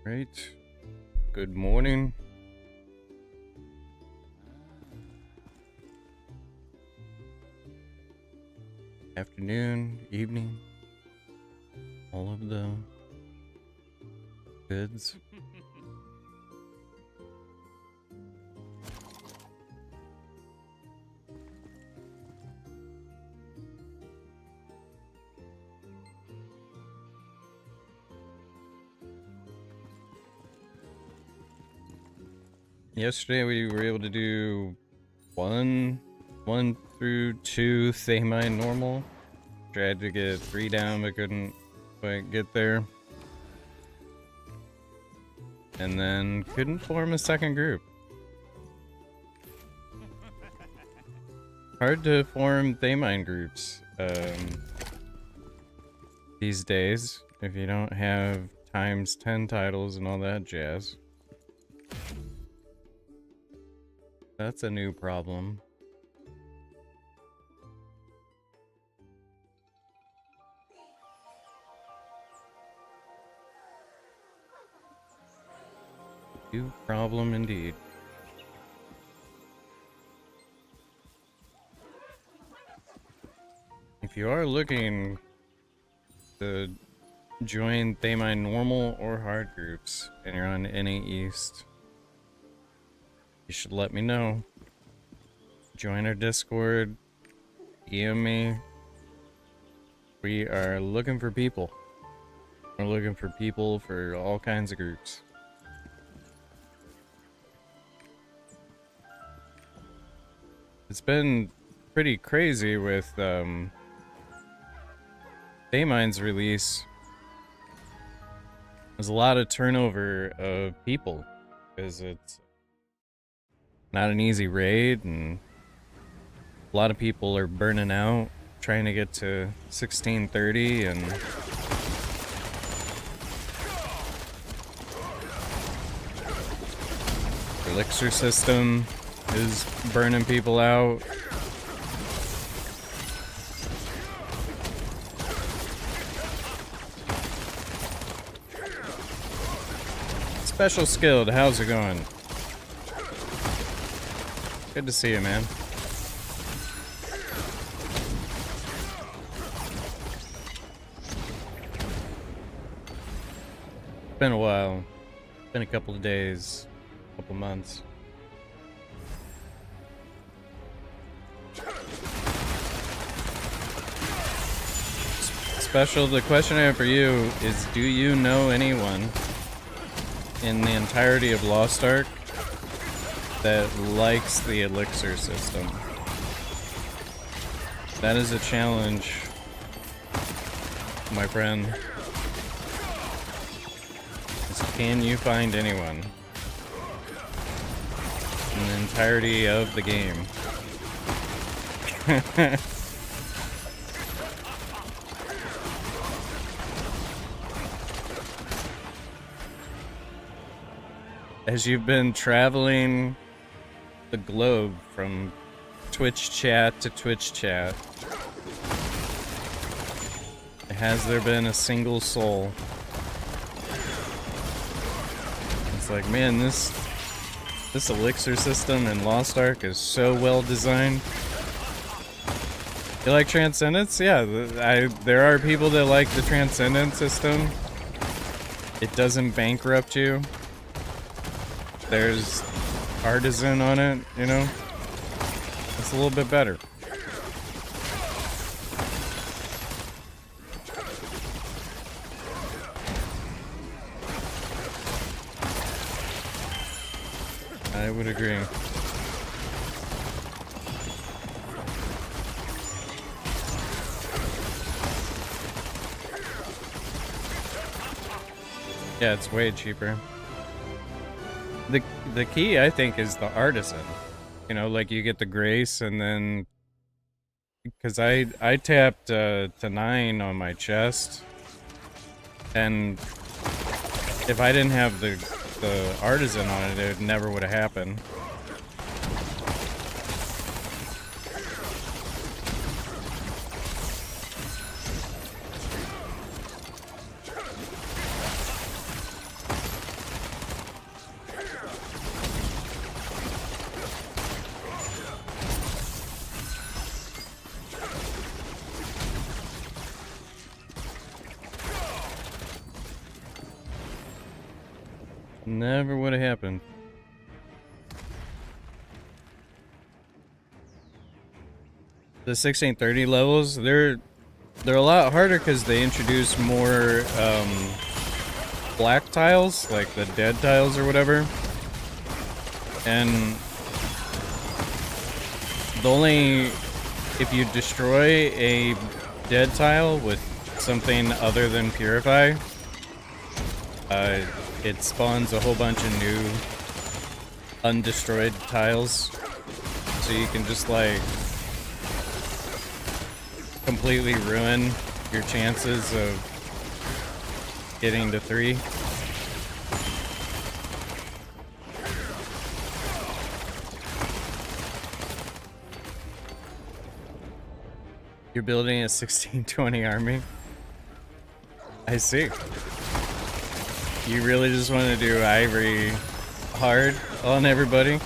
Right. Good morning. Afternoon, evening. All of the goods. Yesterday we were able to do one through 2 Thamine normal. Tried to get 3 down but couldn't quite get there. And then couldn't form a second group. Hard to form Thamine groups these days if you don't have times 10 titles and all that jazz. That's a new problem. New problem indeed. If you are looking to join Thamine normal or hard groups and you're on NA East, you should let me know. Join our Discord, DM me. We are looking for people. We're looking for people for all kinds of groups. It's been pretty crazy with Thamine's release. There's a lot of turnover of people because it's not an easy raid and a lot of people are burning out trying to get to 1630 and elixir system is burning people out. Special Skilled, how's it going? Good to see you, man. Been a while. Been a couple of days, couple months. Special, the question I have for you is, do you know anyone in the entirety of Lost Ark that likes the elixir system? That is a challenge, my friend. Can you find anyone in the entirety of the game? As you've been traveling the globe from Twitch chat to Twitch chat, has there been a single soul? It's like, man, this elixir system in Lost Ark is so well designed. You like Transcendence? Yeah, there are people that like the Transcendence system. It doesn't bankrupt you. There's artisan on it, you know? It's a little bit better. I would agree. Yeah, it's way cheaper. The key, I think, is the artisan. You know, like you get the grace and then... Because I tapped to 9 on my chest. And if I didn't have the artisan on it, it never would have happened. Never would have happened. The 1630 levels, they're a lot harder because they introduce more black tiles, like the dead tiles or whatever. And if you destroy a dead tile with something other than purify, it spawns a whole bunch of new undestroyed tiles. So you can just like completely ruin your chances of getting to 3. You're building a 1620 army? I see. You really just want to do Ivory hard on everybody?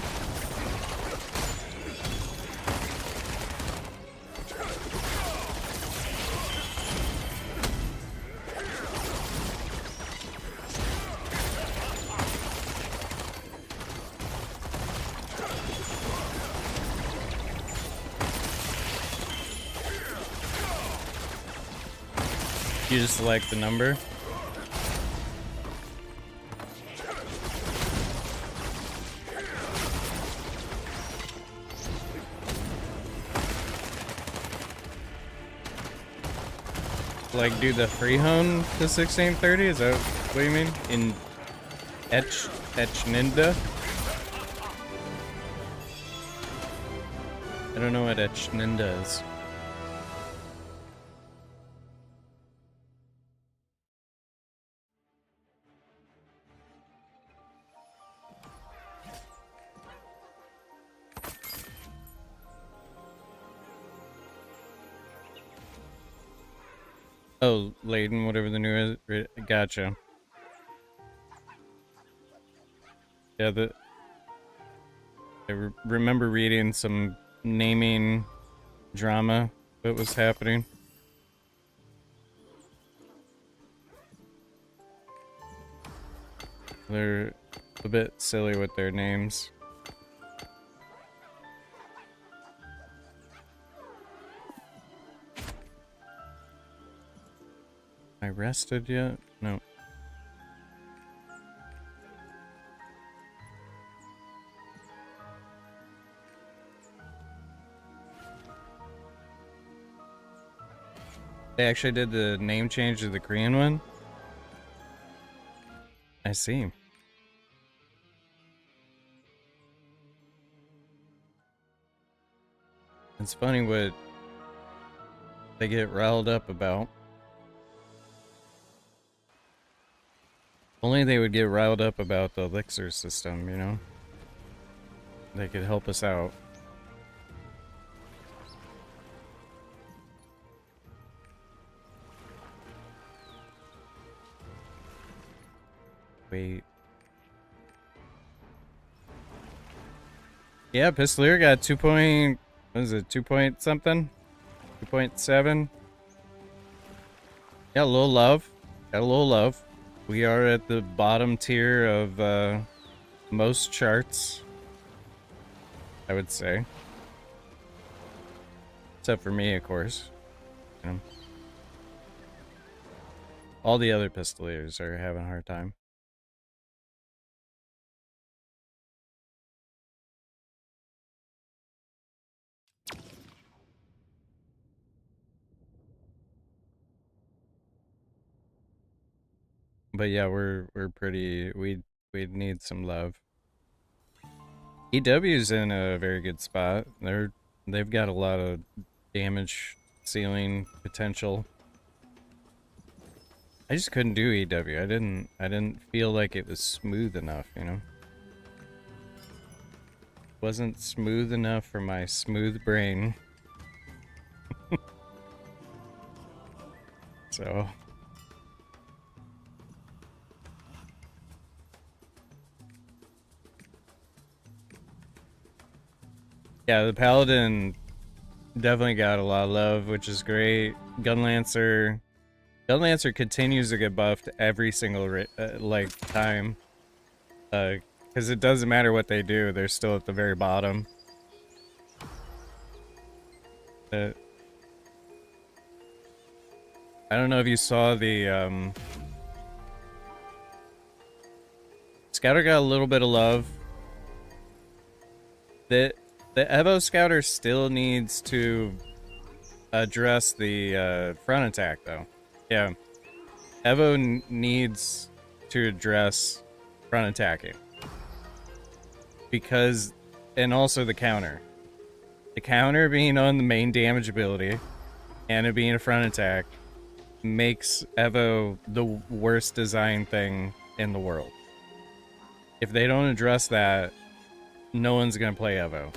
You just select the number. Like do the freehone to 1630? Is that what you mean? In Echninda? I don't know what Echninda is. Oh, Layden, whatever the new is. Gotcha. Yeah, I remember reading some naming drama that was happening. They're a bit silly with their names. I rested yet? No. They actually did the name change to the Korean one? I see. It's funny what they get riled up about. Only they would get riled up about the elixir system, you know? They could help us out. Wait. Yeah, Pistoleer got 2 point... What is it? 2 point something? 2.7? Yeah, a little love. Got a little love. We are at the bottom tier of most charts, I would say. Except for me, of course. You know. All the other Pistoleers are having a hard time. But yeah, we're pretty... We'd need some love. EW's in a very good spot. They've got a lot of damage ceiling potential. I just couldn't do EW. I didn't feel like it was smooth enough, you know? Wasn't smooth enough for my smooth brain. So yeah, the Paladin definitely got a lot of love, which is great. Gunlancer continues to get buffed every single like time. Because it doesn't matter what they do, they're still at the very bottom. I don't know if you saw the, Scouter got a little bit of love. The Evo Scouter still needs to address the front attack, though. Yeah. Evo needs to address front attacking. Because, and also the counter. The counter being on the main damage ability, and it being a front attack, makes Evo the worst design thing in the world. If they don't address that, no one's gonna play Evo.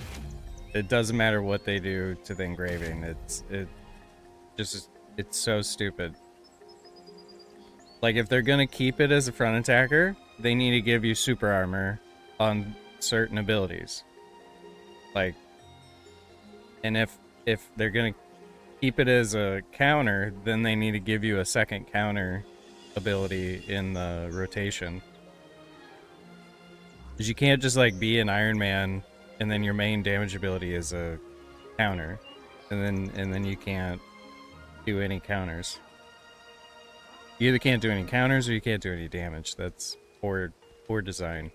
It doesn't matter what they do to the engraving. It's so stupid. Like, if they're gonna keep it as a front attacker, they need to give you super armor on certain abilities. Like, and if they're gonna keep it as a counter, then they need to give you a second counter ability in the rotation. Because you can't just like be an Iron Man and then your main damage ability is a counter, and then you can't do any counters. You either can't do any counters or you can't do any damage. That's poor design.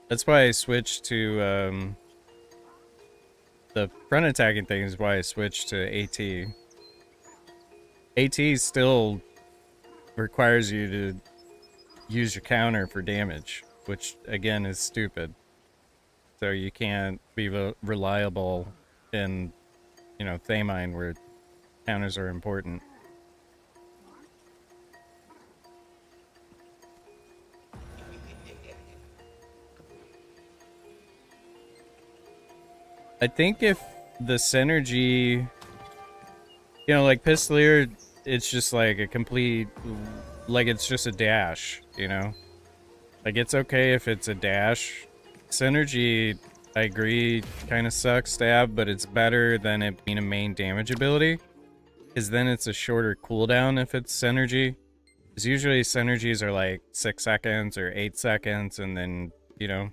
That's why I switched to the front attacking thing is why I switched to AT. AT still requires you to use your counter for damage, which again is stupid. So you can't be reliable in, you know, Thamine where counters are important. I think if the synergy, you know, like Pistoleer, it's just like a complete, like it's just a dash, you know? Like it's okay if it's a dash. Synergy, I agree, kind of sucks to have, but it's better than it being a main damage ability. Because then it's a shorter cooldown if it's synergy. Because usually synergies are like 6 seconds or 8 seconds, and then, you know.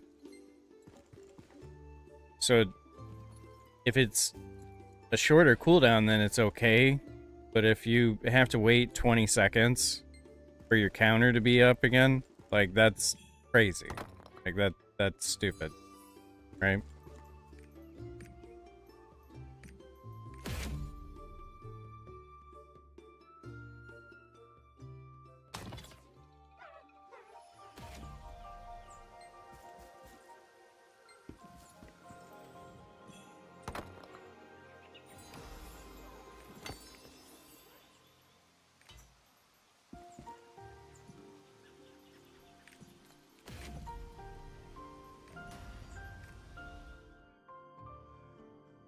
So if it's a shorter cooldown, then it's okay. But if you have to wait 20 seconds for your counter to be up again, like that's crazy. Like that's stupid, right?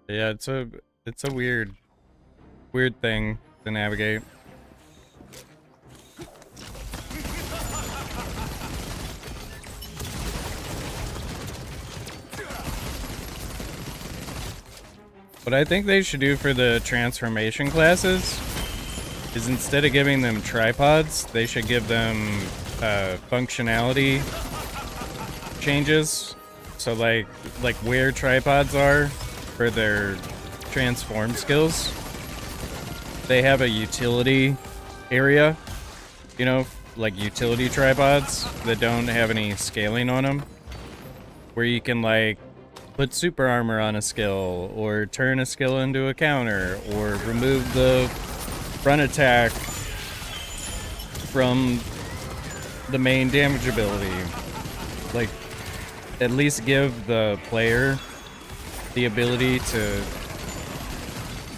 Yeah, it's a weird thing to navigate. What I think they should do for the transformation classes is instead of giving them tripods, they should give them functionality changes. So like where tripods are for their transform skills, they have a utility area, you know, like utility tripods that don't have any scaling on them, where you can like put super armor on a skill or turn a skill into a counter or remove the front attack from the main damage ability. Like, at least give the player the ability to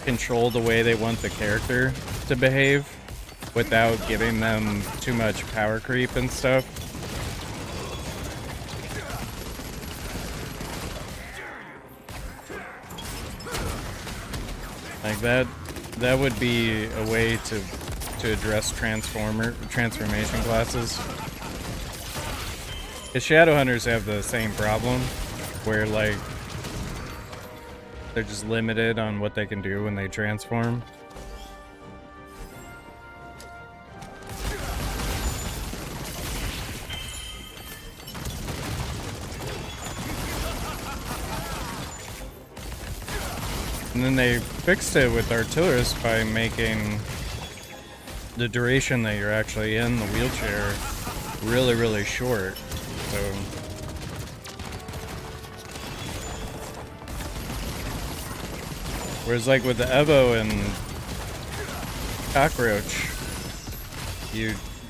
control the way they want the character to behave without giving them too much power creep and stuff. Like that would be a way to address transformation classes. The Shadowhunters have the same problem where like they're just limited on what they can do when they transform. And then they fixed it with Artillerists by making the duration that you're actually in the wheelchair really, really short. So whereas like with the Evo and Cockroach,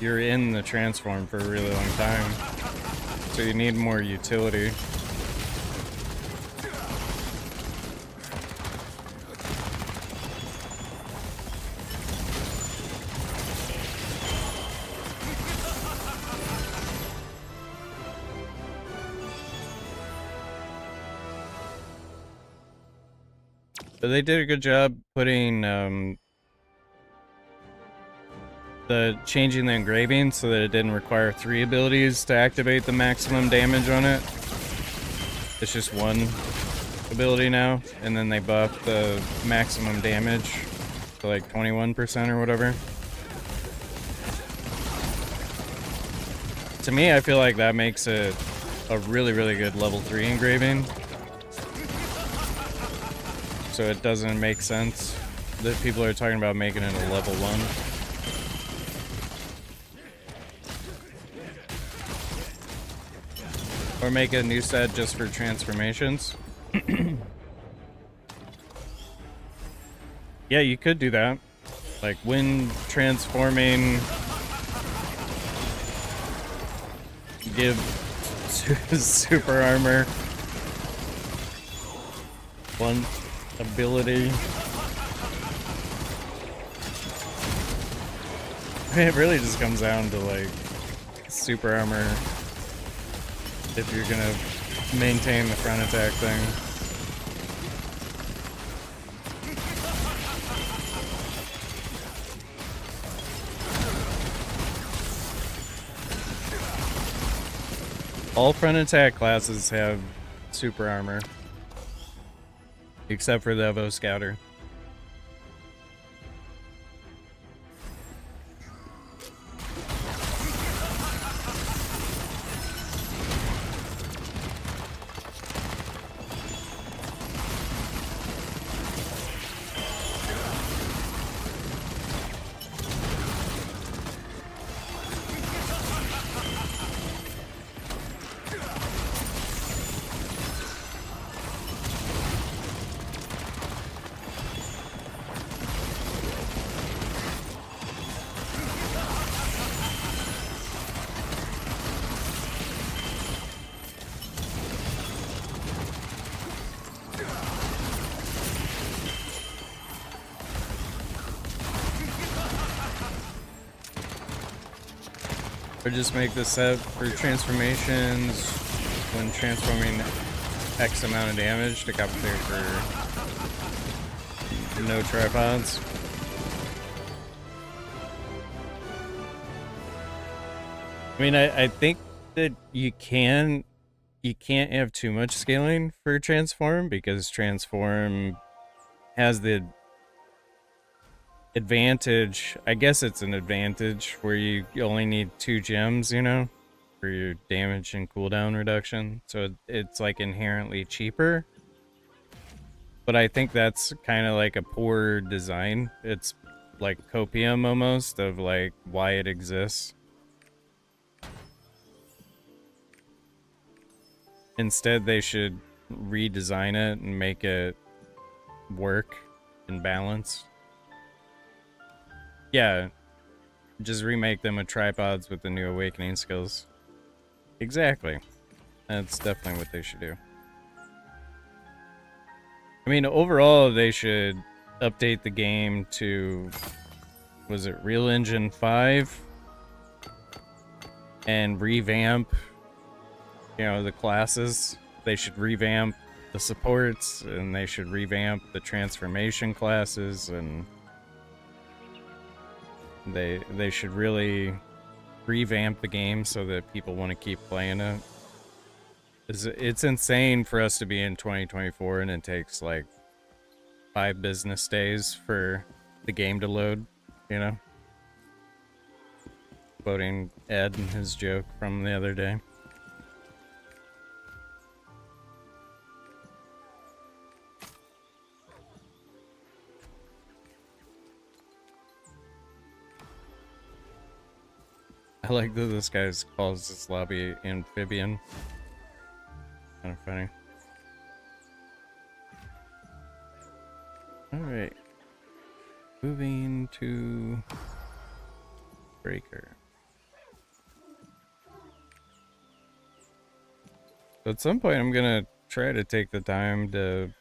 you're in the transform for a really long time. So you need more utility. But they did a good job putting changing the engraving so that it didn't require 3 abilities to activate the maximum damage on it. It's just 1 ability now, and then they buffed the maximum damage to like 21% or whatever. To me, I feel like that makes it a really, really good level 3 engraving. So it doesn't make sense that people are talking about making it a level 1. Or make a new set just for transformations. Yeah, you could do that. Like when transforming, give super armor 1 ability. It really just comes down to like super armor if you're gonna maintain the front attack thing. All front attack classes have super armor. Except for the Evo Scouter. Or just make the set for transformations when transforming X amount of damage to compensate for no tripods. I mean, I think that you can't have too much scaling for transform, because transform has the advantage, I guess it's an advantage, where you only need 2 gems, you know, for your damage and cooldown reduction. So it's like inherently cheaper. But I think that's kind of like a poor design. It's like copium almost of like why it exists. Instead, they should redesign it and make it work and balance. Yeah, just remake them with tripods with the new awakening skills. Exactly. That's definitely what they should do. I mean, overall, they should update the game to, was it Real Engine 5? And revamp, you know, the classes. They should revamp the supports, and they should revamp the transformation classes, and they should really revamp the game so that people want to keep playing it. It's insane for us to be in 2024 and it takes like 5 business days for the game to load, you know? Quoting Ed and his joke from the other day. I like that this guy calls this lobby amphibian. Kind of funny. Alright. Moving to breaker. So at some point I'm gonna try to take the time to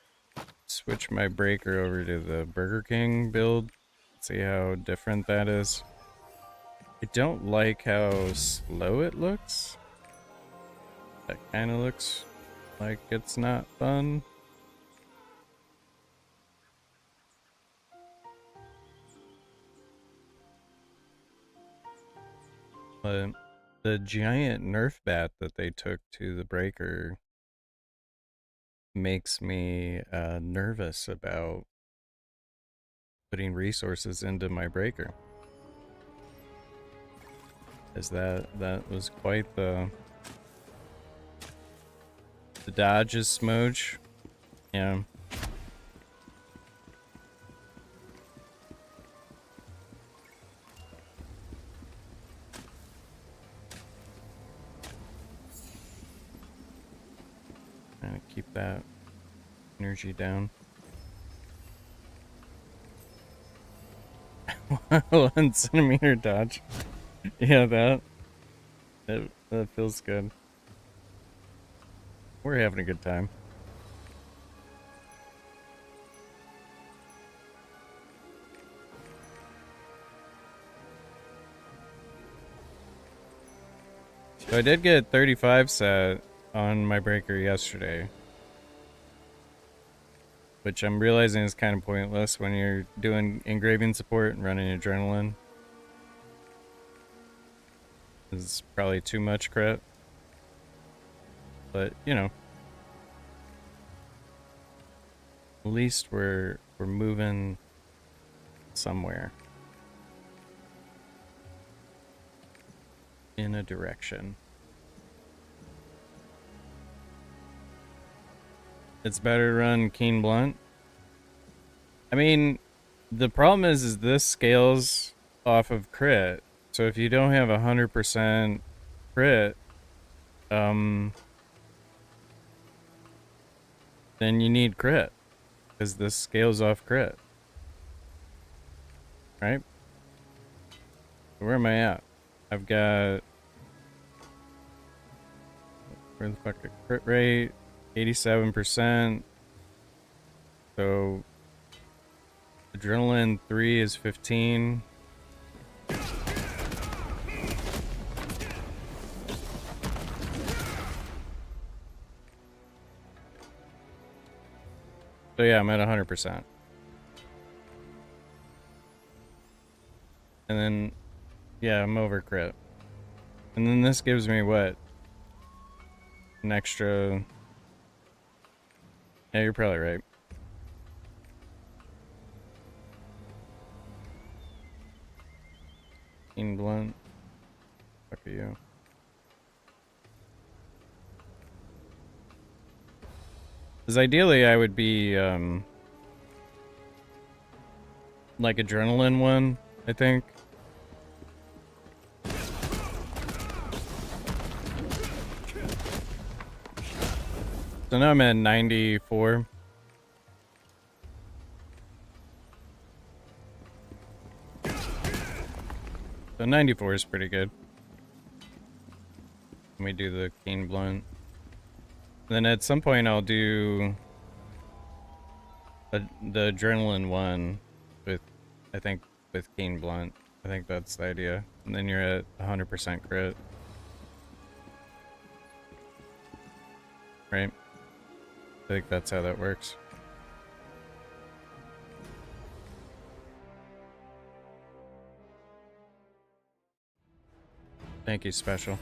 switch my breaker over to the Burger King build. See how different that is. I don't like how slow it looks. That kind of looks like it's not fun. But the giant Nerf bat that they took to the breaker makes me nervous about putting resources into my breaker. Is that was quite the dodge is smooch. Yeah. Trying to keep that energy down. 1 centimeter dodge. Yeah, that feels good. We're having a good time. So I did get 35 set on my breaker yesterday, which I'm realizing is kind of pointless when you're doing engraving support and running adrenaline. It's probably too much crit, but you know, at least we're moving somewhere in a direction. It's better to run Keen Blunt. I mean, the problem is this scales off of crit. So if you don't have 100% crit, then you need crit, because this scales off crit. Right? Where am I at? I've got... Where the fuck? Crit rate, 87%. So... Adrenaline 3 is 15. So yeah, I'm at 100%. And then, yeah, I'm over crit. And then this gives me what? An extra... Yeah, you're probably right. Keen Blunt. Fuck are you? Because ideally I would be, like adrenaline one, I think. So now I'm at 94. So 94 is pretty good. Let me do the Keen Blunt. Then at some point I'll do the adrenaline one with, I think, with Keen Blunt. I think that's the idea. And then you're at 100% crit. Right? I think that's how that works. Thank you, Special.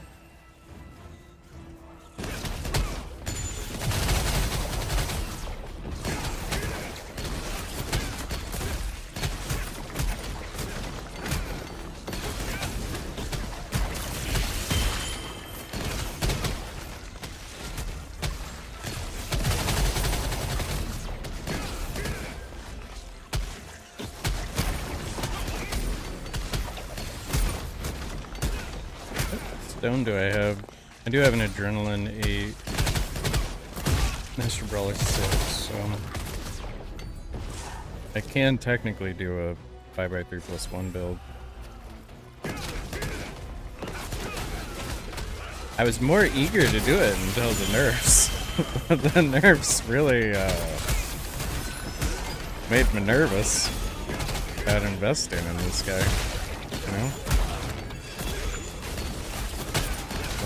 stone do I have? I do have an adrenaline 8. Master Brawler 6, so I can technically do a 5x3+1 build. I was more eager to do it until the nerfs. The nerfs really made me nervous about investing in this guy, you know?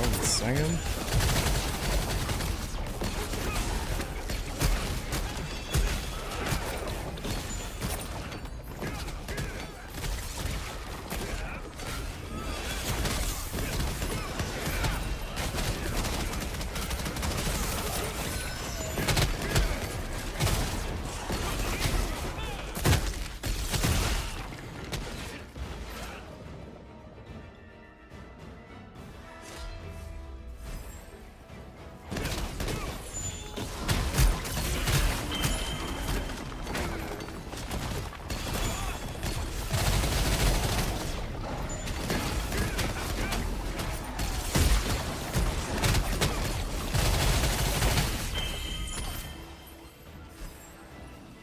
Oh, singing.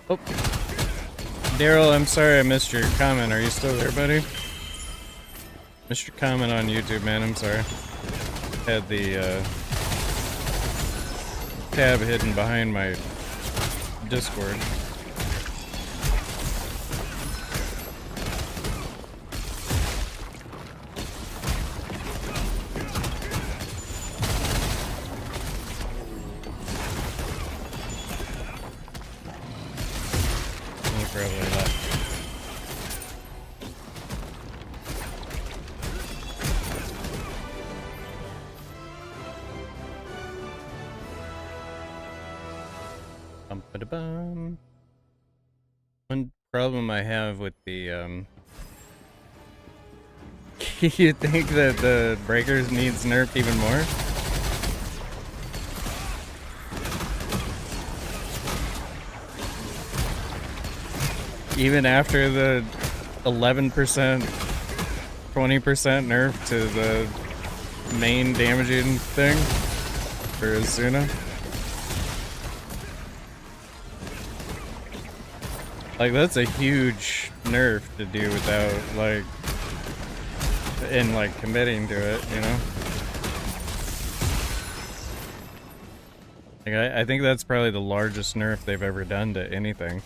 Oh, Daryl, I'm sorry I missed your comment. Are you still there, buddy? Missed your comment on YouTube, man. I'm sorry. Had the tab hidden behind my Discord. One problem I have with the you think that the breakers needs nerfed even more? Even after the 11%, 20% nerf to the main damaging thing for Azuna? Like, that's a huge nerf to do without, like, committing to it, you know? Like, I think that's probably the largest nerf they've ever done to anything.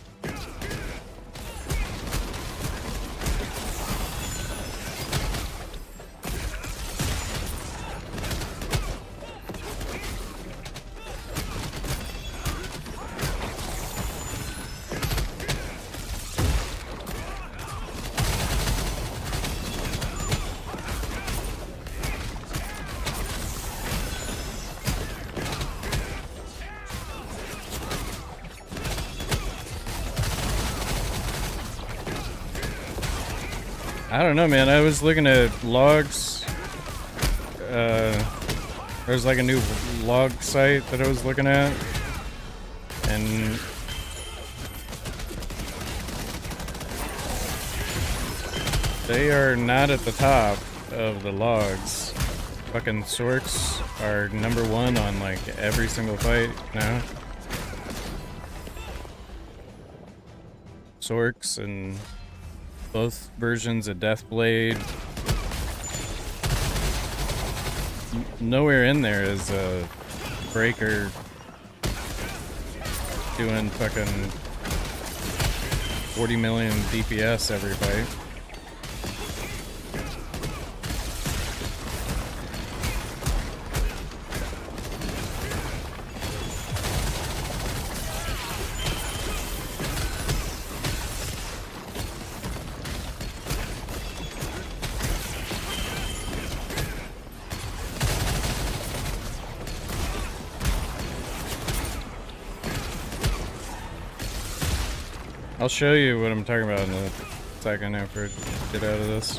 I don't know, man. I was looking at logs. There's like a new log site that I was looking at, and they are not at the top of the logs. Fucking Sorks are #1 on like every single fight now. Sorks and both versions of Deathblade. Nowhere in there is a breaker doing fucking 40 million DPS every fight. I'll show you what I'm talking about in a second after I get out of this.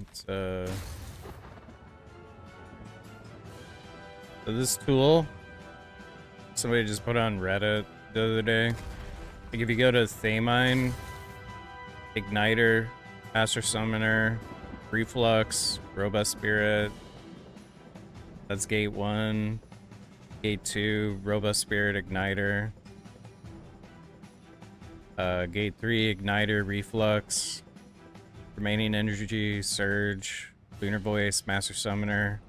It's So this tool, somebody just put on Reddit the other day. Like if you go to Thamine, Igniter, Master Summoner, Reflux, Robust Spirit, that's gate 1. Gate 2, Robust Spirit, Igniter. Gate 3, Igniter, Reflux. Remaining Energy, Surge, Lunar Voice, Master Summoner.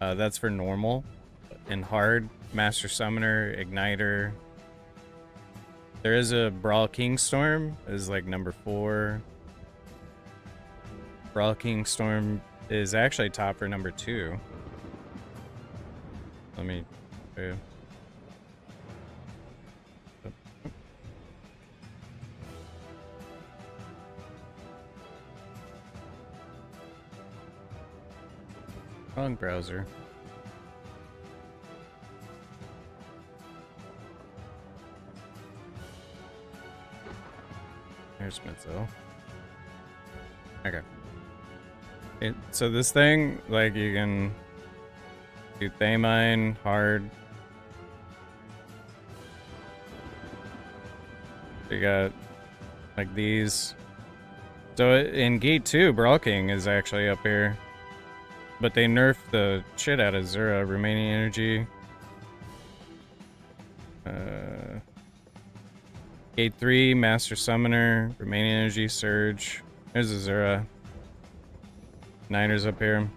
That's for normal. In hard, Master Summoner, Igniter. There is a Brawl King Storm, is like number 4. Brawl King Storm is actually top for number 2. Let me show you. Wrong browser. Here's Mitzel. Okay. So this thing, like you can do Thamine, hard. You got like these. So in Gate 2, Brawl King is actually up here. But they nerfed the shit out of Zura. Remaining energy. Gate 3, Master Summoner. Remaining energy, Surge. There's a Zura. Niners up here.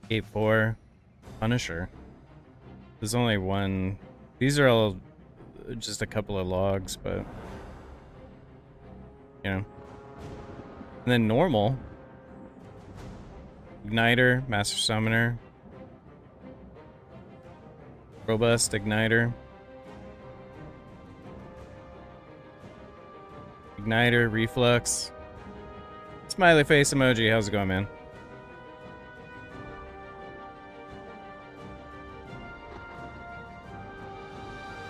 Gate 4, Punisher. There's only one. These are all just a couple of logs, but you know. And then normal. Igniter, Master Summoner. Robust Igniter. Igniter, Reflux. Smiley face emoji, how's it going, man?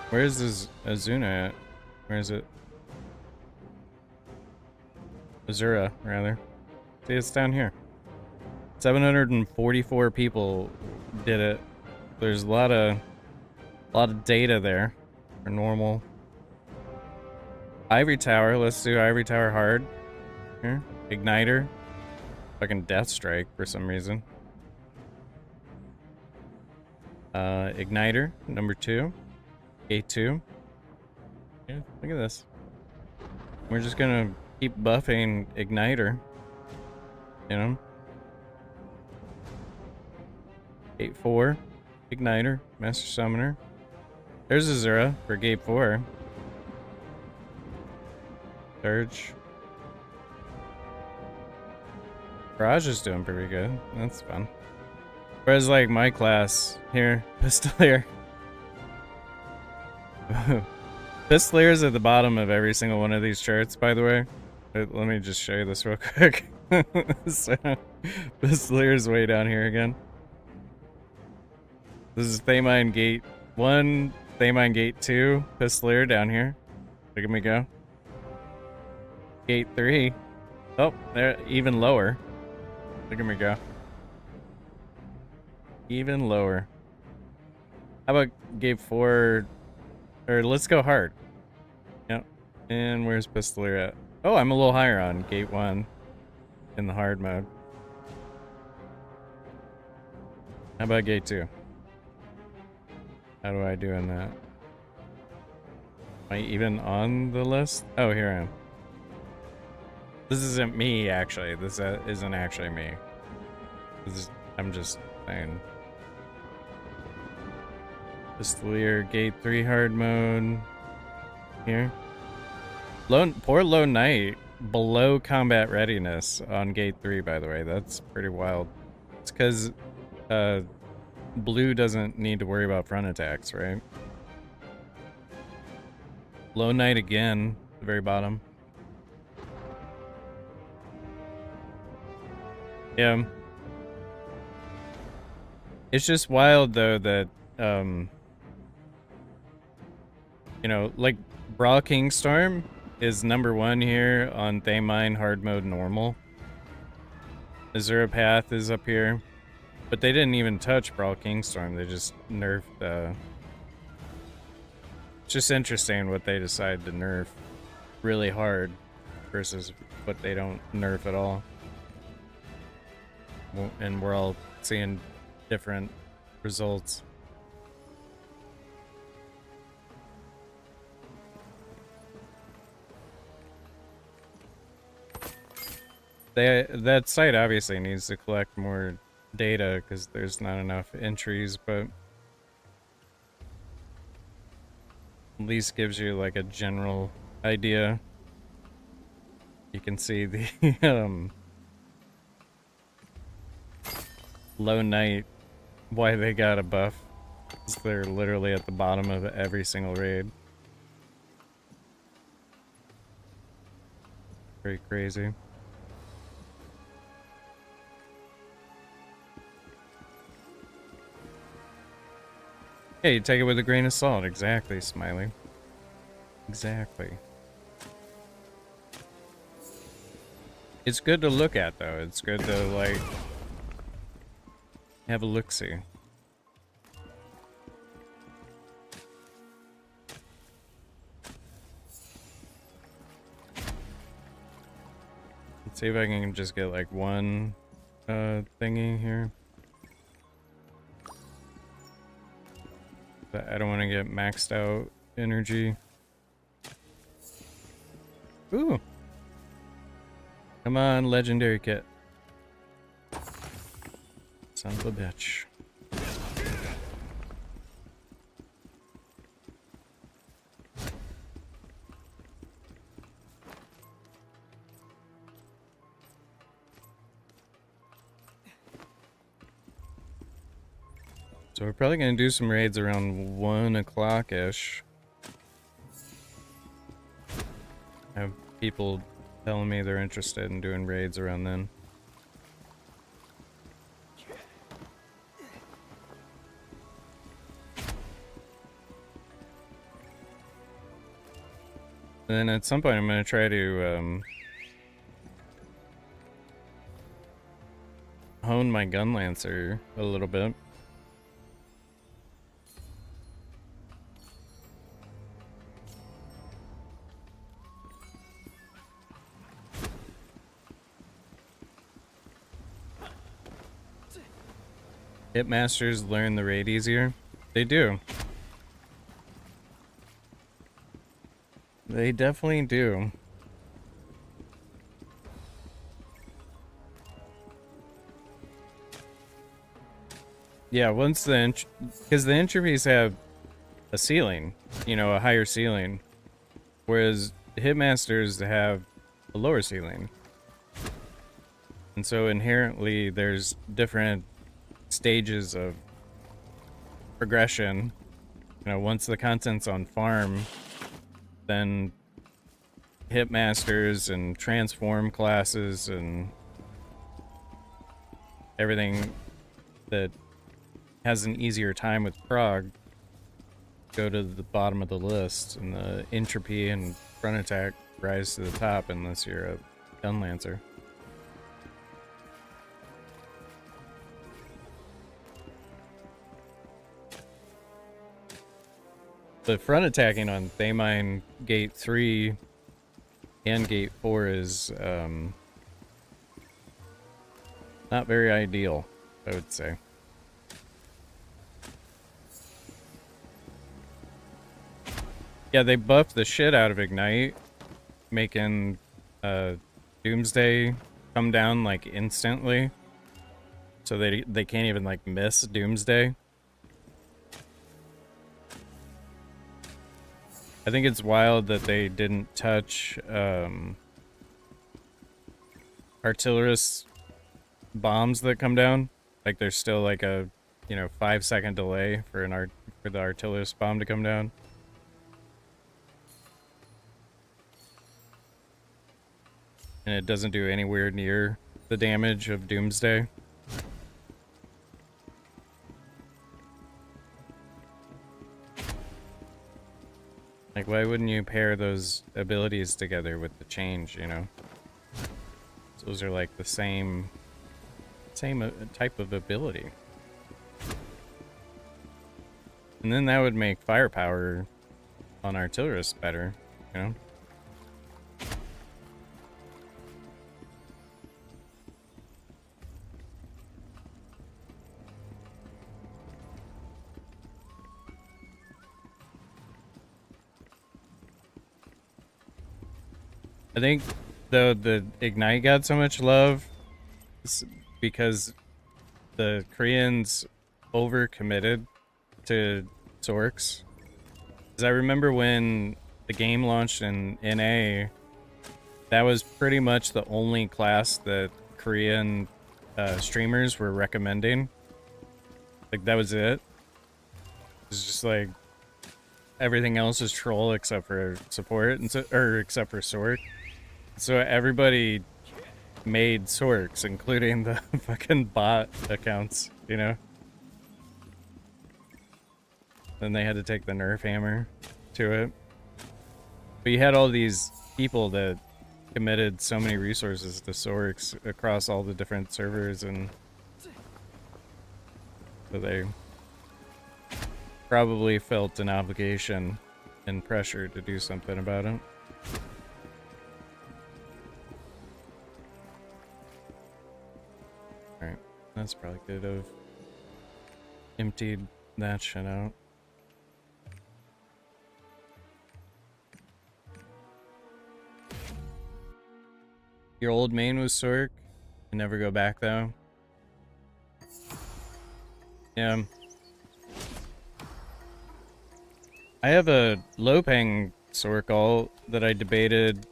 Where's this Azuna at? Where is it? Azura, rather. See, it's down here. 744 people did it. There's a lot of data there for normal. Ivory Tower, let's do Ivory Tower hard. Here. Igniter. Fucking Death Strike for some reason. Igniter, number 2. Gate 2. Yeah, look at this. We're just gonna keep buffing Igniter. You know? Gate 4. Igniter. Master Summoner. There's Azura for Gate 4. Surge. Barrage is doing pretty good. That's fun. Whereas like my class here, Pistoleer. Pistoleer's at the bottom of every single one of these charts, by the way. Let me just show you this real quick. So, Pistoleer's way down here again. This is Thamine Gate 1, Thamine Gate 2, Pistoleer down here. Look at me go. Gate 3. Oh, they're even lower. Look at me go. Even lower. How about Gate 4? Or let's go hard. Yep. And where's Pistoleer at? Oh, I'm a little higher on Gate 1 in the hard mode. How about Gate 2? How do I do in that? Am I even on the list? Oh, here I am. This isn't me, actually. This isn't actually me. I'm just saying. Pistoleer, Gate 3 hard mode. Here. Poor Lone Knight, below combat readiness on Gate 3, by the way. That's pretty wild. It's because blue doesn't need to worry about front attacks, right? Lone Knight again, the very bottom. Yeah. It's just wild, though, that, you know, like, Brawl King Storm is number 1 here on Thamine hard mode normal. Azura Path is up here. But they didn't even touch Brawl Kingstorm. They just nerfed. It's just interesting what they decide to nerf really hard versus what they don't nerf at all. And we're all seeing different results. That site obviously needs to collect more data because there's not enough entries, but at least gives you like a general idea. You can see the Lone Knight, why they got a buff. They're literally at the bottom of every single raid. Very crazy. Yeah, you take it with a grain of salt. Exactly, Smiley. Exactly. It's good to look at, though. It's good to, like, have a look-see. Let's see if I can just get, like, one thingy here. But I don't want to get maxed out energy. Ooh! Come on, legendary kit. Son of a bitch. So we're probably gonna do some raids around 1 o'clock-ish. I have people telling me they're interested in doing raids around then. And then at some point I'm gonna try to hone my gun lancer a little bit. Hitmasters learn the raid easier. They do. They definitely do. Yeah, once because the entropys have a ceiling, you know, a higher ceiling, whereas hitmasters have a lower ceiling. And so inherently there's different stages of progression. You know, once the content's on farm, then hitmasters and transform classes and everything that has an easier time with prog go to the bottom of the list, and the entropy and front attack rise to the top unless you're a gun lancer. The front attacking on Thamine Gate 3 and Gate 4 is not very ideal, I would say. Yeah, they buffed the shit out of Ignite, making Doomsday come down like instantly. So they can't even like miss Doomsday. I think it's wild that they didn't touch artillerist bombs that come down. Like there's still like a, you know, 5-second delay for the artillerist bomb to come down. And it doesn't do anywhere near the damage of Doomsday. Like, why wouldn't you pair those abilities together with the change, you know? Those are like the same same type of ability. And then that would make firepower on artillerists better, you know? I think the Ignite got so much love because the Koreans overcommitted to Sorks. Because I remember when the game launched in NA, that was pretty much the only class that Korean streamers were recommending. Like, that was it. It's just like everything else is troll except for support, and except for Sork. So everybody made Sorks, including the fucking bot accounts, you know? Then they had to take the nerf hammer to it. But you had all these people that committed so many resources to Sorks across all the different servers, and so they probably felt an obligation and pressure to do something about it. Alright, that's probably good. I've emptied that shit out. Your old main was Sork? You never go back though? Yeah. I have a low-ping Sork ult that I debated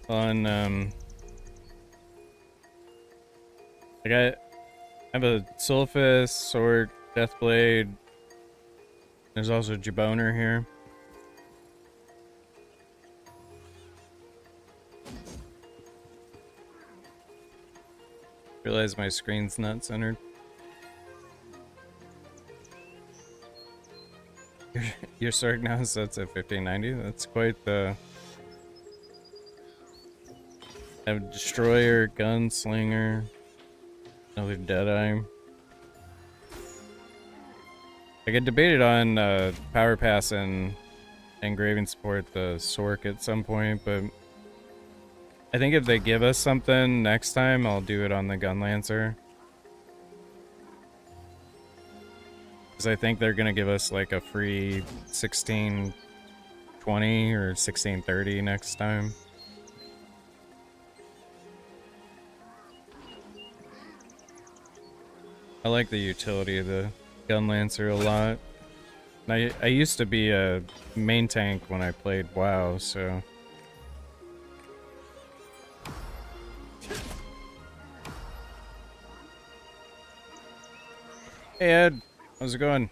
on, I have a Sulfus, Sork, Deathblade. There's also Jaboner here. Realize my screen's not centered. Your Sork now sets at 1590. That's quite the... I have Destroyer, Gunslinger, another Deadeye. I get debated on Power Pass and Engraving support the Sork at some point, but I think if they give us something next time, I'll do it on the Gunlancer. Because I think they're going to give us like a free 1620 or 1630 next time. I like the utility of the Gunlancer a lot. I used to be a main tank when I played WoW, so... Hey Ed, how's it going?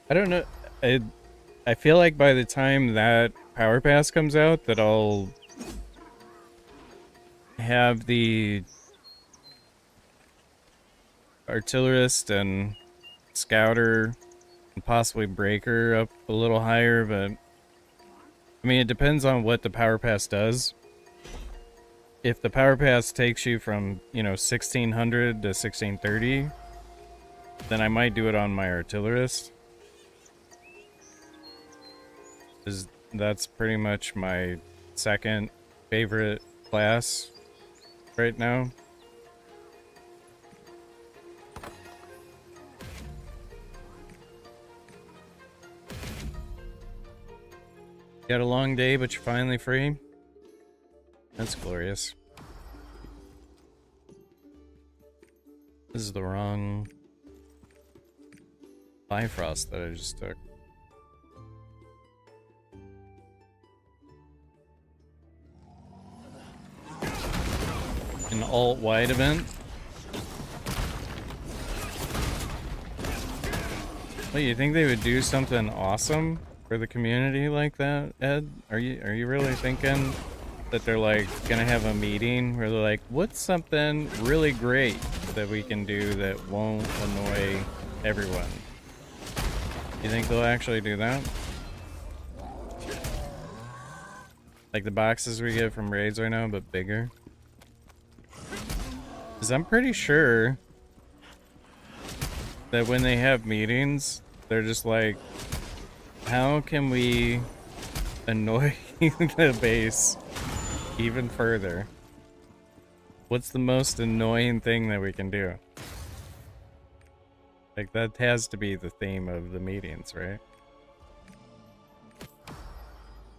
I don't know. I feel like by the time that Power Pass comes out, that I'll have the Artillerist and Scouter and possibly Breaker up a little higher, but I mean, it depends on what the Power Pass does. If the Power Pass takes you from, you know, 1600 to 1630, then I might do it on my Artillerist. That's pretty much my second favorite class right now. You had a long day, but you're finally free? That's glorious. This is the wrong Bifrost that I just took. An alt-wide event? Wait, you think they would do something awesome for the community like that, Ed? Are you really thinking that they're like gonna have a meeting where they're like, what's something really great that we can do that won't annoy everyone. You think they'll actually do that? Like the boxes we get from raids right now, but bigger? Because I'm pretty sure that when they have meetings, they're just like, how can we annoy the base even further? What's the most annoying thing that we can do? Like, that has to be the theme of the meetings, right?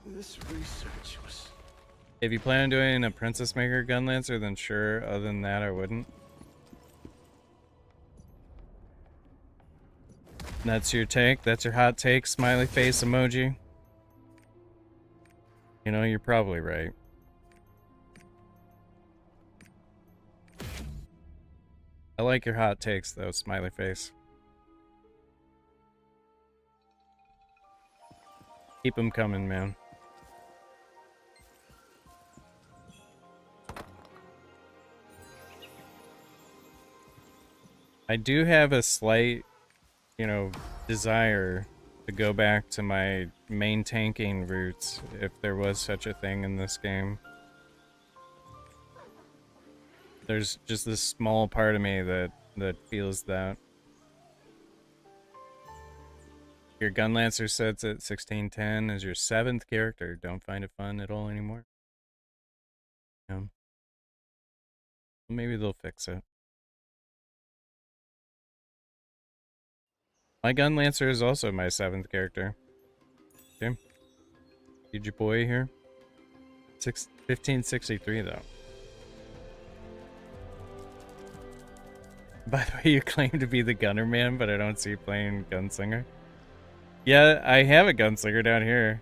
This research was... If you plan on doing a Princess Maker Gun Lancer, then sure. Other than that, I wouldn't. That's your take? That's your hot take? Smiley face emoji? You know, you're probably right. I like your hot takes, though, smiley face. Keep them coming, man. I do have a slight, you know, desire to go back to my main tanking roots, if there was such a thing in this game. There's just this small part of me that feels that. Your Gun Lancer sets at 1610 as your 7th character. Don't find it fun at all anymore. Yeah. Maybe they'll fix it. My Gun Lancer is also my 7th character. Okay. Huge boy here. 1563 though. By the way, you claim to be the gunner man, but I don't see you playing Gunslinger. Yeah, I have a Gunslinger down here.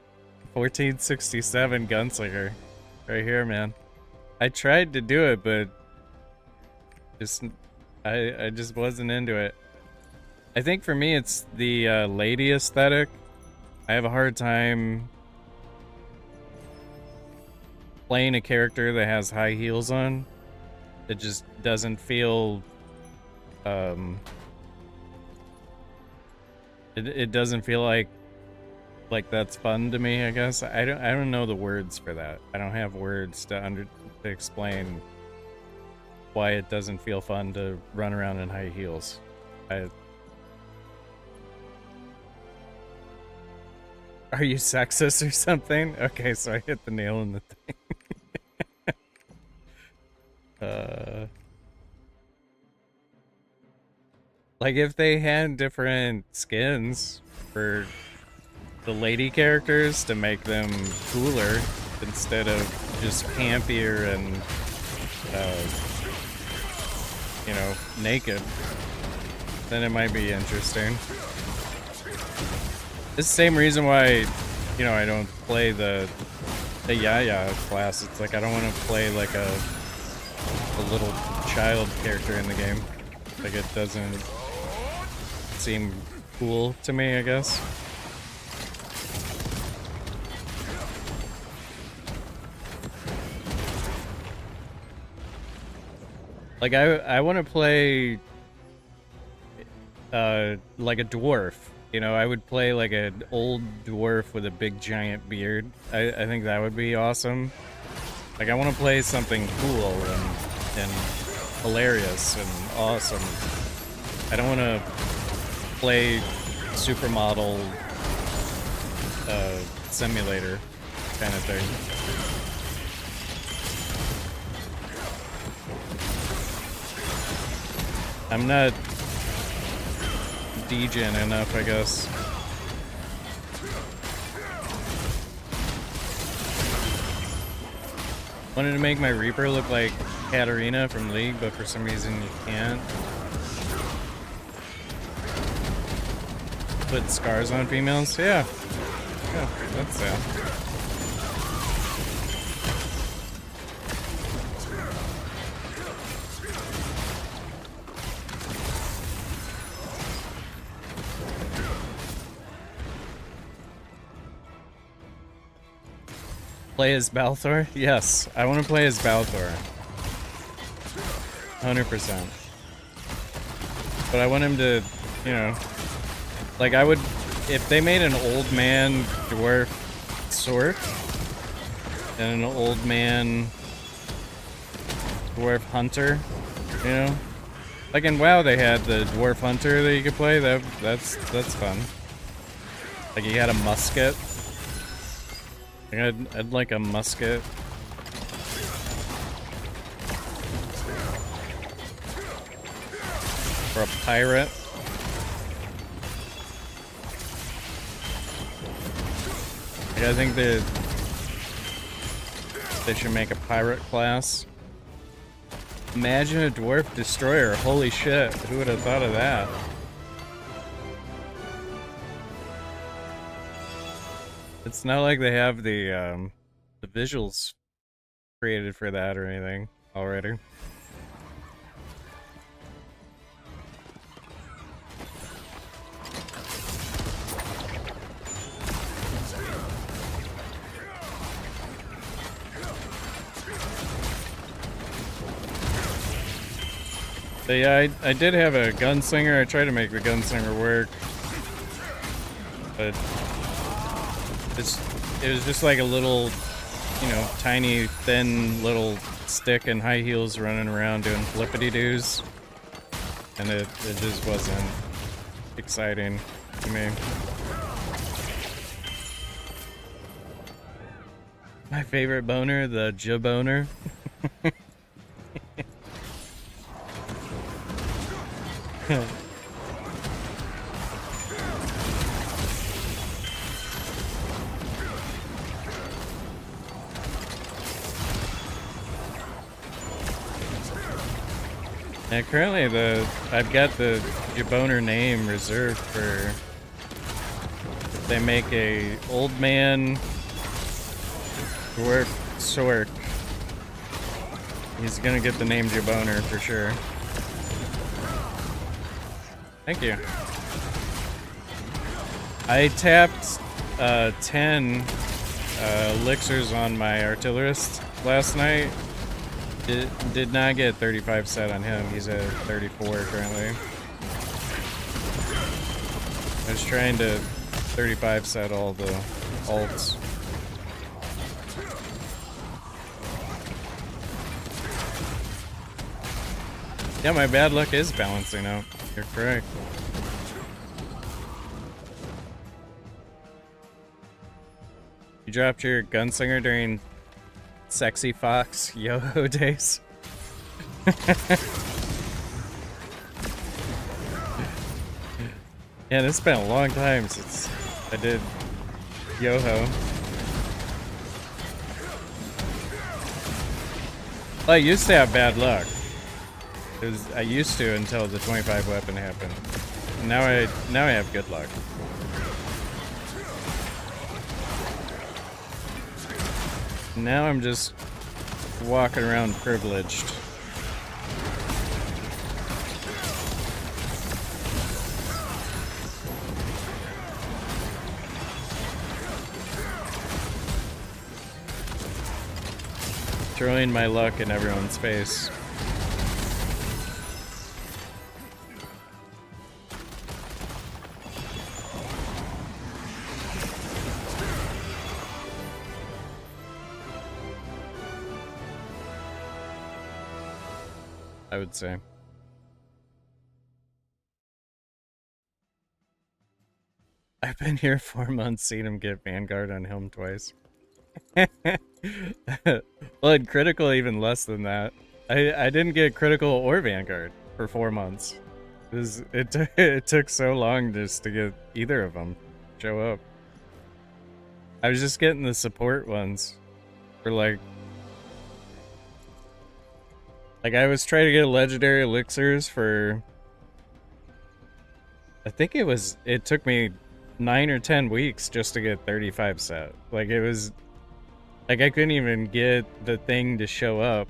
1467 Gunslinger. Right here, man. I tried to do it, but just I just wasn't into it. I think for me it's the lady aesthetic. I have a hard time playing a character that has high heels on. It just doesn't feel it doesn't feel like that's fun to me, I guess. I don't know the words for that. I don't have words to explain why it doesn't feel fun to run around in high heels. Are you sexist or something? Okay, so I hit the nail in the thing. Like if they had different skins for the lady characters to make them cooler instead of just campier and you know, naked, then it might be interesting. It's the same reason why, you know, I don't play the Yaya class. It's like I don't want to play like a little child character in the game. Like it doesn't seem cool to me, I guess. Like I want to play like a dwarf. You know, I would play like an old dwarf with a big giant beard. I think that would be awesome. Like I want to play something cool and hilarious and awesome. I don't want to play supermodel simulator kind of thing. I'm not degen enough, I guess. Wanted to make my Reaper look like Katarina from League, but for some reason you can't. Put scars on females? Yeah. Yeah, that's sad. Play as Balthor? Yes, I want to play as Balthor. 100%. But I want him to you know, like I would, if they made an old man dwarf sword and an old man dwarf hunter, you know, like in WoW they had the dwarf hunter that you could play. That's fun. Like he had a musket. Like I'd like a musket. Or a pirate. Like I think they should make a pirate class. Imagine a dwarf destroyer. Holy shit. Who would have thought of that? It's not like they have the visuals created for that or anything already. But yeah, I did have a gunslinger. I tried to make the gunslinger work, but it was just like a little, you know, tiny, thin little stick and high heels running around doing flippity-doos, and it just wasn't exciting to me. My favorite boner, the jaboner. Yeah, currently I've got the jaboner name reserved for if they make a old man dwarf sork. He's gonna get the name jaboner for sure. Thank you. I tapped 10 elixirs on my artillerist last night. Did not get 35 set on him. He's at 34 currently. I was trying to 35 set all the alts. Yeah, my bad luck is balancing out. You're correct. You dropped your gunslinger during Sexy Fox Yo-Ho days. Yeah, it's been a long time since I did Yo-Ho. Well, I used to have bad luck. I used to until the 25 weapon happened. Now I have good luck. Now I'm just walking around privileged. Throwing my luck in everyone's face. I would say. I've been here 4 months, seen him get Vanguard on him twice. Well, in critical, even less than that. I didn't get critical or Vanguard for 4 months. It took so long just to get either of them show up. I was just getting the support ones for like I was trying to get legendary elixirs for, I think it took me 9 or 10 weeks just to get 35 set. Like it was, like I couldn't even get the thing to show up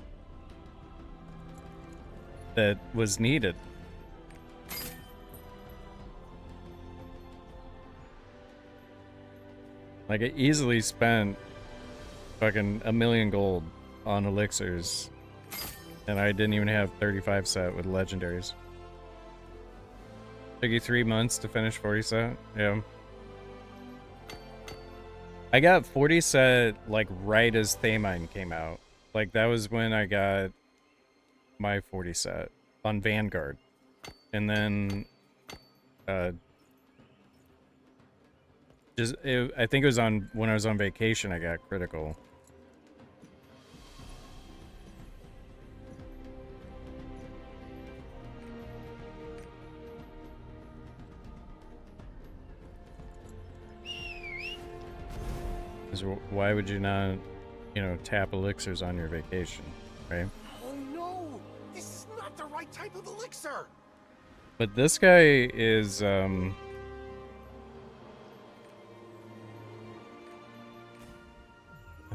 that was needed. Like I easily spent fucking 1,000,000 gold on elixirs. And I didn't even have 35 set with legendaries. Took you 3 months to finish 40 set? Yeah. I got 40 set, like, right as Thamine came out. Like, that was when I got my 40 set on Vanguard. And then, I think it was on, when I was on vacation, I got critical. Why would you not, you know, tap elixirs on your vacation, right? Oh no! This is not the right type of elixir! But this guy is, I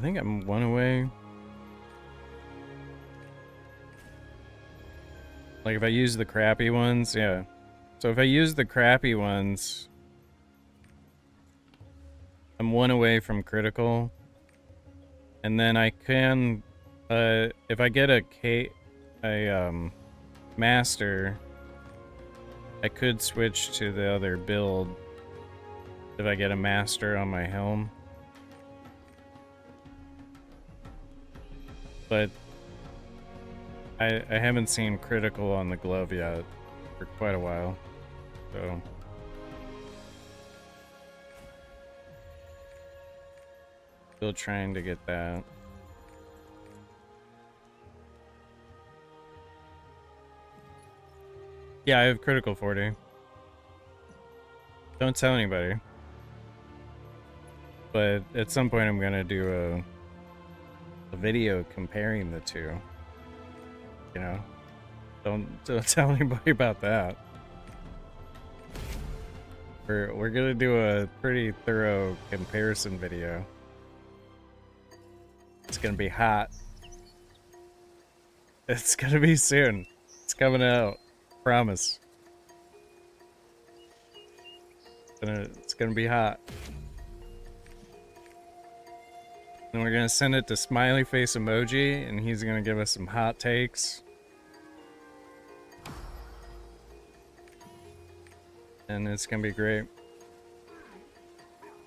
think I'm one away. Like, if I use the crappy ones, yeah. So if I use the crappy ones, I'm one away from critical. And then I can, if I get a master, I could switch to the other build if I get a master on my helm. But I haven't seen critical on the glove yet for quite a while, so. Still trying to get that. Yeah, I have critical 40. Don't tell anybody. But at some point I'm gonna do a video comparing the two. You know? Don't tell anybody about that. We're gonna do a pretty thorough comparison video. It's gonna be hot. It's gonna be soon. It's coming out. Promise. It's gonna be hot. And we're gonna send it to Smiley Face Emoji, and he's gonna give us some hot takes. And it's gonna be great.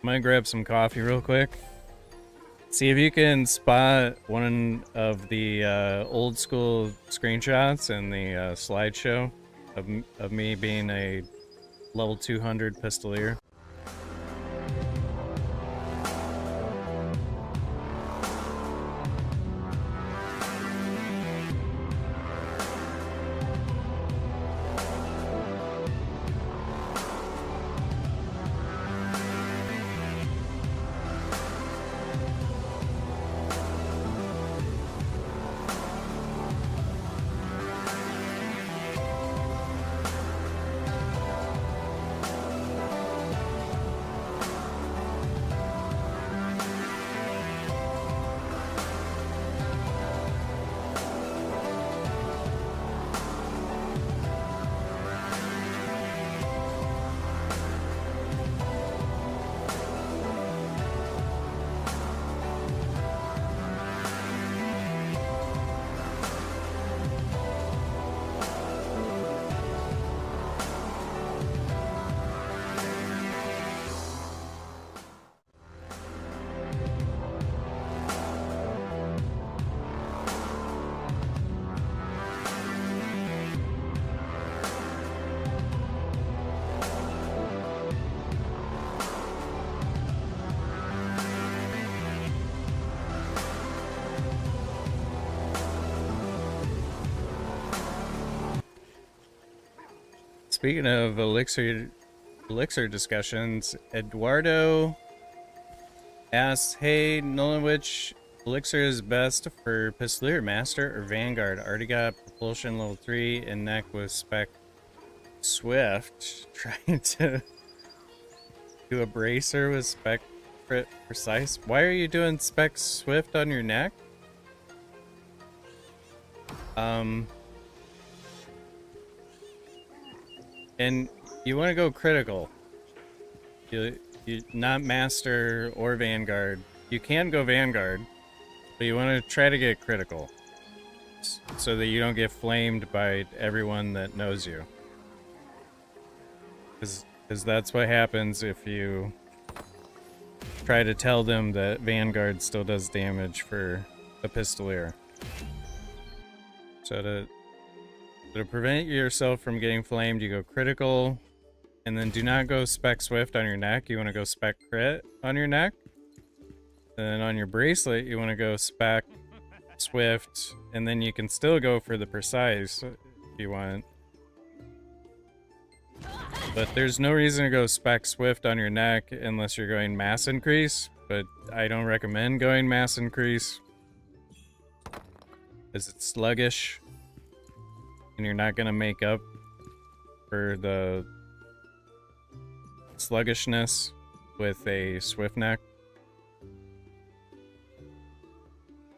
I'm gonna grab some coffee real quick. See if you can spot one of the old school screenshots in the slideshow of me being a level 200 Pistoleer. Speaking of elixir discussions, Eduardo asks, "Hey, Nolan, which elixir is best for Pistoleer, Master, or Vanguard? Already got propulsion level 3 and neck with spec Swift. Trying to do a bracer with spec precise. Why are you doing spec Swift on your neck? And you want to go critical. You not Master or Vanguard. You can go Vanguard, but you want to try to get critical so that you don't get flamed by everyone that knows you. Because that's what happens if you try to tell them that Vanguard still does damage for a Pistoleer. So to prevent yourself from getting flamed, you go critical, and then do not go spec swift on your neck. You want to go spec crit on your neck. And then on your bracelet, you want to go spec swift, and then you can still go for the precise if you want. But there's no reason to go spec swift on your neck unless you're going mass increase, but I don't recommend going mass increase because it's sluggish and you're not going to make up for the sluggishness with a swift neck.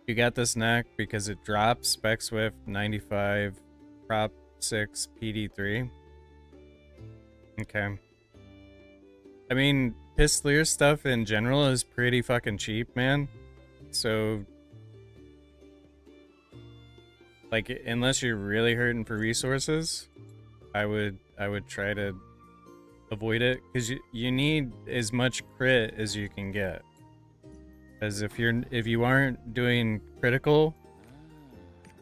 You got this neck because it drops spec swift 95 prop 6 PD3. Okay. I mean, Pistoleer stuff in general is pretty fucking cheap, man. So, like, unless you're really hurting for resources, I would try to avoid it because you need as much crit as you can get. Because if you aren't doing critical,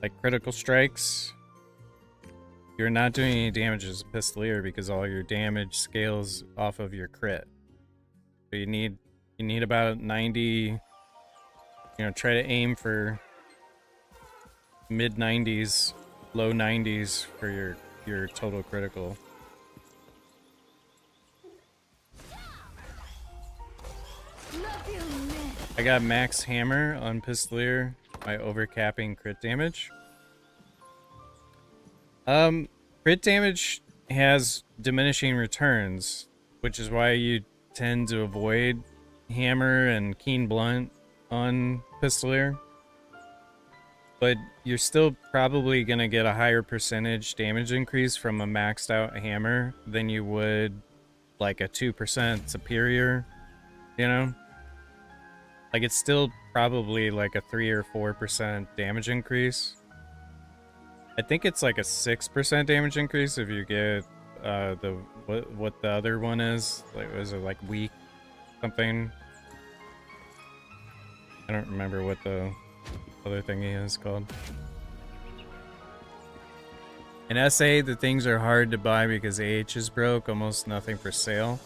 like critical strikes, you're not doing any damage as a Pistoleer because all your damage scales off of your crit. So you need about 90. You know, try to aim for mid 90s, low 90s for your total critical. I got max hammer on Pistoleer by overcapping crit damage. Crit damage has diminishing returns, which is why you tend to avoid hammer and keen blunt on Pistoleer. But you're still probably gonna get a higher percentage damage increase from a maxed out hammer than you would like a 2% superior, you know? Like it's still probably like a 3 or 4% damage increase. I think it's like a 6% damage increase if you get what the other one is. Like, was it like weak something? I don't remember what the other thingy is called. In SA, the things are hard to buy because AH is broke. Almost nothing for sale.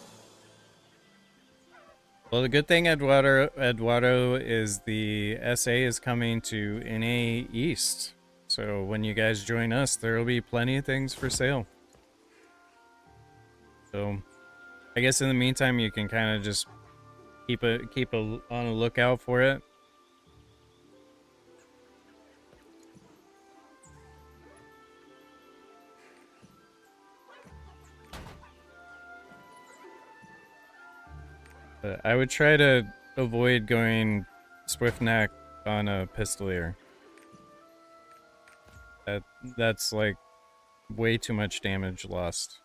Well, the good thing, Eduardo, is the SA is coming to NA East. So when you guys join us, there will be plenty of things for sale. So I guess in the meantime, you can kind of just keep on a lookout for it. But I would try to avoid going swift neck on a Pistoleer. That's like way too much damage lost.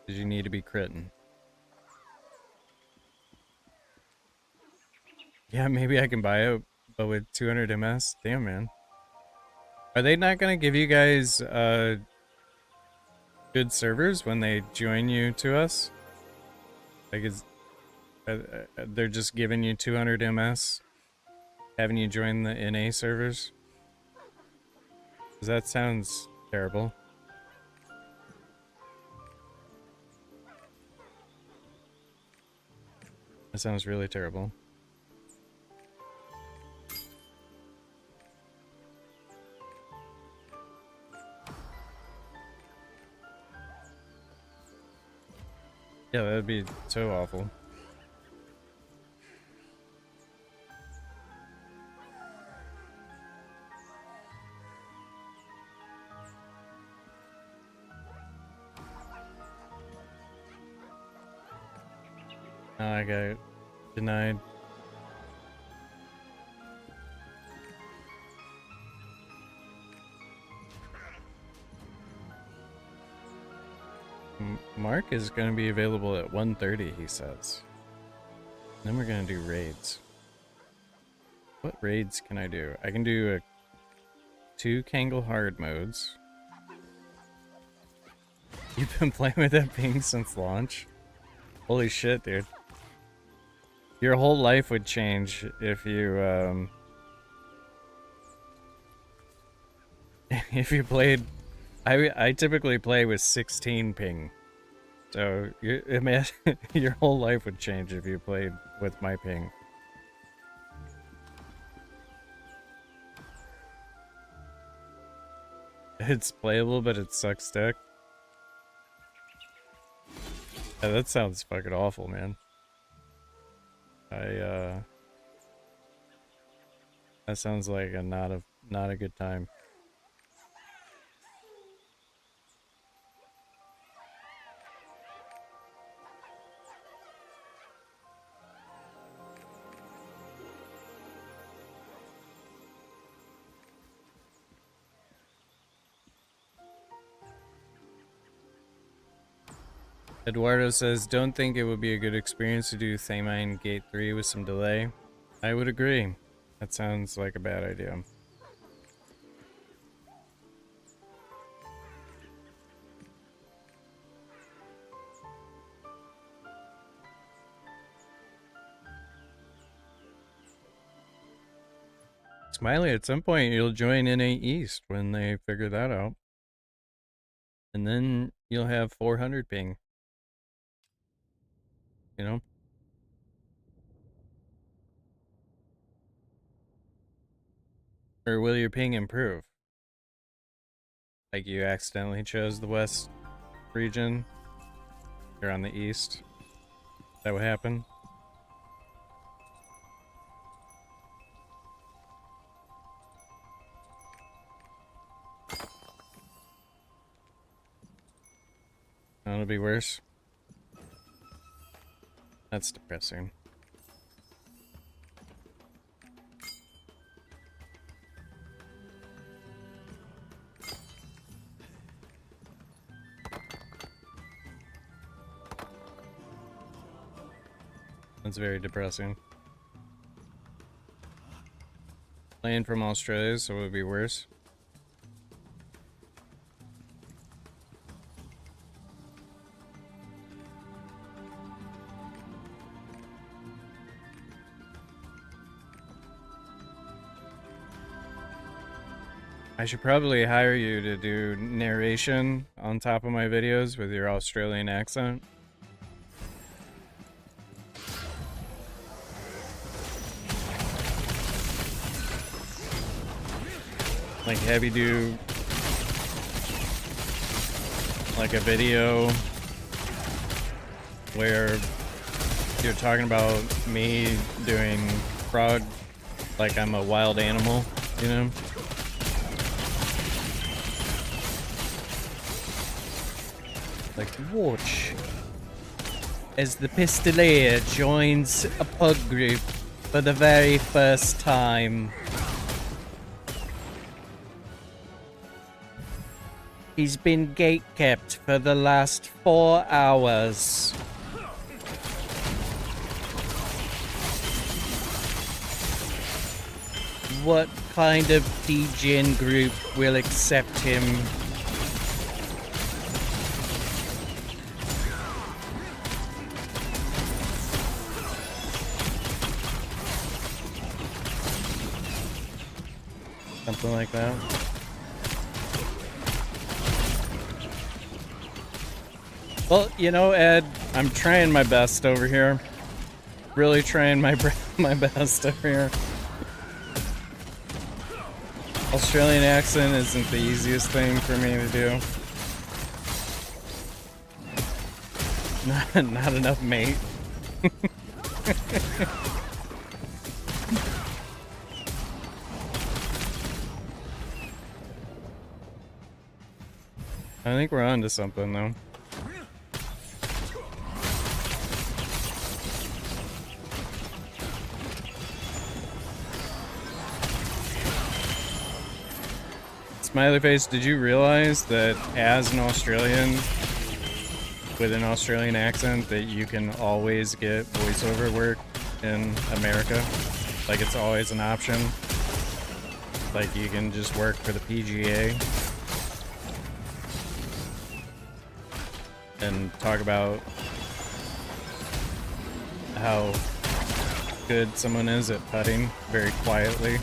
Because you need to be critting. Yeah, maybe I can buy it, but with 200 MS? Damn, man. Are they not going to give you guys good servers when they join you to us? Like, they're just giving you 200 MS? Having you join the NA servers? Because that sounds terrible. That sounds really terrible. Yeah, that'd be so awful. Oh, I got denied. Mark is going to be available at 1:30, he says. Then we're going to do raids. What raids can I do? I can do 2 Kangle hard modes. You've been playing with that ping since launch? Holy shit, dude. Your whole life would change if you, if you played... I typically play with 16 ping. So, imagine your whole life would change if you played with my ping. It's playable, but it sucks dick. Yeah, that sounds fucking awful, man. That sounds like not a good time. Eduardo says, don't think it would be a good experience to do Thamine Gate 3 with some delay. I would agree. That sounds like a bad idea. Smiley, at some point you'll join NA East when they figure that out. And then you'll have 400 ping. You know? Or will your ping improve? Like you accidentally chose the west region? You're on the east? Is that what happened? That'll be worse. That's depressing. That's very depressing. Playing from Australia, so it would be worse. I should probably hire you to do narration on top of my videos with your Australian accent. Like have you do like a video where you're talking about me doing frog like I'm a wild animal, you know? Like, watch as the Pistoleer joins a pug group for the very first time. He's been gatekept for the last 4 hours. What kind of DGen group will accept him? Something like that. Well, you know, Ed, I'm trying my best over here. Really trying my best over here. Australian accent isn't the easiest thing for me to do. Not enough mate. I think we're on to something, though. Smiley face, did you realize that as an Australian with an Australian accent that you can always get voiceover work in America? Like it's always an option. Like you can just work for the PGA. and talk about how good someone is at putting very quietly.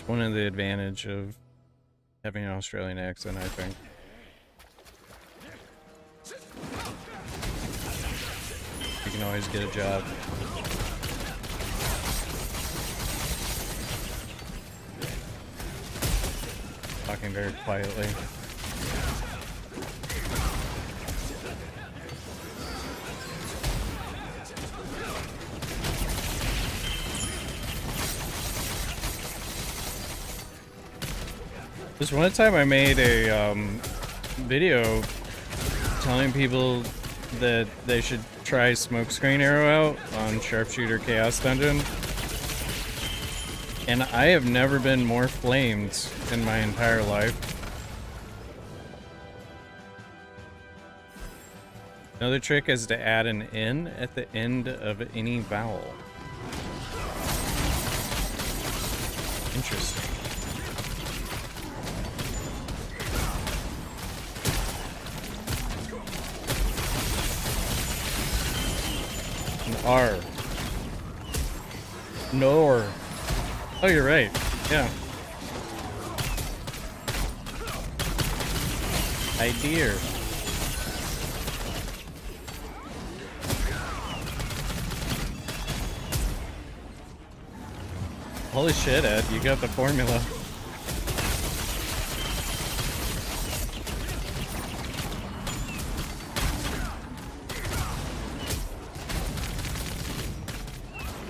One of the advantage of having an Australian accent, I think. You can always get a job. Talking very quietly. This one time I made a video telling people that they should try Smokescreen Arrow out on Sharpshooter Chaos Dungeon. And I have never been more flamed in my entire life. Another trick is to add an N at the end of any vowel. Interesting. R. Nor. Oh, you're right. Yeah. Idea. Holy shit, Ed, you got the formula.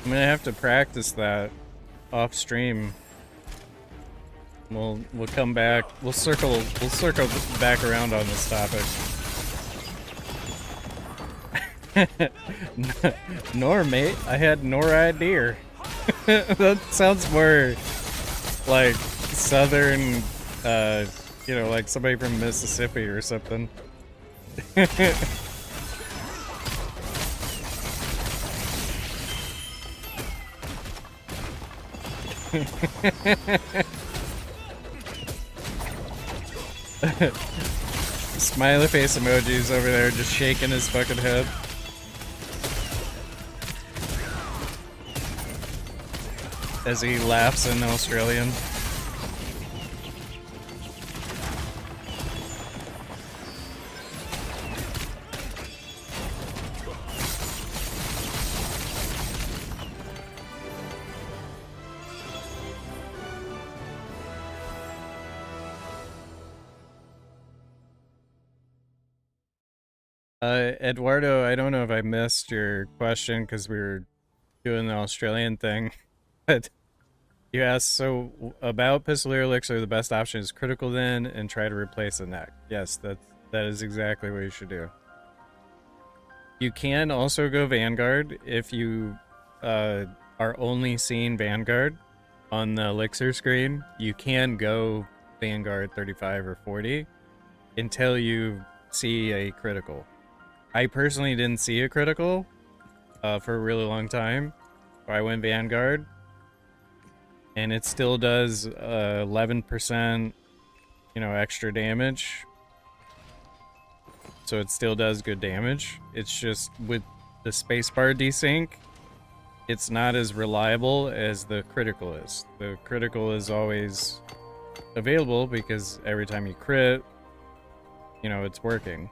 I'm gonna have to practice that off stream. We'll come back. We'll circle back around on this topic. Nor, mate. I had nor idea. That sounds more like southern, you know, like somebody from Mississippi or something. Smiley face emojis over there just shaking his fucking head. As he laughs in Australian. Eduardo, I don't know if I missed your question because we were doing the Australian thing, but you asked, so about Pistoleer Elixir, the best option is critical then and try to replace the neck. Yes, that is exactly what you should do. You can also go Vanguard if you are only seeing Vanguard on the Elixir screen. You can go Vanguard 35 or 40 until you see a critical. I personally didn't see a critical for a really long time. I went Vanguard, and it still does 11%, you know, extra damage. So it still does good damage. It's just with the spacebar desync, it's not as reliable as the critical is. The critical is always available because every time you crit, you know, it's working.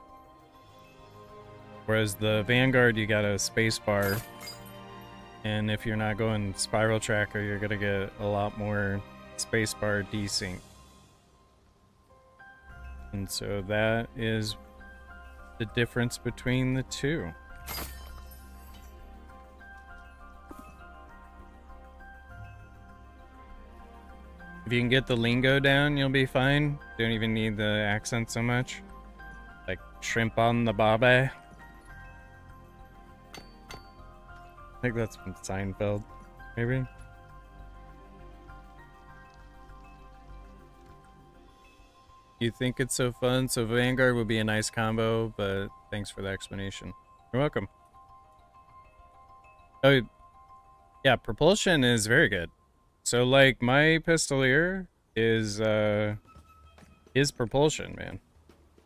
Whereas the Vanguard, you got a spacebar, and if you're not going Spiral Tracker, you're gonna get a lot more spacebar desync. And so that is the difference between the two. If you can get the lingo down, you'll be fine. Don't even need the accent so much. Like shrimp on the barbie. I think that's from Seinfeld, maybe. You think it's so fun? So Vanguard would be a nice combo, but thanks for the explanation. You're welcome. Oh, yeah, propulsion is very good. So like my Pistoleer is propulsion, man.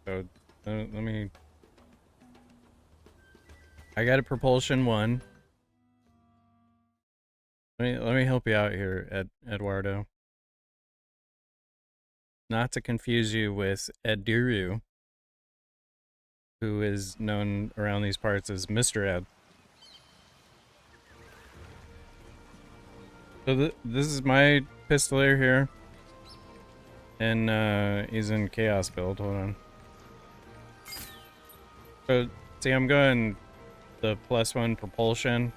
So let me. I got a propulsion 1. Let me help you out here, Eduardo. Not to confuse you with Eduru, who is known around these parts as Mr. Ed. So this is my Pistoleer here. And he's in Chaos build. Hold on. So see, I'm going the +1 propulsion.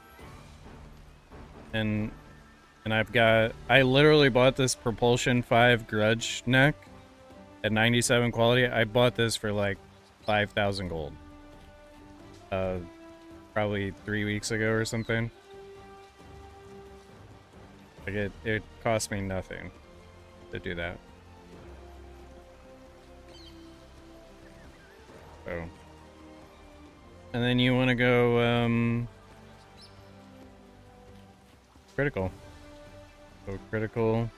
And I literally bought this propulsion 5 grudge neck at 97 quality. I bought this for like 5,000 gold. Probably 3 weeks ago or something. Like it cost me nothing to do that. So, and then you want to go critical. So critical.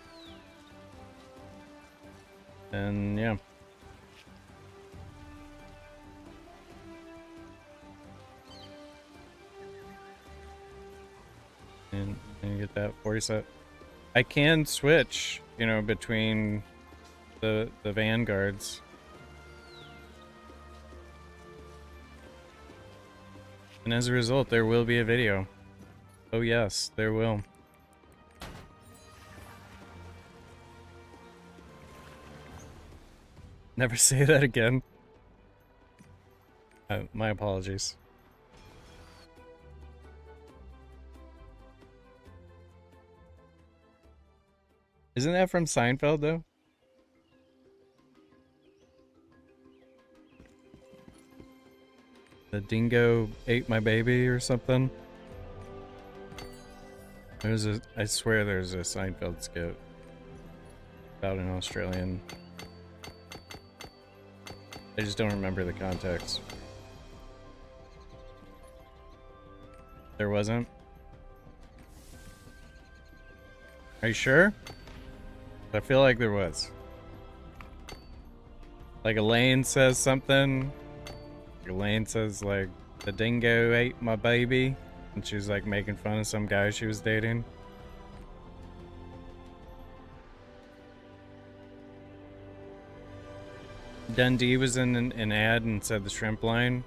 And yeah. And you get that 40 set. I can switch, you know, between the vanguards. And as a result, there will be a video. Oh yes, there will. Never say that again. My apologies. Isn't that from Seinfeld, though? The dingo ate my baby or something? I swear there's a Seinfeld skit about an Australian. I just don't remember the context. There wasn't? Are you sure? I feel like there was. Like Elaine says something. Elaine says like, the dingo ate my baby. And she's like making fun of some guy she was dating. Dundee was in an ad and said the shrimp line.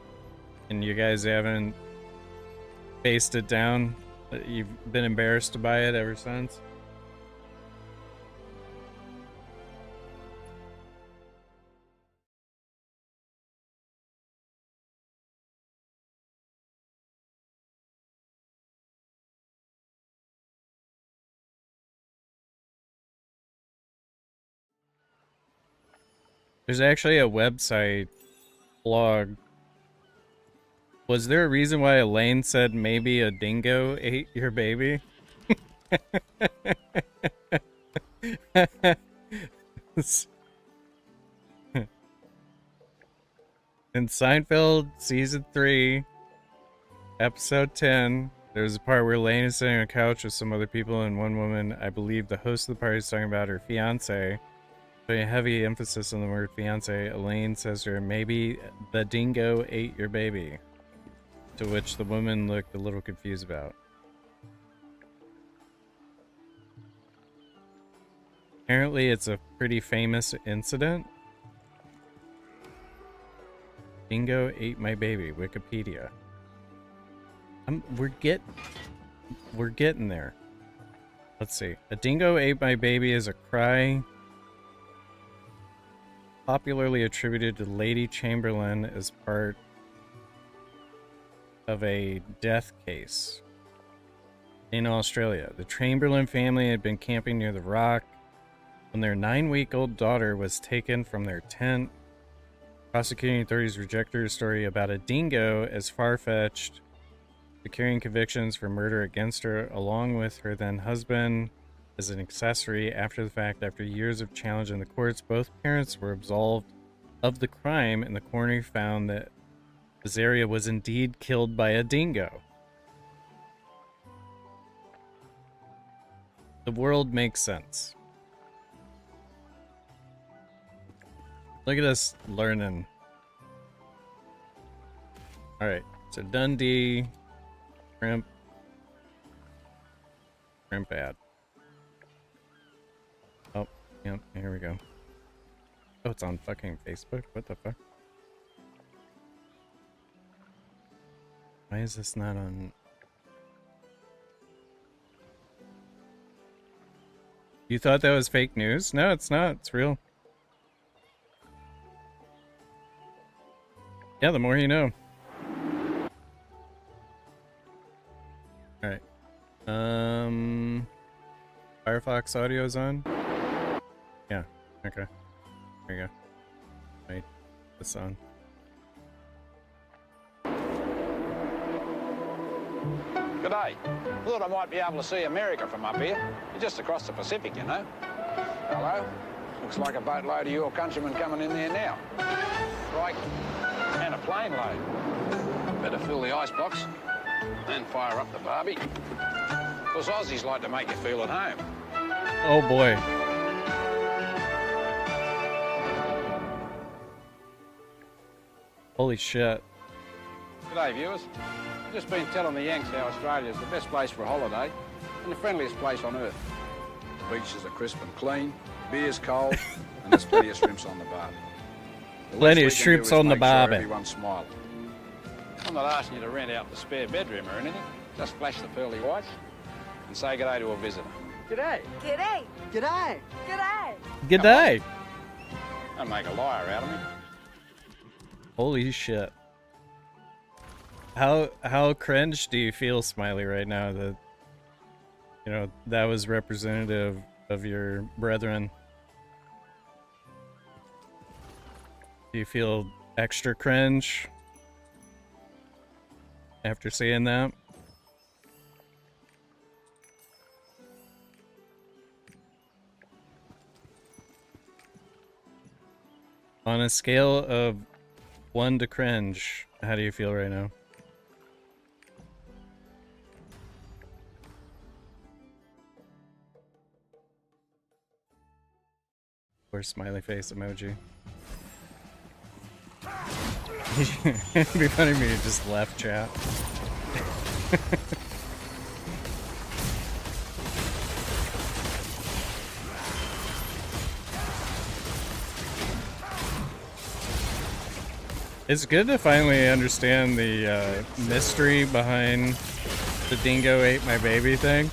And you guys haven't faced it down. You've been embarrassed by it ever since. There's actually a website blog. Was there a reason why Elaine said maybe a dingo ate your baby? In Seinfeld season 3, episode 10, there's a part where Elaine is sitting on a couch with some other people and one woman, I believe the host of the party, is talking about her fiance. Putting a heavy emphasis on the word fiance, Elaine says to her, maybe the dingo ate your baby. To which the woman looked a little confused about. Apparently it's a pretty famous incident. Dingo ate my baby, Wikipedia. We're getting there. Let's see. A dingo ate my baby is a cry popularly attributed to Lady Chamberlain as part of a death case in Australia. The Chamberlain family had been camping near the rock when their 9-week-old daughter was taken from their tent. Prosecuting authorities rejected her story about a dingo as far-fetched, securing convictions for murder against her, along with her then husband, as an accessory after the fact. After years of challenge in the courts, both parents were absolved of the crime, and the coroner found that Azaria was indeed killed by a dingo. The world makes sense. Look at us learning. Alright, so Dundee, Shrimp ad. Oh, yep, here we go. Oh, it's on fucking Facebook? What the fuck? Why is this not on... You thought that was fake news? No, it's not. It's real. Yeah, the more you know. Alright. Firefox audio's on? Yeah, okay. There you go. Wait, this on. G'day. Thought I might be able to see America from up here. You're just across the Pacific, you know. Hello? Looks like a boatload of your countrymen coming in there now. Right. And a plane load. Better fill the icebox and fire up the barbie. Because Aussies like to make you feel at home. Oh boy. Holy shit. G'day, viewers. I've just been telling the Yanks how Australia's the best place for a holiday and the friendliest place on earth. The beaches are crisp and clean, beer's cold, and there's plenty of shrimps on the barbie. Plenty of shrimps on the barbie. Everyone's smiling. I'm not asking you to rent out the spare bedroom or anything. Just flash the pearly whites and say g'day to a visitor. G'day. G'day. G'day. G'day. G'day. Don't make a liar out of me. Holy shit. How cringe do you feel, Smiley, right now that, you know, that was representative of your brethren? Do you feel extra cringe after seeing that? On a scale of 1 to cringe, how do you feel right now? Or smiley face emoji. It'd be funny if you just left chat. It's good to finally understand the mystery behind the dingo ate my baby thing.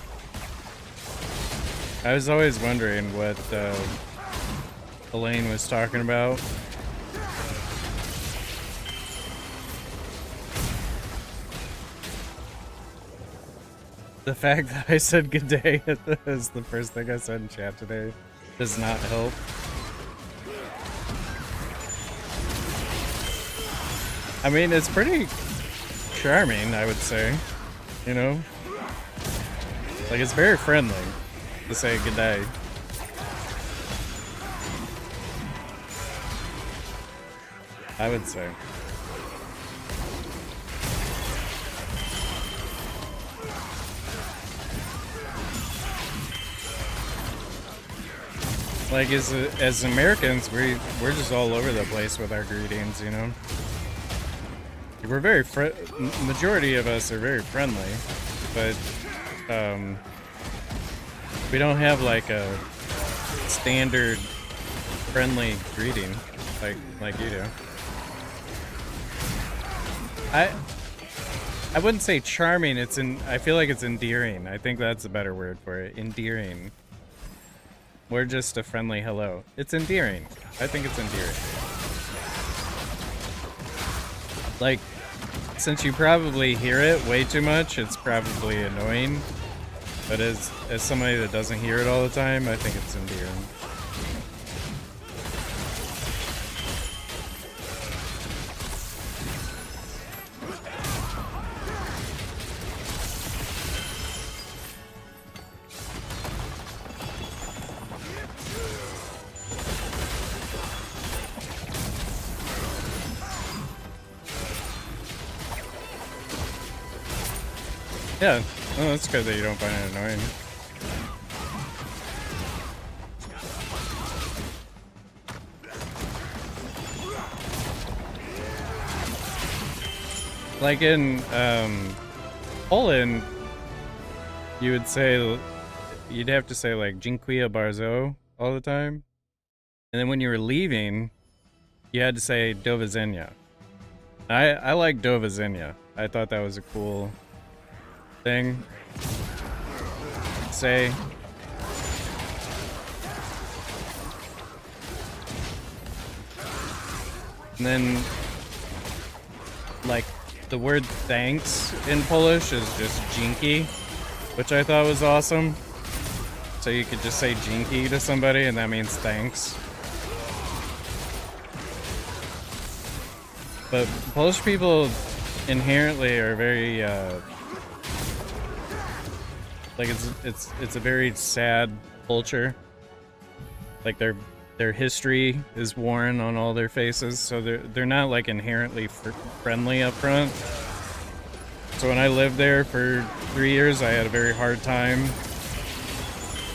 I was always wondering what Elaine was talking about. The fact that I said good day is the first thing I said in chat today does not help. I mean, it's pretty charming, I would say. You know? Like, it's very friendly to say good day. I would say. Like, as Americans, we're just all over the place with our greetings, you know? We're very majority of us are very friendly, but we don't have like a standard friendly greeting like you do. I wouldn't say charming, I feel like it's endearing. I think that's a better word for it. Endearing. We're just a friendly hello. It's endearing. I think it's endearing. Like, since you probably hear it way too much, it's probably annoying. But as somebody that doesn't hear it all the time, I think it's endearing. Yeah, well, that's good that you don't find it annoying. Like in Poland, you would say, you'd have to say like Dziękuję bardzo all the time. And then when you were leaving, you had to say Do widzenia. I like Do widzenia. I thought that was a cool thing to say. And then, like, the word thanks in Polish is just dzięki, which I thought was awesome. So you could just say dzięki to somebody and that means thanks. But Polish people inherently are very, like it's a very sad culture. Like their history is worn on all their faces, so they're not like inherently friendly up front. So when I lived there for 3 years, I had a very hard time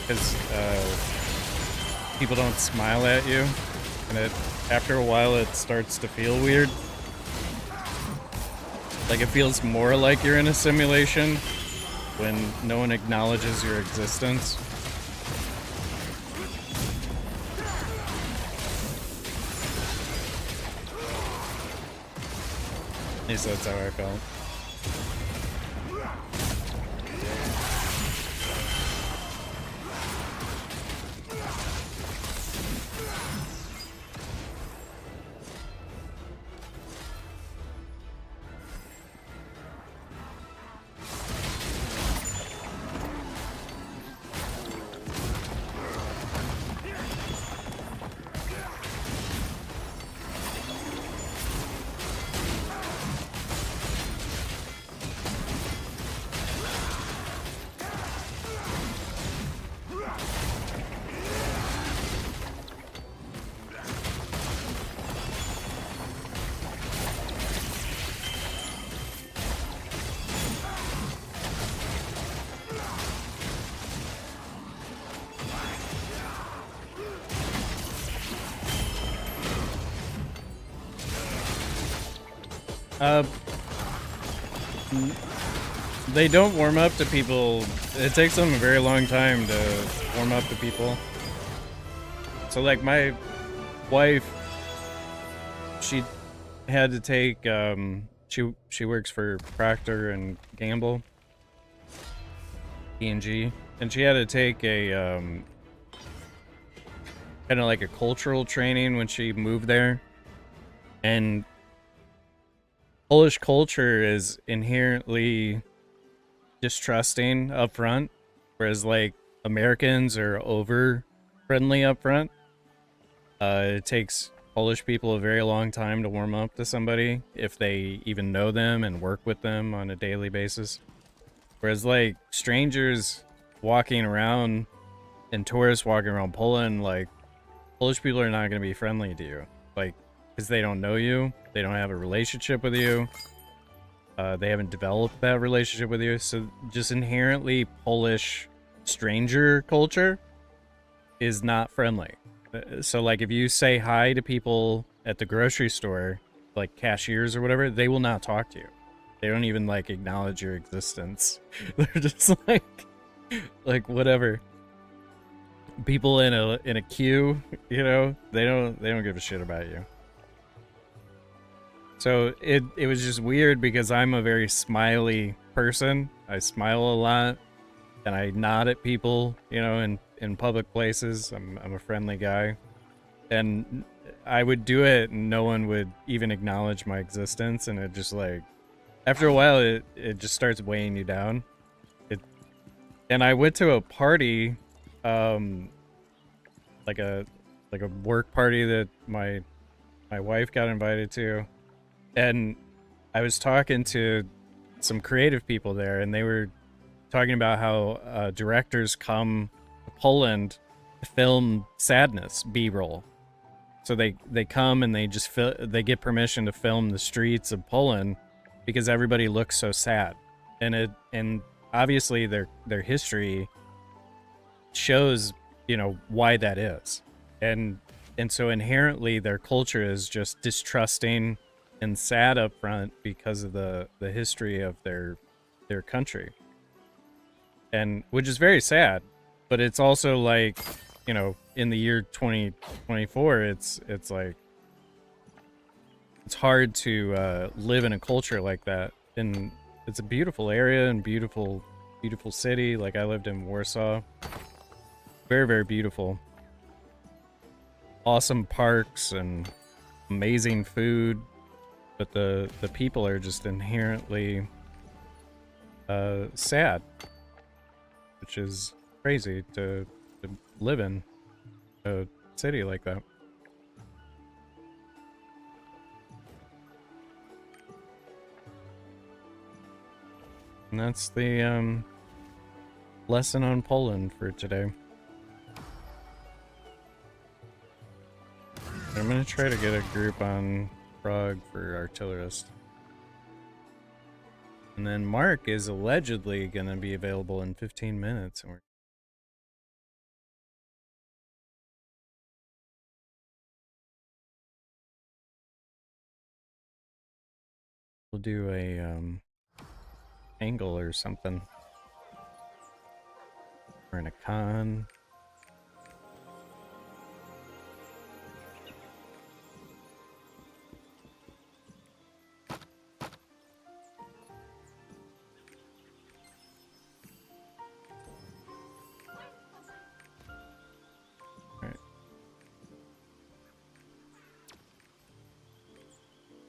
because people don't smile at you, and after a while it starts to feel weird. Like it feels more like you're in a simulation when no one acknowledges your existence. At least that's how I felt. They don't warm up to people. It takes them a very long time to warm up to people. So like my wife, she had to take, she works for Procter and Gamble, P&G, and she had to take a, kind of like a cultural training when she moved there. And Polish culture is inherently distrusting up front, whereas like Americans are over friendly up front. It takes Polish people a very long time to warm up to somebody if they even know them and work with them on a daily basis. Whereas like strangers walking around and tourists walking around Poland, like Polish people are not going to be friendly to you, like because they don't know you, they don't have a relationship with you. They haven't developed that relationship with you, so just inherently Polish stranger culture is not friendly. So like if you say hi to people at the grocery store, like cashiers or whatever, they will not talk to you. They don't even like acknowledge your existence. They're just like whatever. People in a queue, you know, they don't give a shit about you. So it was just weird because I'm a very smiley person. I smile a lot and I nod at people, you know, in public places. I'm a friendly guy. And I would do it and no one would even acknowledge my existence, and it just like after a while it just starts weighing you down. And I went to a party, like a work party that my wife got invited to. And I was talking to some creative people there, and they were talking about how directors come to Poland to film sadness B-roll. So they come and they just they get permission to film the streets of Poland because everybody looks so sad. And obviously their history shows, you know, why that is. And so inherently their culture is just distrusting and sad up front because of the history of their country. And which is very sad, but it's also like, you know, in the year 2024, it's like it's hard to live in a culture like that. And it's a beautiful area and beautiful city. Like, I lived in Warsaw. Very, very beautiful. Awesome parks and amazing food, but the people are just inherently sad, which is crazy to live in a city like that. And that's the lesson on Poland for today. I'm gonna try to get a group on Prague for artillerist. And then Mark is allegedly gonna be available in 15 minutes. And we'll do a angle or something. We're in a con.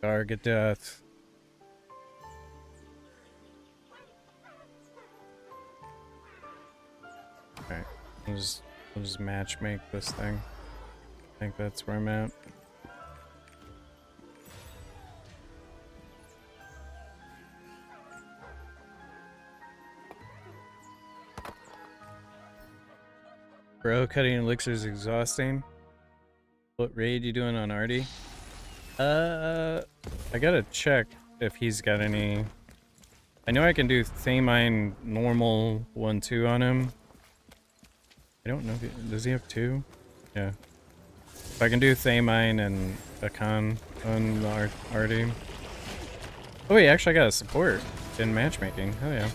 Target death. Alright, we'll just match make this thing. I think that's where I'm at. Bro, cutting elixir is exhausting. What raid you doing on Artie? I gotta check if he's got any. I know I can do Thamine normal 1-2 on him. I don't know if does he have 2? Yeah. If I can do Thamine and a con on the Artie. Oh wait, actually I got a support in matchmaking. Oh yeah.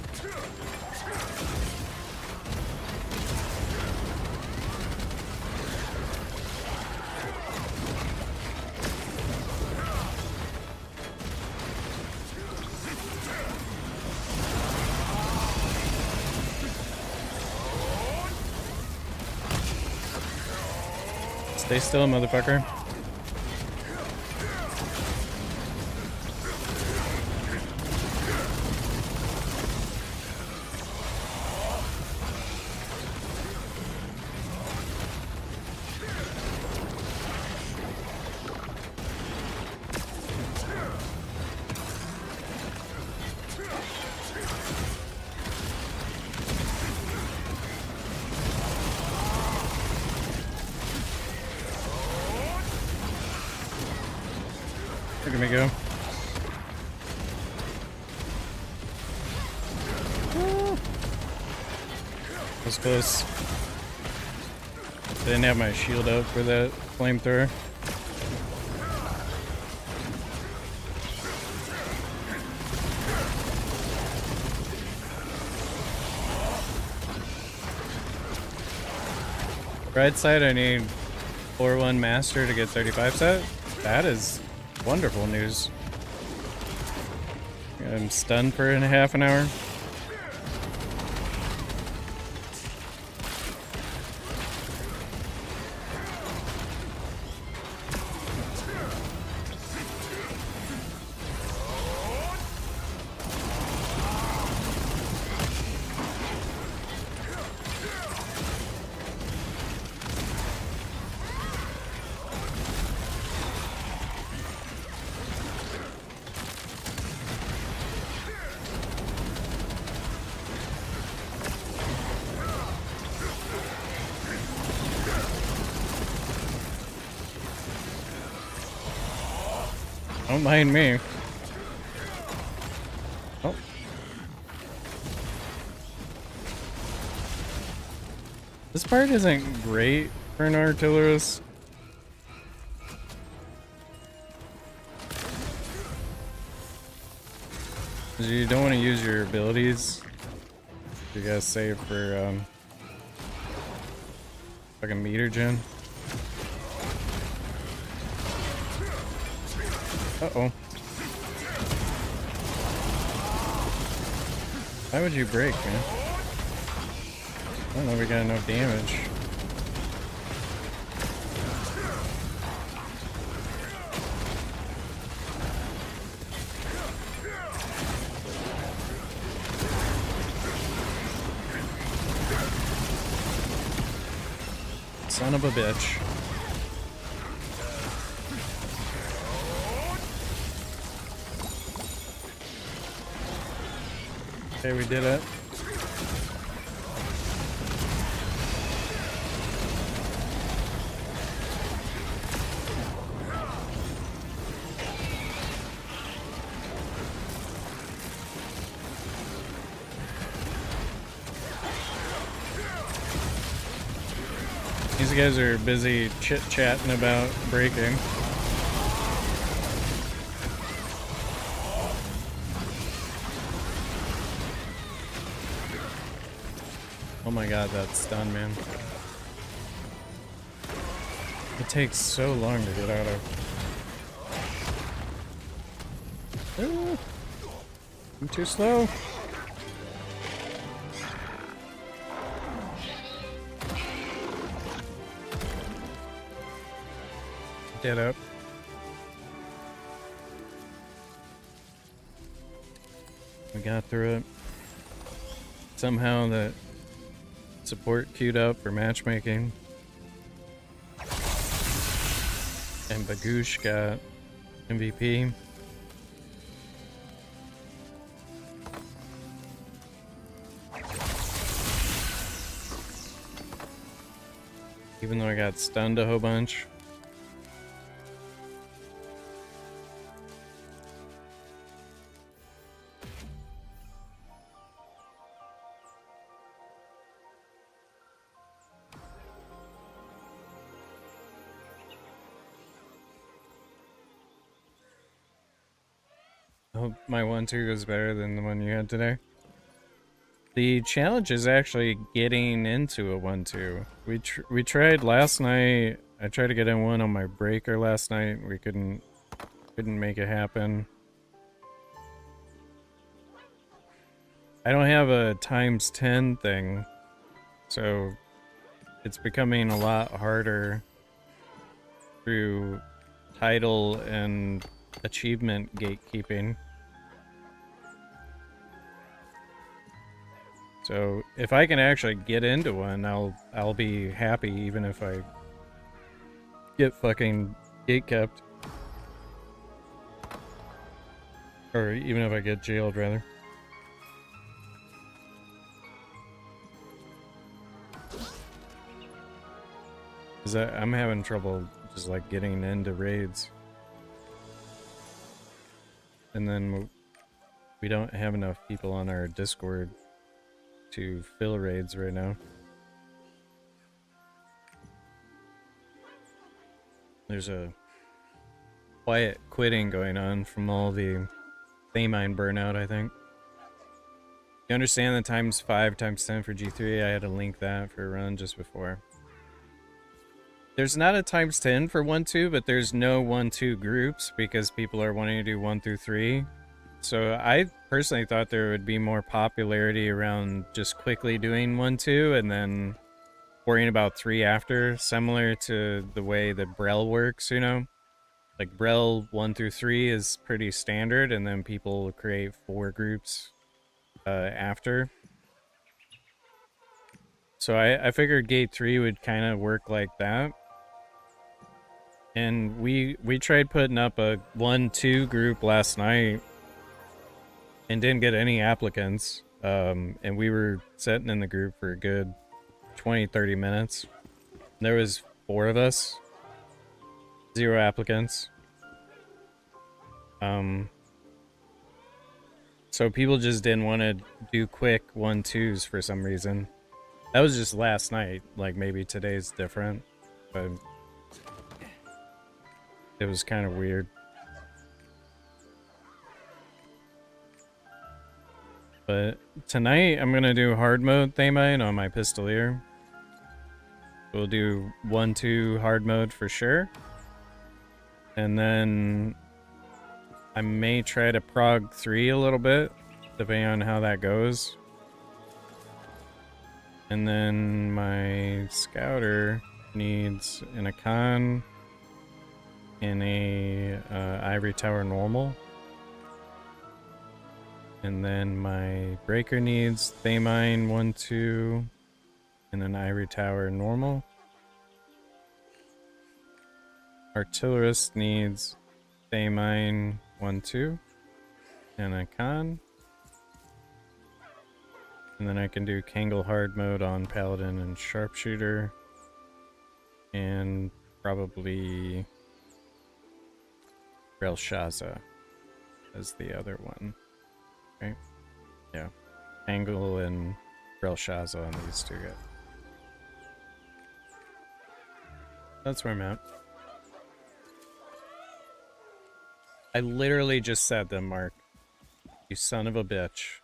Stay still, motherfucker. Look at me go. That was close. Didn't have my shield out for that flamethrower. Right side, I need 4-1 master to get 35 set. That is wonderful news. I'm stunned for half an hour. Don't mind me. Oh. This part isn't great for an artillerist. 'Cause you don't want to use your abilities. You gotta save for fucking meter gen. Uh-oh. Why would you break, man? I don't know if we got enough damage. Son of a bitch. Okay, we did it. These guys are busy chit-chatting about breaking. Oh my god, that stun, man. It takes so long to get out of. Ooh, I'm too slow. Get up. We got through it. Somehow the support queued up for matchmaking. And Bagoosh got MVP. Even though I got stunned a whole bunch. I hope my 1-2 goes better than the one you had today. The challenge is actually getting into a 1-2. We tried last night. I tried to get in one on my breaker last night. We couldn't make it happen. I don't have a ×10 thing, so it's becoming a lot harder through title and achievement gatekeeping. So if I can actually get into one, I'll be happy, even if I get fucking gatekept. Or even if I get jailed, rather. Cause I'm having trouble just like getting into raids. And then we don't have enough people on our Discord to fill raids right now. There's a quiet quitting going on from all the Thamine burnout, I think. You understand the ×5, ×10 for G3? I had to link that for a run just before. There's not a ×10 for 1-2, but there's no 1-2 groups because people are wanting to do 1 through 3. So I personally thought there would be more popularity around just quickly doing 1-2 and then worrying about 3 after, similar to the way that Brel works, you know? Like Brel 1 through 3 is pretty standard, and then people create 4 groups after. So I figured Gate 3 would kind of work like that. And we tried putting up a 1-2 group last night and didn't get any applicants. And we were sitting in the group for a good 20-30 minutes. There was 4 of us, 0 applicants. So people just didn't want to do quick 1-2s for some reason. That was just last night. Like, maybe today's different, but it was kind of weird. But tonight, I'm gonna do hard mode Thamine on my Pistoleer. We'll do 1-2 hard mode for sure. And then I may try to prog 3 a little bit, depending on how that goes. And then my scouter needs an Akan and a Ivory Tower normal. And then my breaker needs Thamine 1-2 and an Ivory Tower normal. Artillerist needs Thamine 1-2 and a Khan. And then I can do Kangle hard mode on Paladin and Sharpshooter. And probably Belshazzar as the other one. Right? Yeah. Kangle and Belshazzar on these two guys. That's where I'm at. I literally just said them, Mark. You son of a bitch.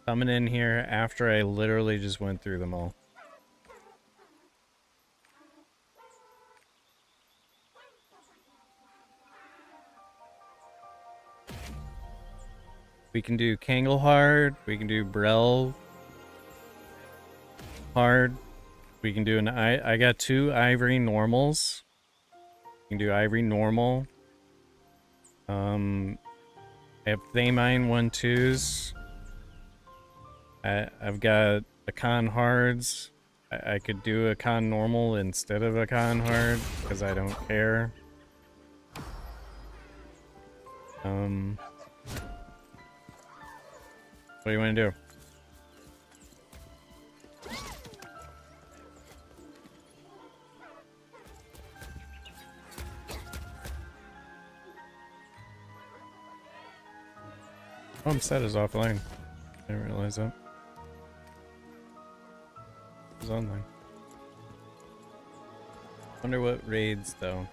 Coming in here after I literally just went through them all. We can do Kangle hard. We can do Brel hard. We can do an I got 2 Ivory normals. We can do Ivory normal. I have Thamine 1-2s. I've got a Con hards. I could do a Con normal instead of a Con hard because I don't care. What do you want to do? Oh, I'm set as offline. I didn't realize that. It was online. Wonder what raids though.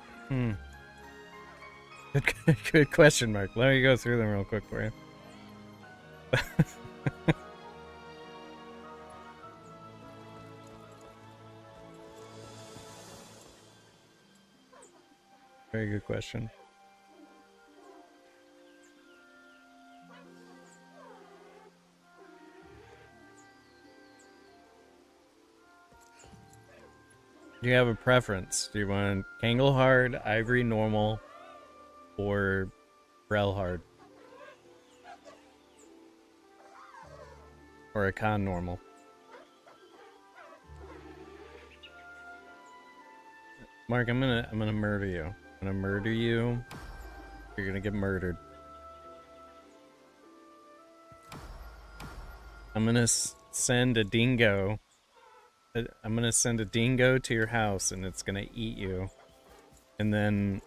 Good question, Mark. Let me go through them real quick for you. Very good question. Do you have a preference? Do you want Kangle hard, Ivory normal, or Brel hard? Or a Con normal? Mark, I'm gonna murder you. I'm gonna murder you. You're gonna get murdered. I'm gonna send a dingo. I'm gonna send a dingo to your house and it's gonna eat you. And then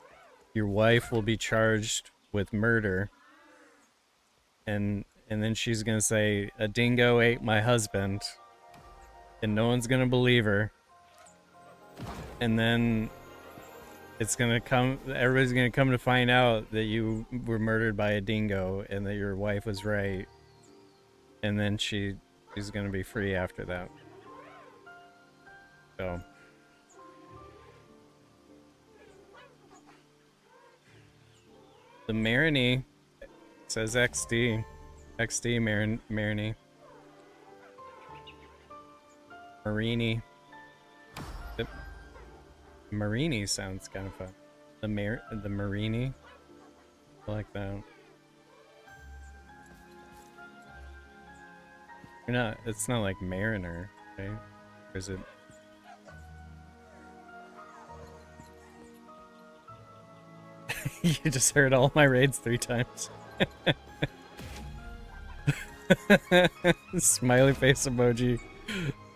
your wife will be charged with murder. And then she's gonna say, a dingo ate my husband. And no one's gonna believe her. And then it's gonna come, everybody's gonna come to find out that you were murdered by a dingo and that your wife was right. And then she's gonna be free after that. So the Marini says XD. XD Marini. Marini. Marini sounds kind of fun. The Marini. I like that. You're not, it's not like Mariner, right? Or is it? You just heard all my raids 3 times. Smiley face emoji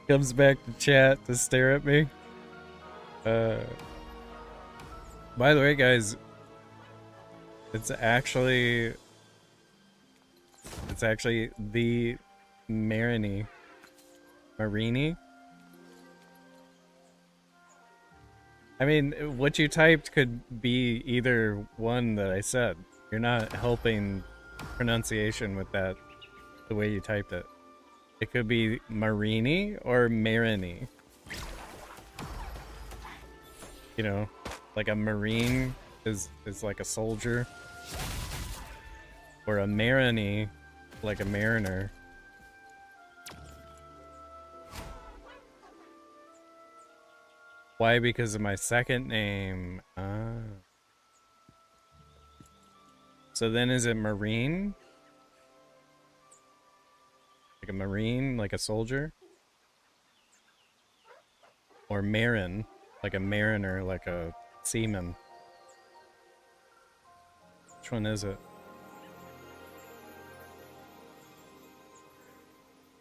comes back to chat to stare at me. By the way, guys, it's actually the Marini. Marini? I mean, what you typed could be either one that I said. You're not helping pronunciation with that, the way you typed it. It could be Marini or Marini. You know, like a Marine is like a soldier. Or a Marini, like a mariner. Why? Because of my second name. Ah. So then is it Marine? Like a Marine, like a soldier? Or Marin, like a mariner, like a seaman? Which one is it?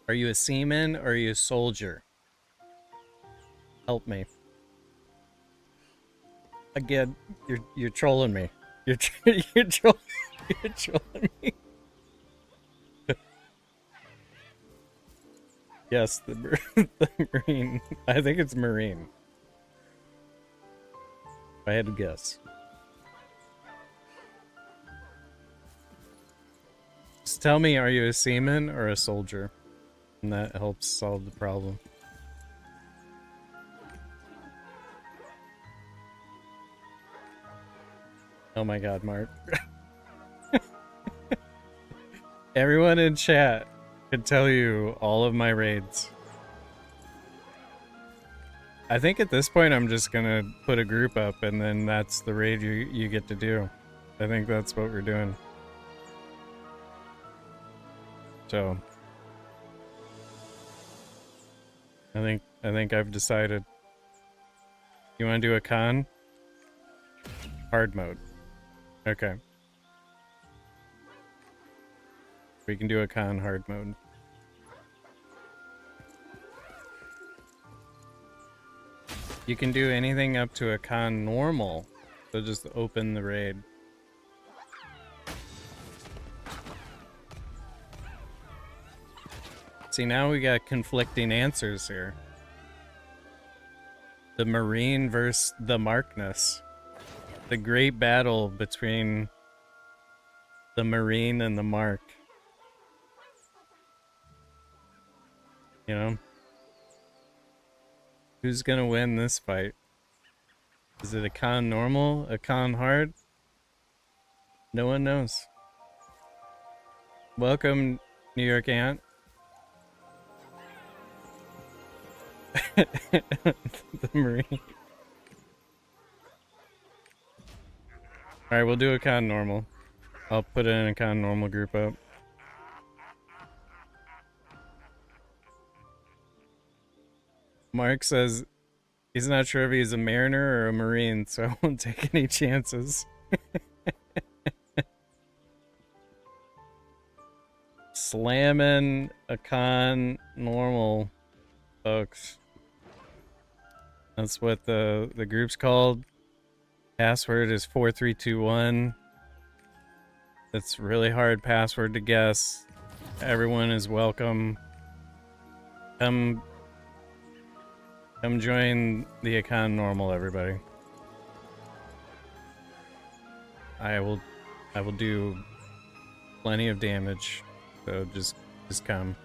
Are you a seaman or are you a soldier? Help me. Again, you're trolling me. You're you're trolling me. Yes, the Marine. I think it's Marine. If I had to guess. Just tell me, are you a seaman or a soldier? And that helps solve the problem. Oh my god, Mark. Everyone in chat can tell you all of my raids. I think at this point I'm just gonna put a group up and then that's the raid you get to do. I think that's what we're doing. So I think I've decided. You wanna do a con? Hard mode. Okay. We can do a con hard mode. You can do anything up to a con normal. So just open the raid. See, now we got conflicting answers here. The Marine versus the Markness. The great battle between the Marine and the Mark. You know? Who's gonna win this fight? Is it a con normal? A con hard? No one knows. Welcome, New York Ant. The Marine. Alright, we'll do a con normal. I'll put it in a con normal group up. Mark says he's not sure if he's a mariner or a marine, so I won't take any chances. Slamming a con normal, folks. That's what the group's called. Password is 4321. It's really hard password to guess. Everyone is welcome. Come join the Econ Normal, everybody. I will do plenty of damage, so just come.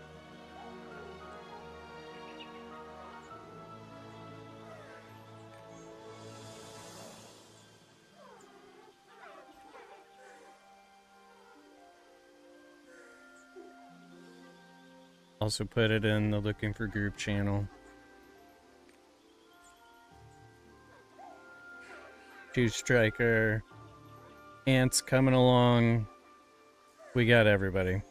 Also put it in the looking for group channel. Two Striker. Ants coming along. We got everybody.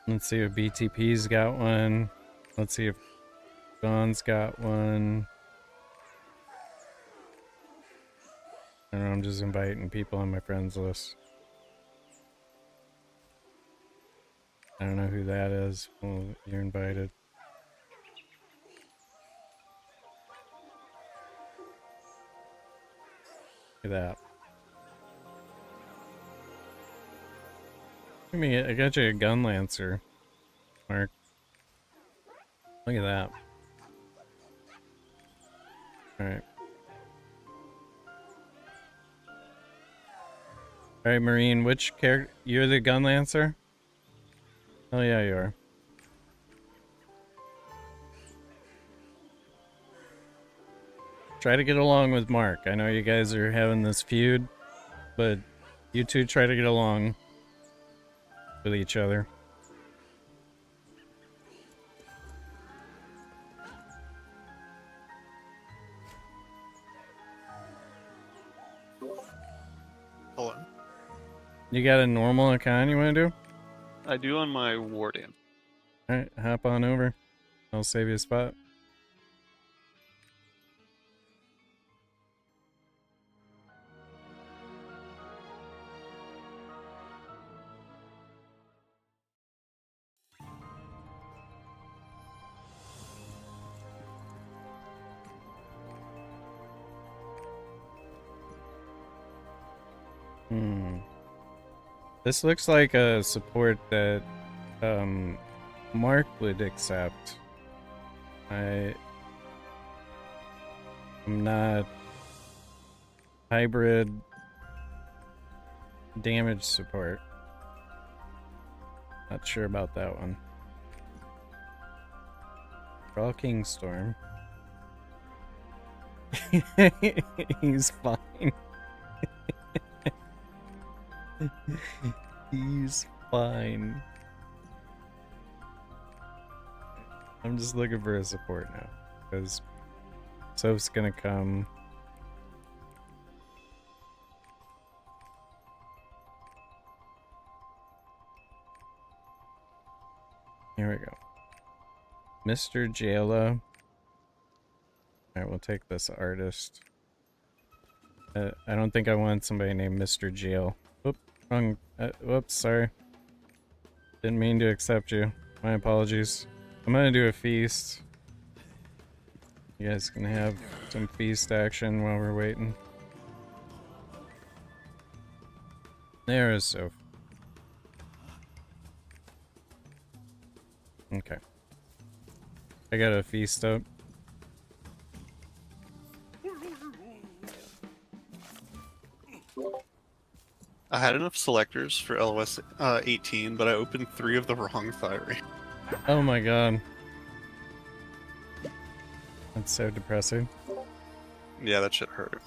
Let's see if BTP's got one. Let's see if Dawn's got one. I don't know, I'm just inviting people on my friends list. I don't know who that is. Well, you're invited. Look at that. I got you a gun lancer, Mark. Look at that. Alright. Alright, Marine, which character? You're the gun lancer? Oh yeah, you are. Try to get along with Mark. I know you guys are having this feud, but you two try to get along with each other. Hello. You got a normal account you want to do? I do on my Warden. Alright, hop on over. I'll save you a spot. This looks like a support that Mark would accept. I'm not hybrid damage support. Not sure about that one. Brawl King Storm. He's fine. He's fine. I'm just looking for a support now, because Soph's gonna come. Here we go. Mr. Jayla. Alright, we'll take this artist. I don't think I want somebody named Mr. Jail. Whoop, wrong. Whoops, sorry. Didn't mean to accept you. My apologies. I'm gonna do a feast. You guys can have some feast action while we're waiting. There is Soph. Okay. I got a feast up. I had enough selectors for LOS 18, but I opened 3 of the wrong thyroid. Oh my god. That's so depressing. Yeah, that shit hurt.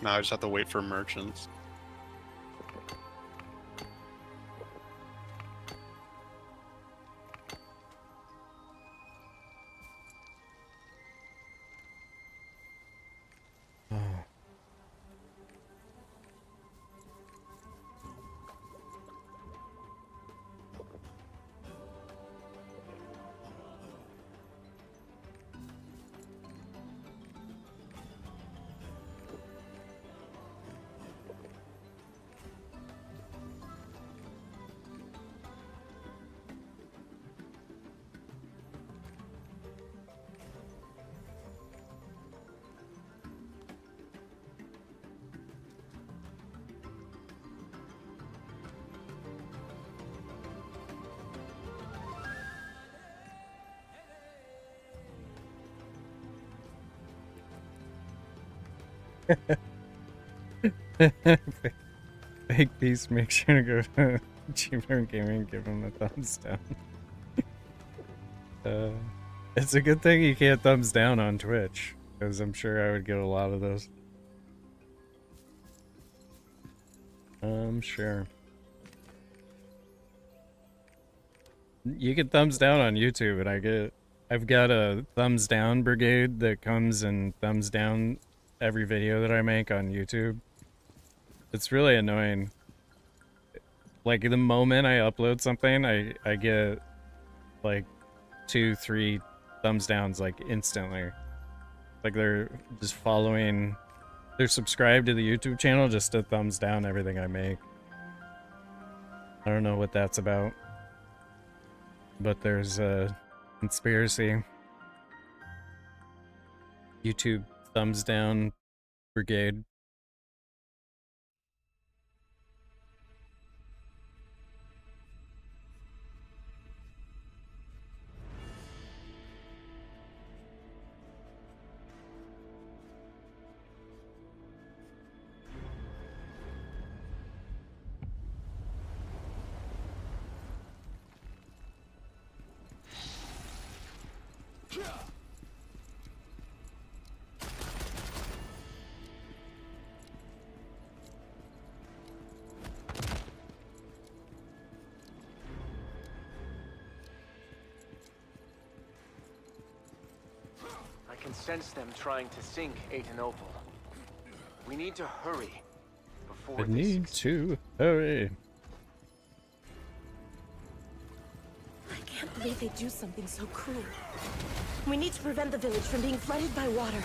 Now I just have to wait for merchants. Fake Beast, make sure to go to Cheaper Gaming and give him a thumbs down. It's a good thing you can't thumbs down on Twitch, because I'm sure I would get a lot of those. I'm sure. You can thumbs down on YouTube, and I've got a thumbs down brigade that comes and thumbs down every video that I make on YouTube. It's really annoying. Like, the moment I upload something, I get like 2-3 thumbs downs like instantly. Like, they're just following, they're subscribed to the YouTube channel just to thumbs down everything I make. I don't know what that's about, but there's a conspiracy. YouTube thumbs down brigade. I can sense them trying to sink Aetinople. We need to hurry before I they need to hurry. I can't believe they do something so cruel. We need to prevent the village from being flooded by water.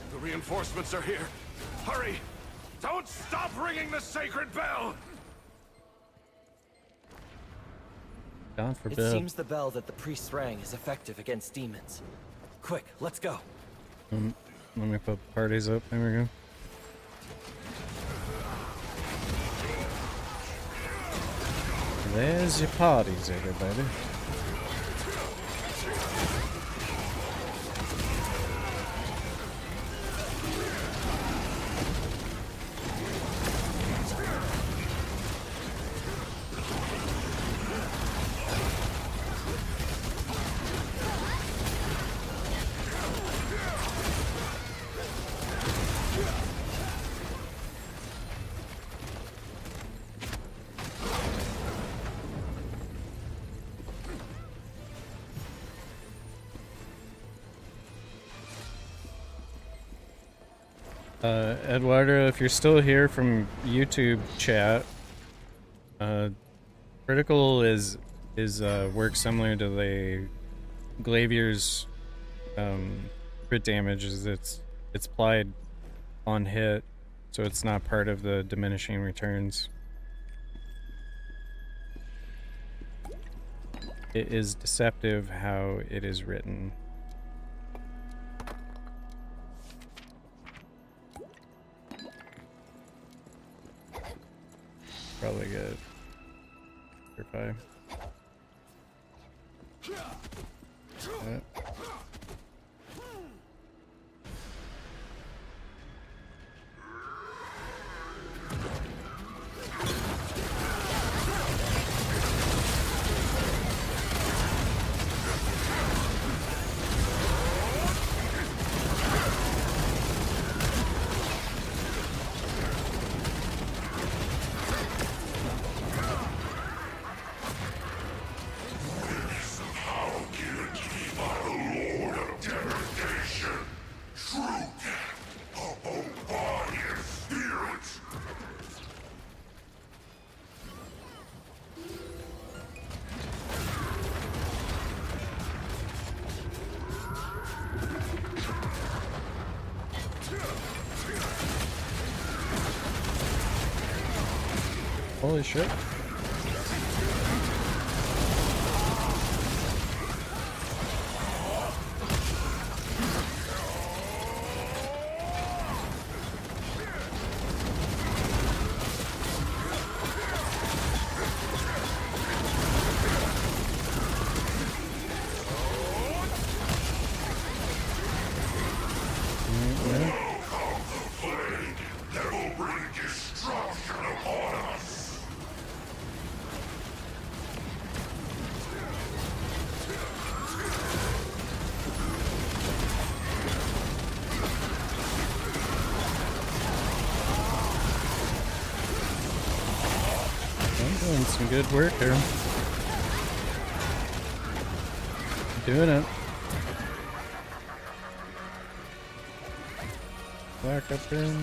The reinforcements are here. Hurry! Don't stop ringing the sacred bell! God It forbid. seems the bell that the priests rang is effective against demons. Quick, let's go. Let me put parties up. There we go. There's your parties, everybody. Eduardo, if you're still here from YouTube chat, critical is works similar to the Glavier's crit damage. Is it's applied on hit, so it's not part of the diminishing returns. It is deceptive how it is written. Probably good. Purify. That. Holy shit. Doing some good work here. Doing it. back up there.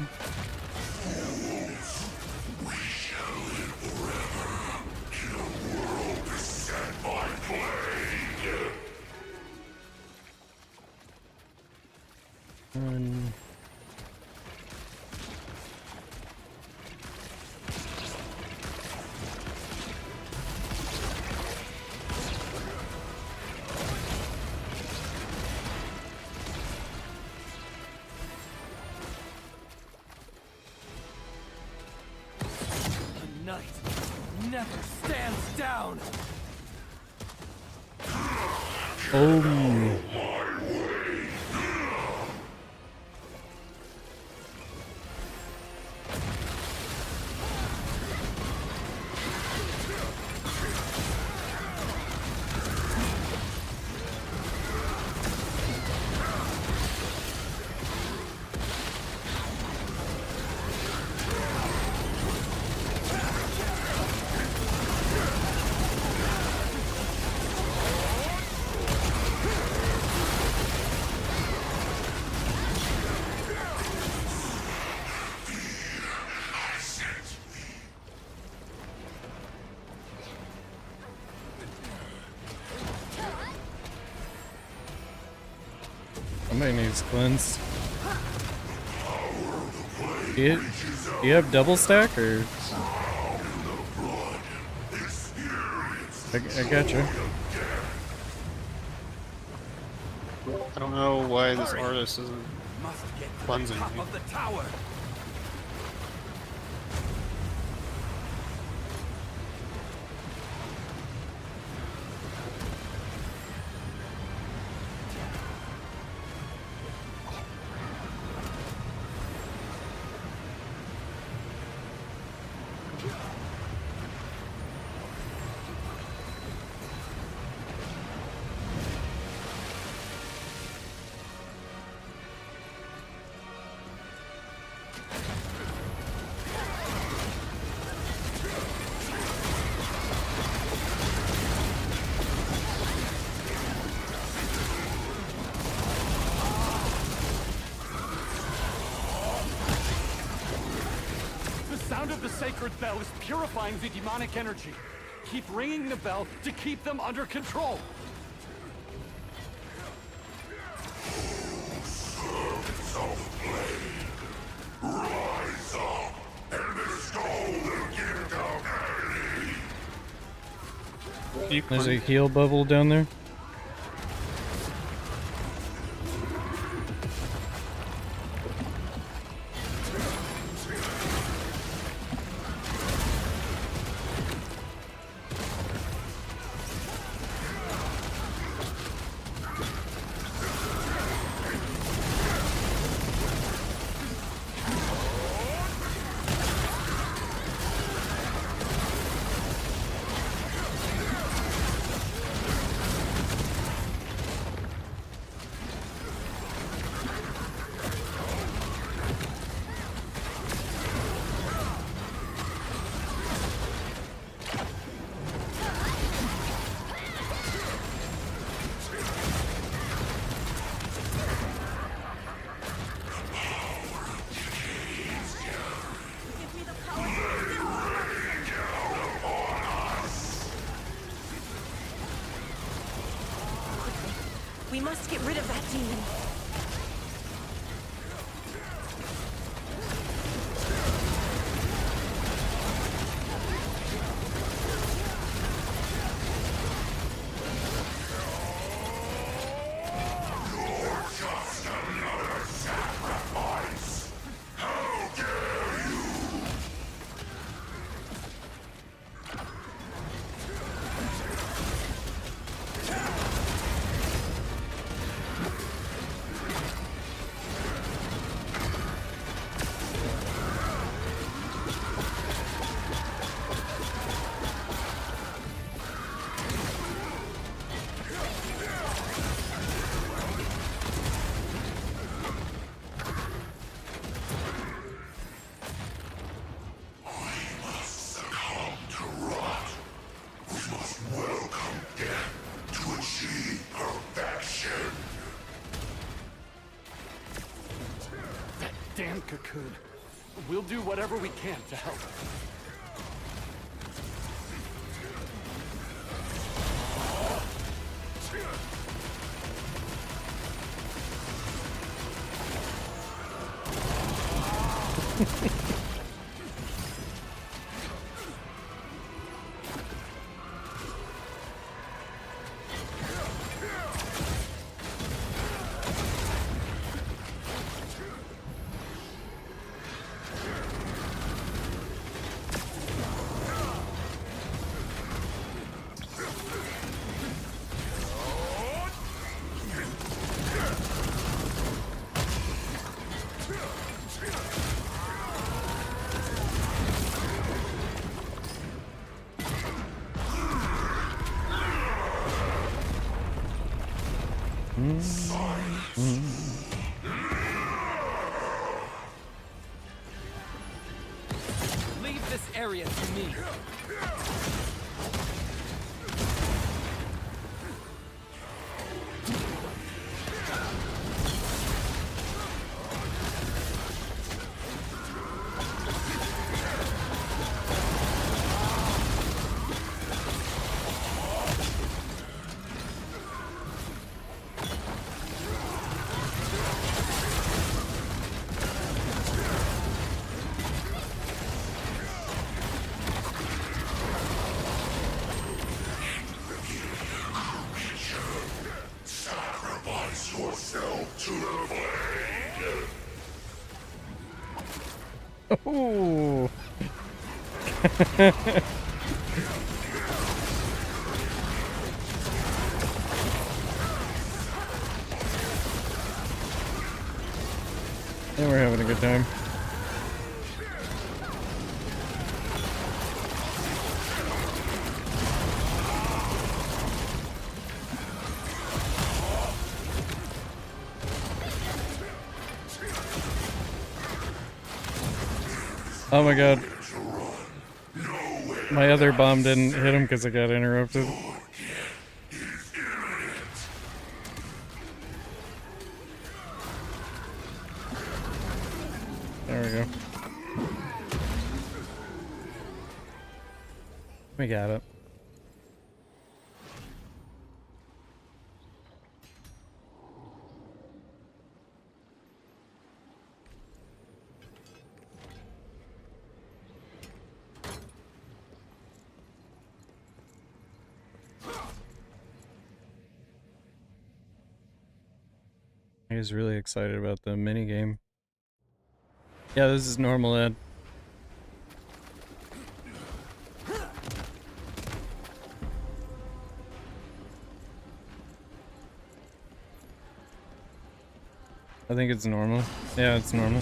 Run. A knight never stands down. Oh. Somebody needs cleanse. Do you have double stack or? I gotcha. I don't know why this artist isn't cleansing me. Of the tower. The sound of the sacred bell is purifying the demonic energy. Keep ringing the bell to keep them under control. There's a heal bubble down there. We must get rid of that demon. damn cocoon. We'll do whatever we can to help. Leave this area to me. Ooh. And we're having a good time. Oh my god. My other bomb didn't hit him because I got interrupted. There we go. We got it. He was really excited about the mini game. Yeah, this is normal, Ed. I think it's normal. Yeah, it's normal.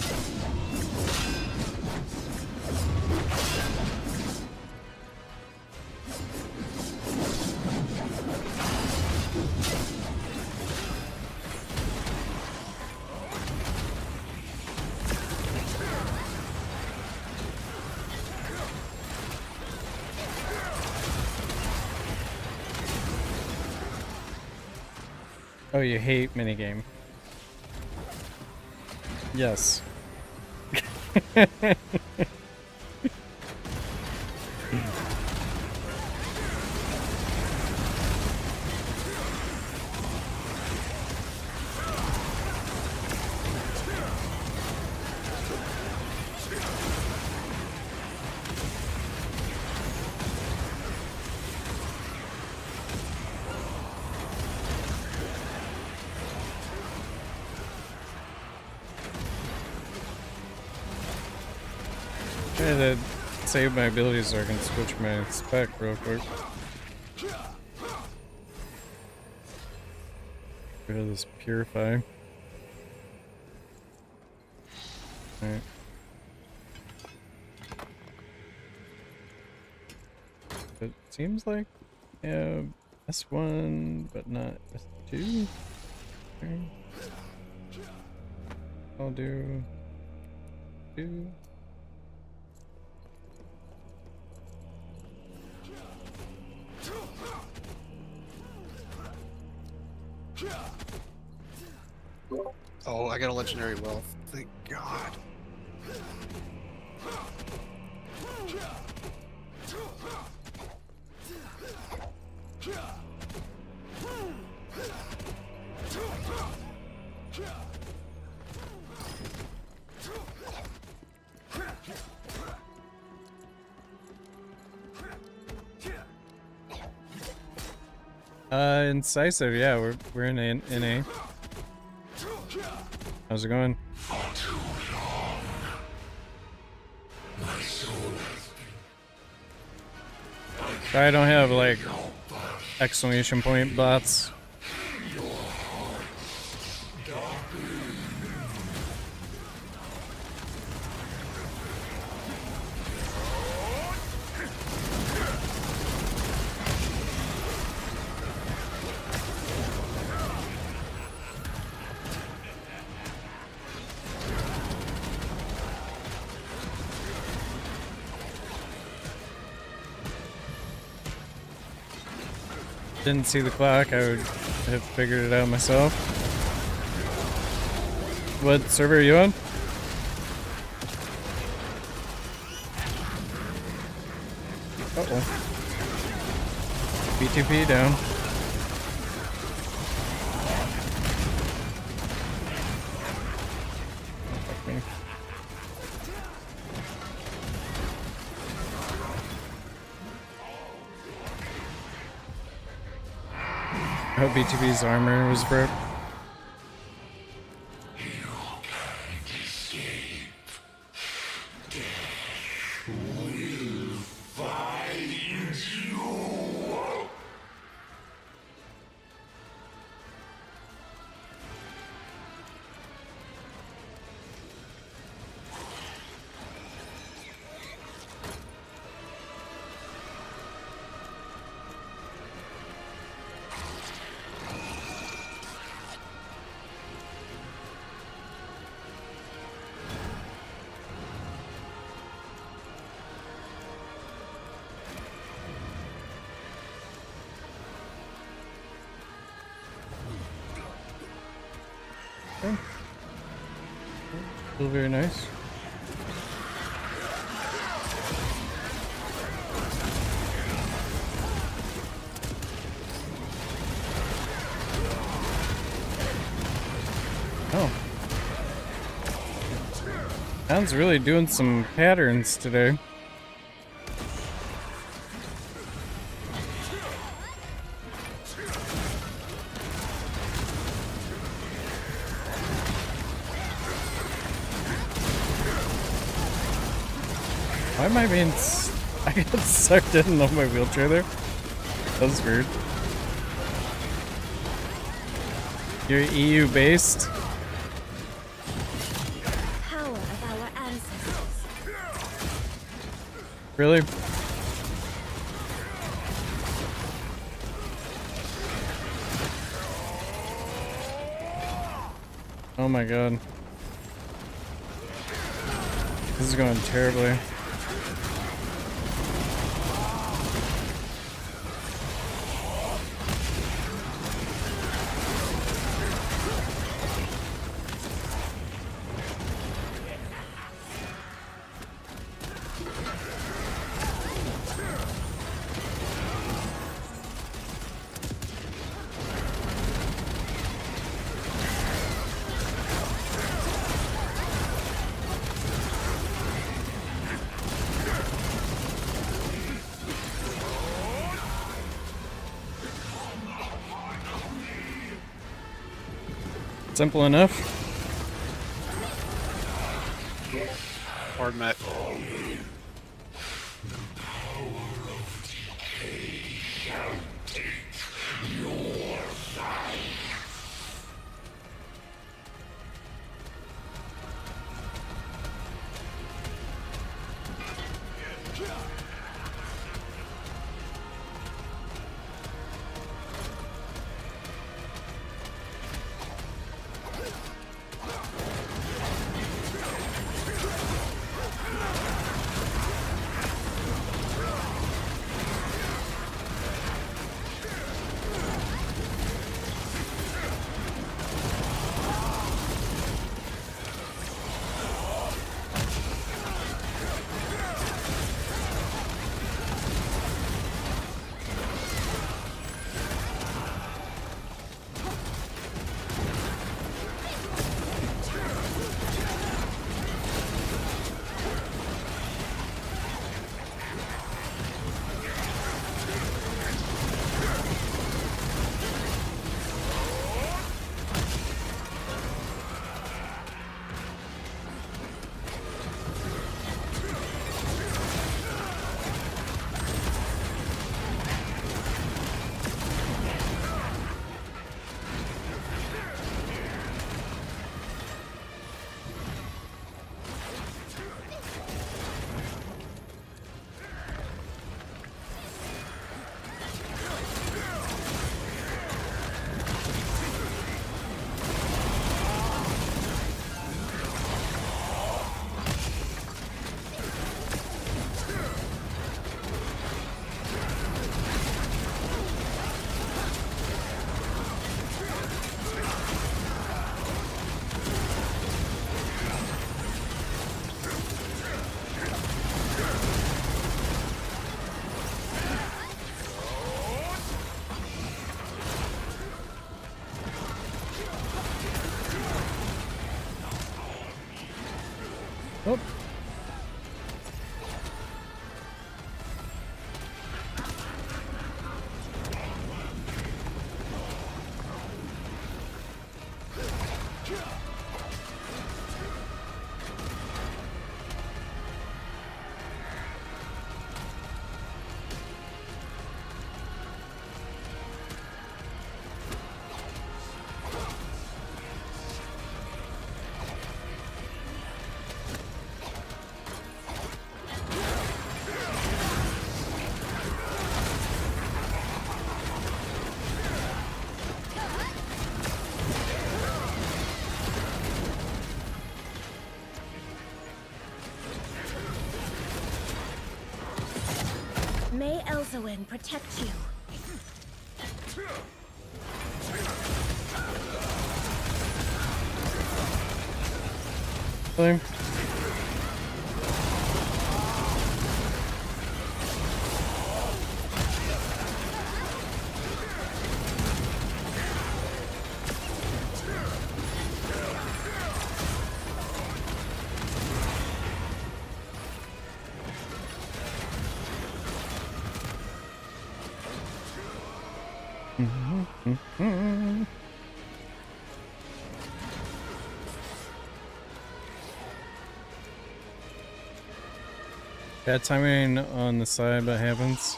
Oh, you hate minigame. Yes. I had to save my abilities so I can switch my spec real quick. Get rid of this purify. Alright. It seems like I have S1, but not S2. Okay. I'll do 2. Oh, I got a legendary wealth. Thank God. Incisive, yeah, we're in A. How's it going? I don't have like exclamation point bots. Didn't see the clock, I would have figured it out myself. What server are you on? Uh-oh. B2P down. Fuck me. I hope B2B's armor was broke. Still very nice. Oh. Sounds really doing some patterns today. Why am I being I got sucked in on my wheelchair there? That was weird. You're EU based? Power of our ancestors. Really? Oh my god. This is going terribly. Simple enough. Hard met. Oh. May Elzowin protect you. Flame. Bad timing on the side, but happens.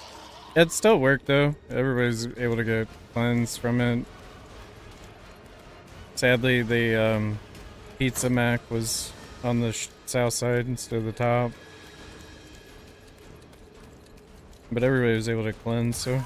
It still worked though. Everybody's able to get cleansed from it. Sadly, the pizza mac was on the south side instead of the top. But everybody was able to cleanse, so.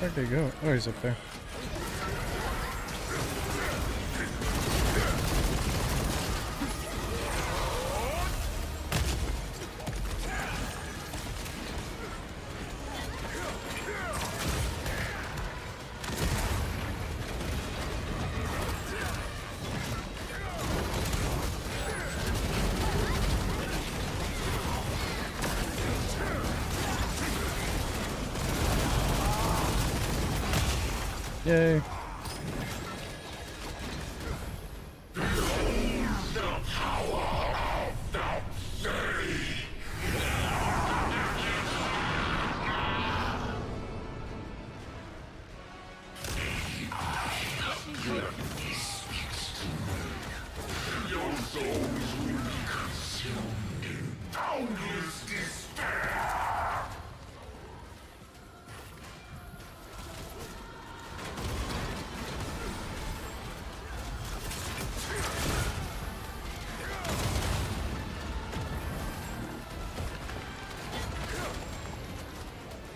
Where did he go? Oh, he's up there. Yay.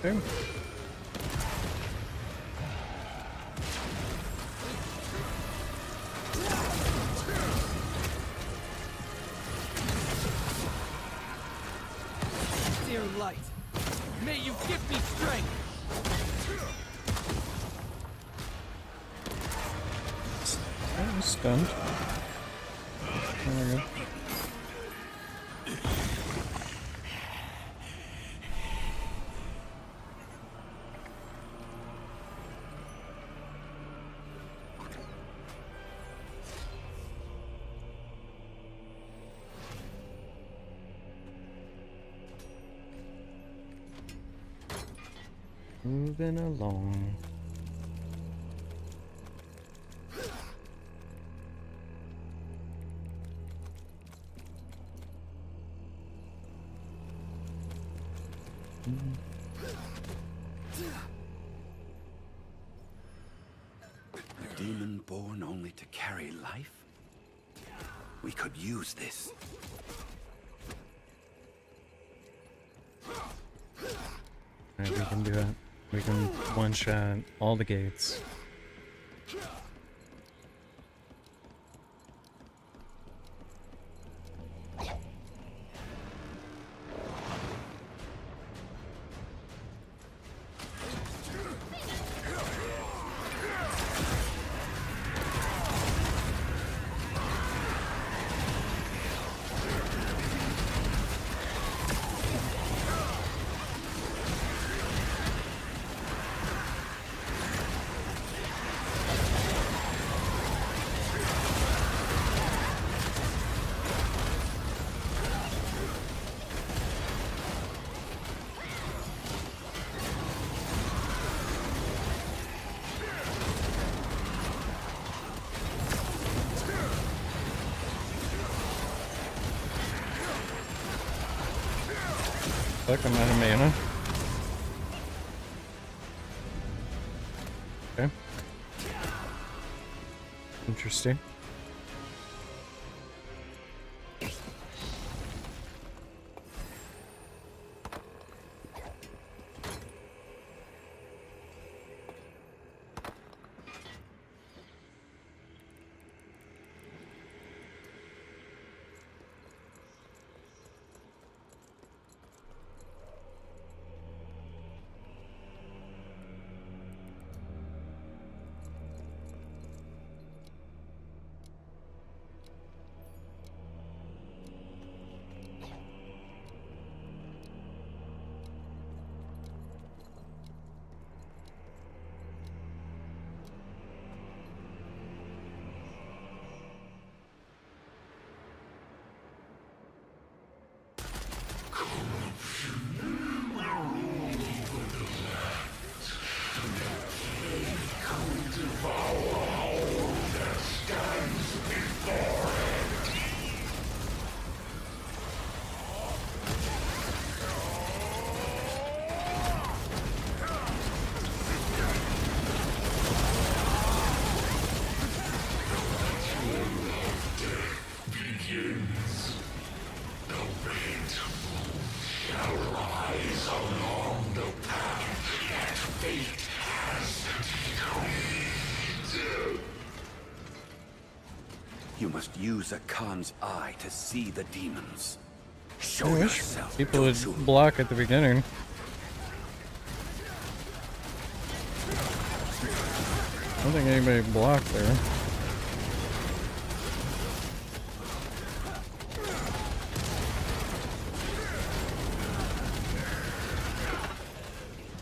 Okay. Dear light, May you give me strength! I was stunned. There we go. Moving along. A demon born only to carry life? We could use this. Alright, we can do it. We can one-shot all the gates. Fuck, I'm out of mana. Okay. Interesting. You must use a Khan's eye to see the demons. Show I wish yourself. people would block at the beginning. I don't think anybody blocked there.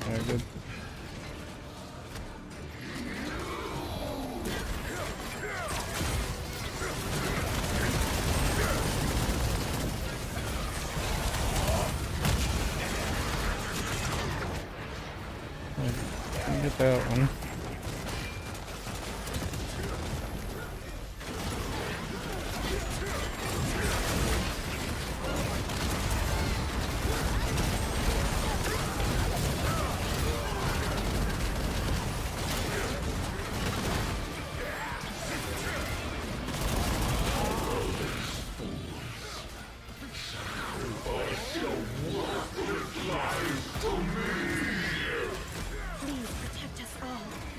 Alright, good. Get that one. Please protect us all.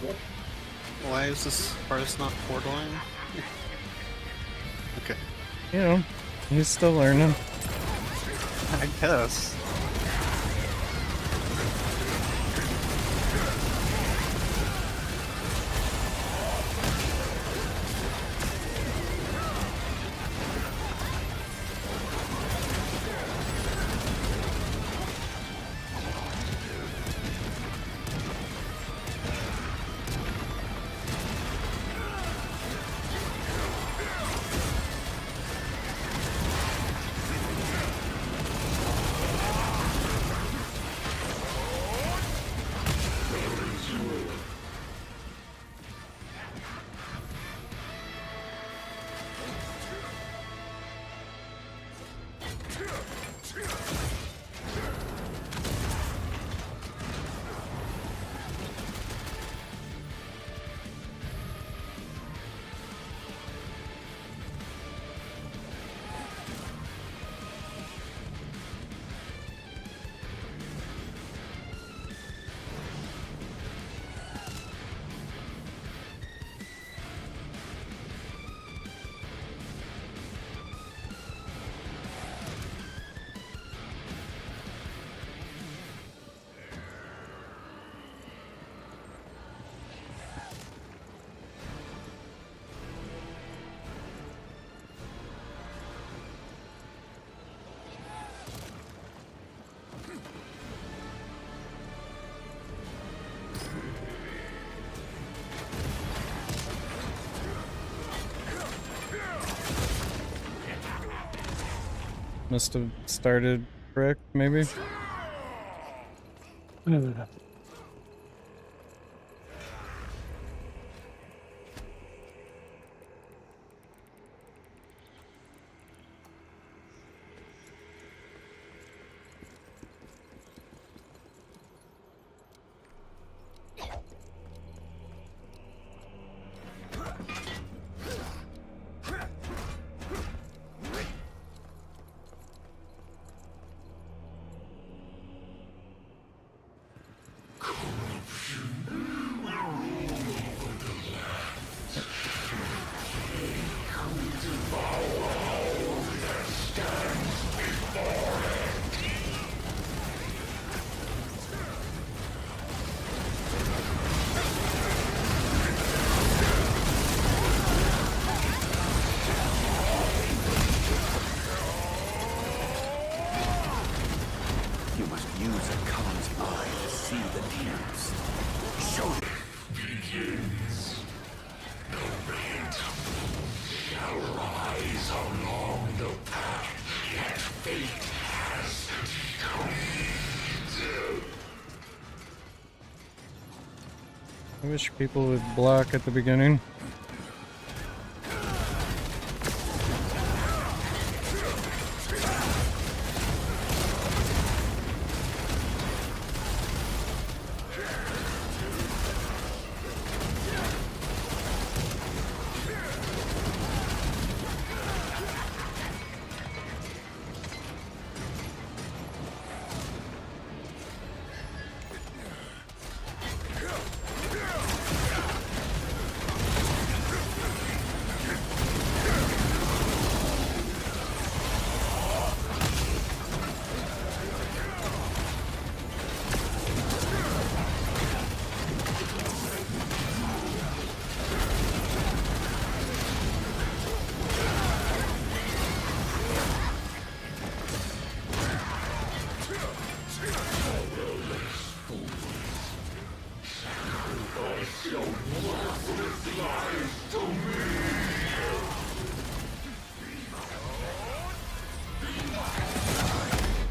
Why is this artist not portaling? Okay. You know, he's still learning. I guess. Must have started correct, maybe? You must use a Khan's eye to see the news. Show them. Begins. No man shall rise along the path that fate has decreed. I wish people would block at the beginning.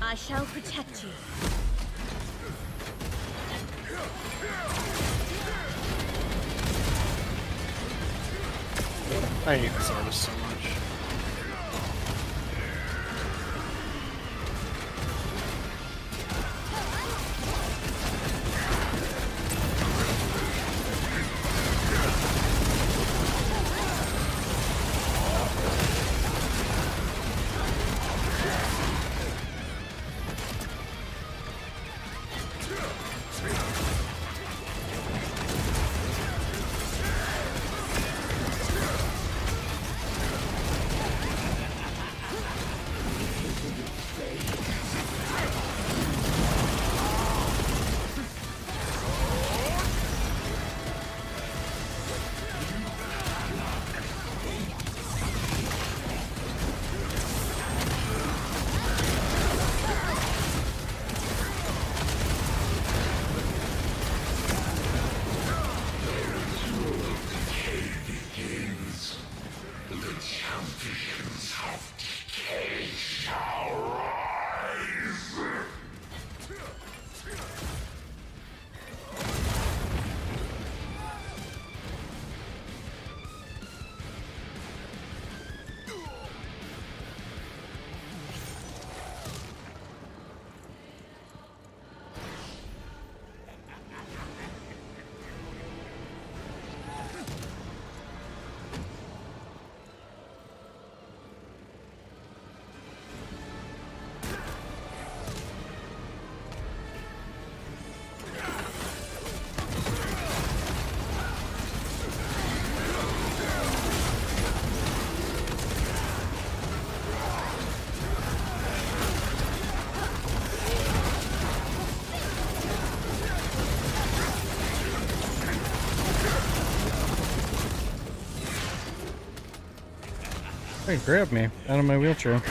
I shall protect you. I hate this artist so much. Hey, grab me out of my wheelchair.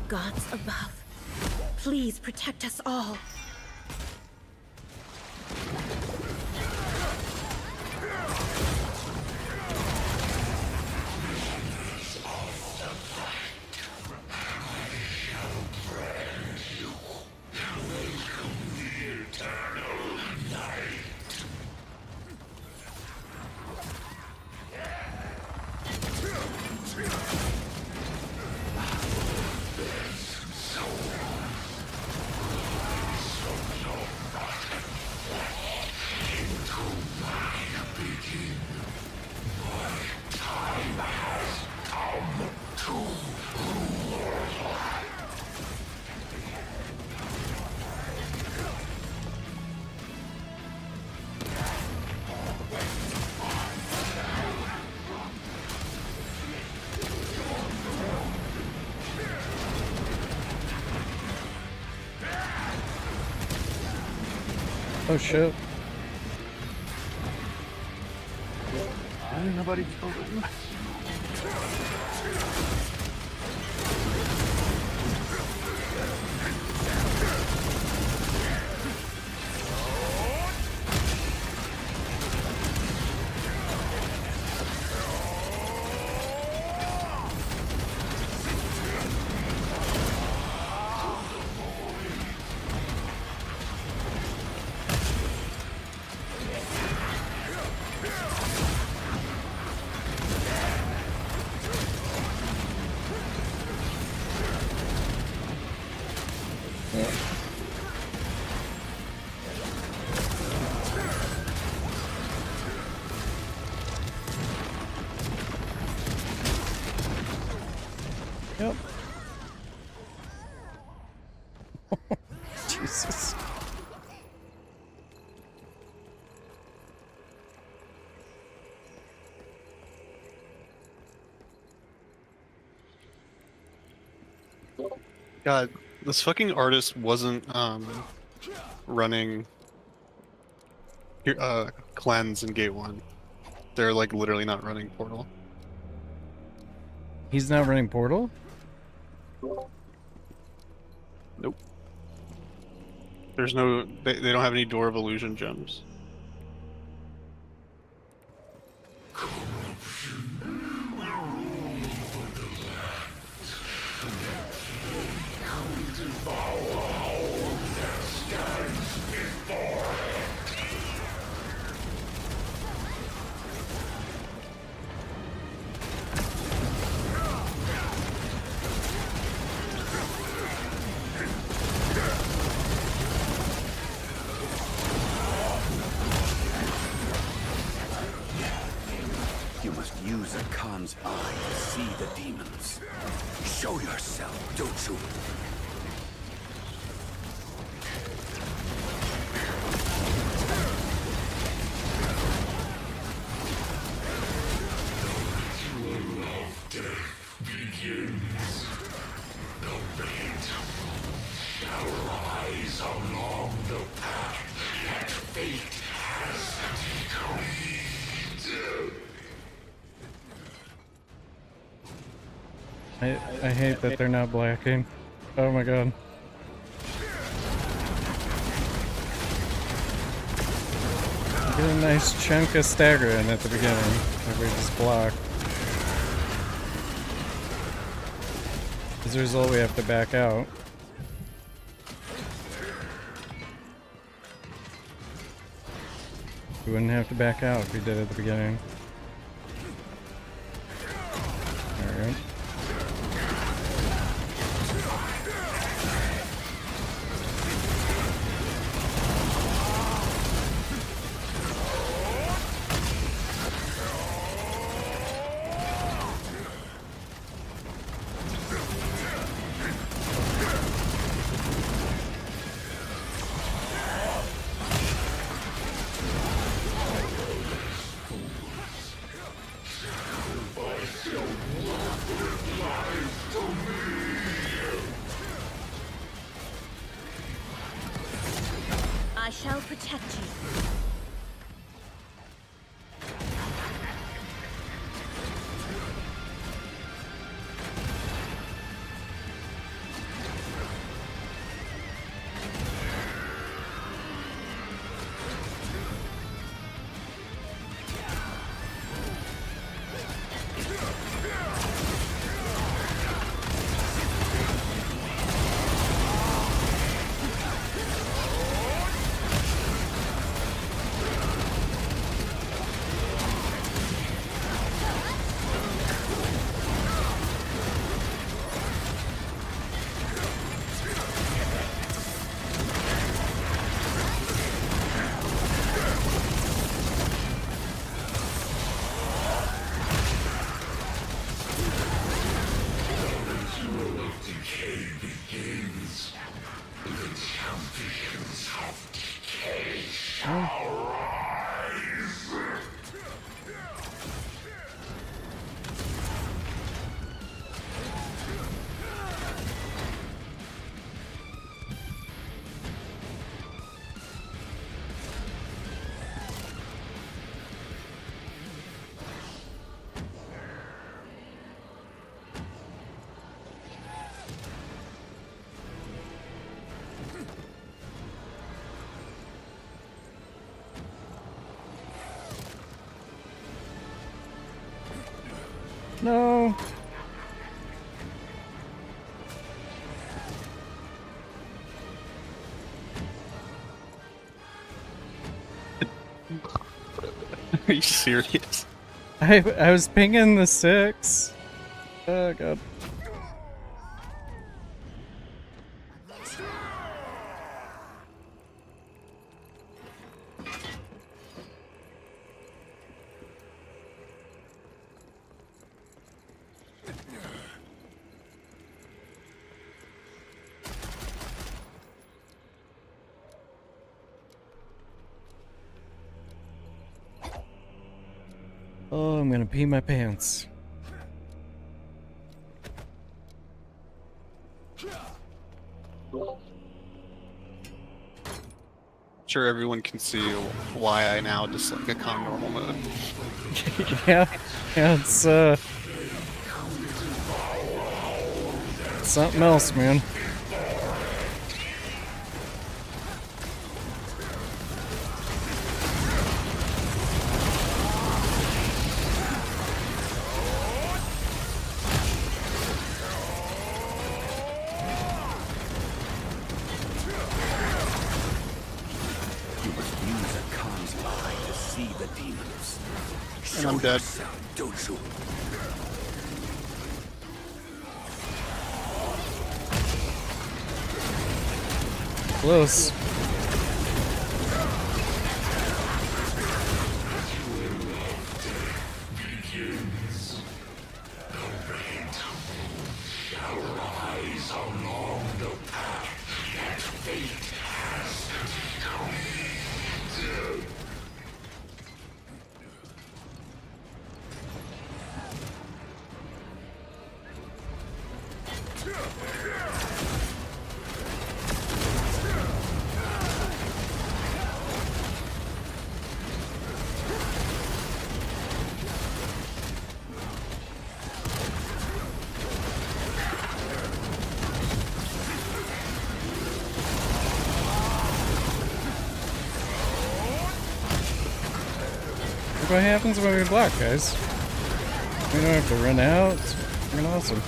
Gods above, please protect us all. Oh shit. Ain't nobody killed him. Yep. Jesus. God, this fucking artist wasn't running cleanse in gate 1. They're like literally not running portal. He's not running Portal? Nope. There's no they don't have any Door of Illusion gems. You must use a Khan's eye to see the demons. Show yourself, don't you? I hate that they're not blacking. Oh my god. Get a nice chunk of stagger in at the beginning. If we just block. As a result, we have to back out. We wouldn't have to back out if we did it at the beginning. Alright. shall protect you. No. Are you serious? I was pinging the 6. Oh god. Oh, I'm gonna pee my pants. Sure, everyone can see why I now dislike a con normal mode. yeah, it's something else, man. And I'm dead. Don't you? Close. Look what happens when we block, guys. We don't have to run out. It's freaking awesome.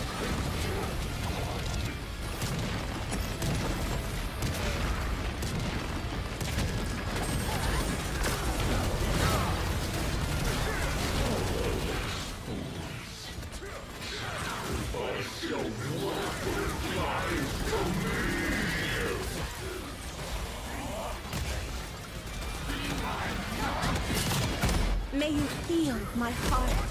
May you feel my heart.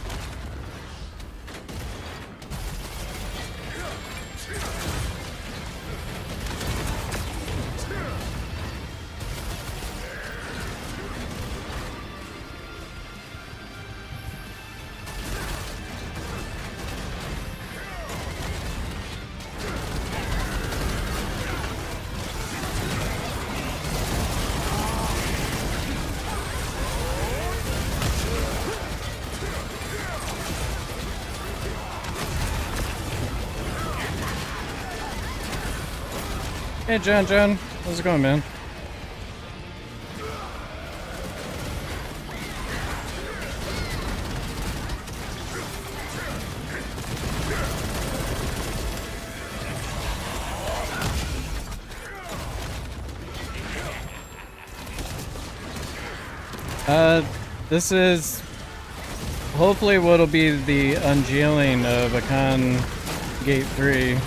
Hey, John. How's it going, man? This is hopefully what'll be the unjailing of Akan Gate 3.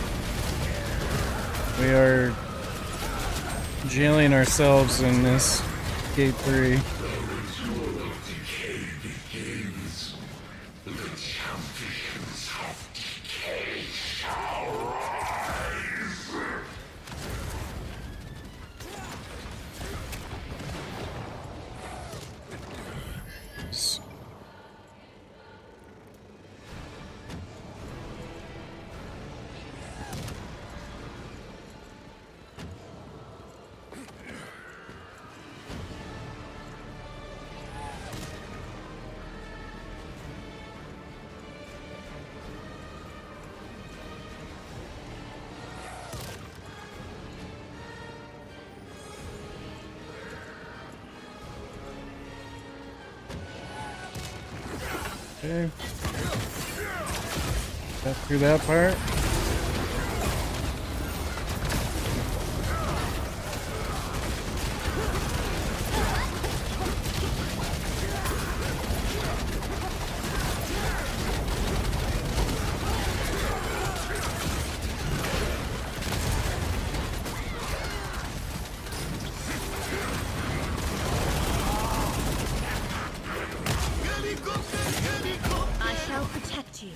We are jailing ourselves in this Gate 3. Okay. Got through that part. I shall protect you.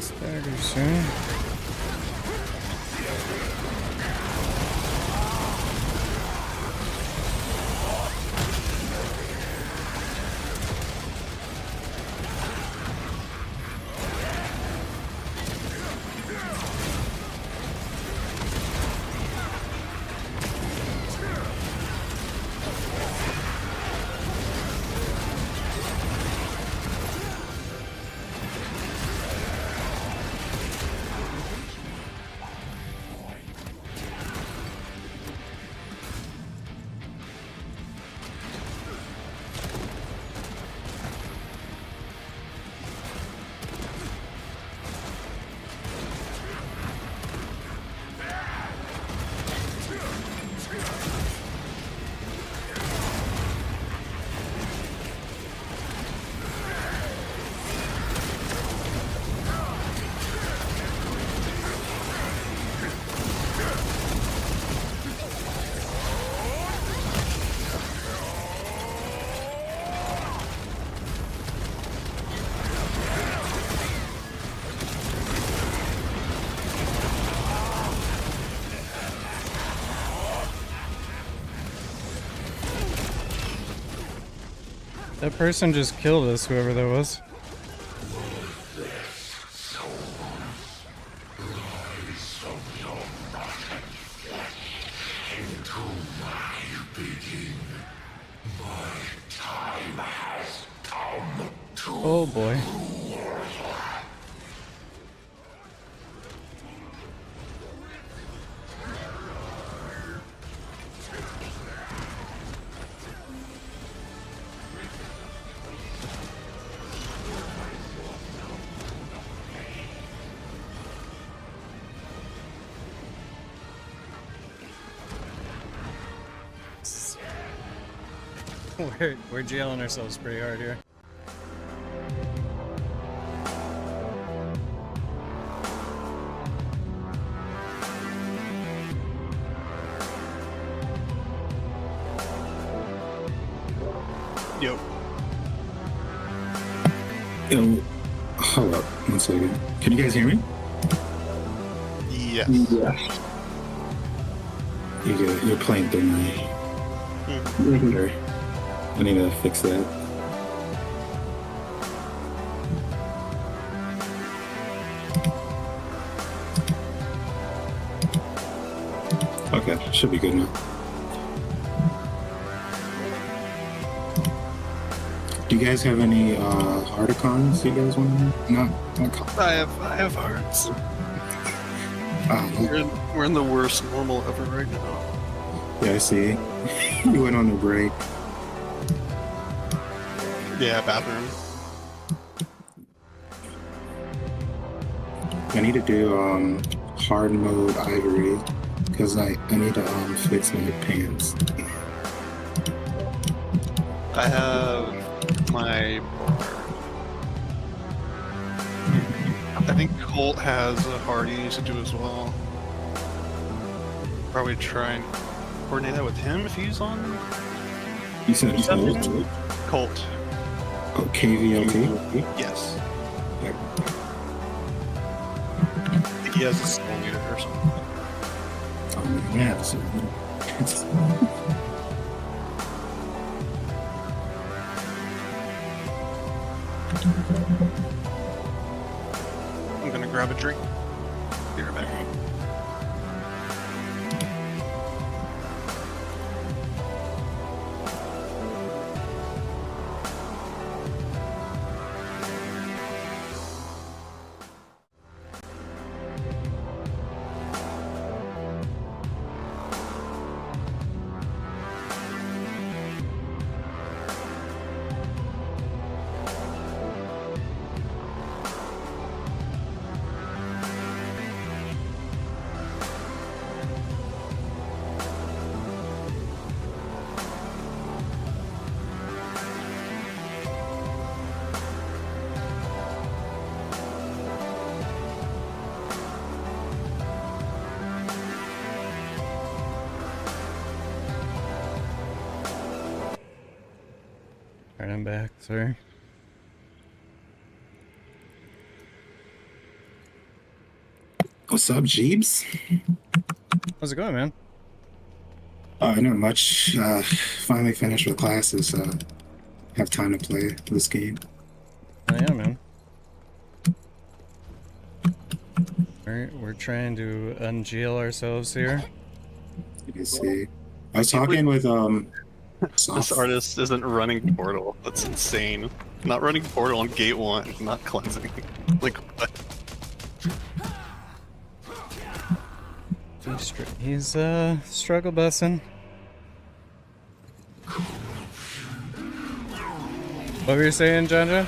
Stagger soon. That person just killed us, whoever that was. Oh boy. We're jailing ourselves pretty hard here. Yo. Yo, hold up, 1 second. Can you guys hear me? Yes. Yeah. You're playing Dailies. Sure. I need to fix that. Okay, should be good now. Do you guys have any Hardicons you guys want to know? Not I have hearts. We're in the worst normal ever right now. Yeah, I see. You went on a break. Yeah, bathroom. I need to do hard mode ivory because I need to fix my pants. I have my bar. I think Colt has a hard he needs to do as well. Probably try and coordinate that with him if he's on. You said Colt. Oh, KVLT? Yes. I think he has a soul meter or something. Oh man, yeah, that's I'm gonna grab a drink. Be right back. Alright, I'm back, sorry. What's up, Jeebs? How's it going, man? Not much. Finally finished with classes, so have time to play this game. Oh yeah, man. Alright, we're trying to unjail ourselves here. You can see. I was talking with This artist isn't running Portal. That's insane. Not running Portal on Gate 1, not cleansing. Like, what? He's struggle bussing. What were you saying, John?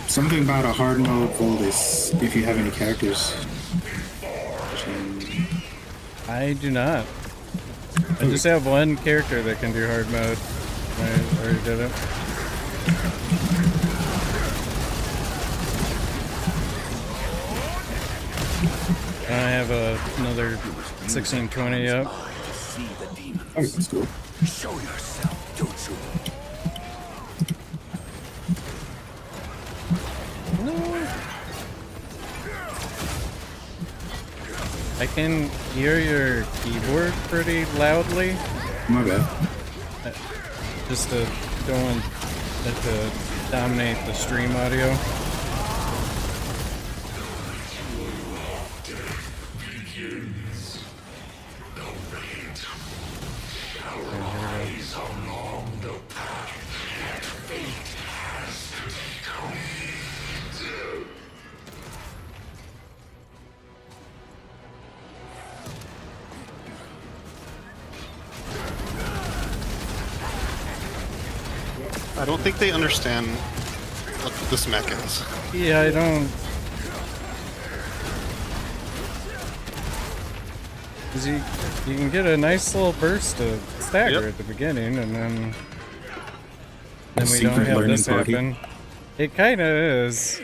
Something about a hard mode Voltus, if you have any characters. I do not. I just have one character that can do hard mode. I already did it. I have another 1620 up. Oh, that's cool. Show yourself, don't you? I can hear your keyboard pretty loudly. My bad. Just to dominate the stream audio. I don't think they understand what this mech is. Yeah, I don't. Cause you can get a nice little burst of stagger at the beginning, and then we don't have this happen. It kind of is.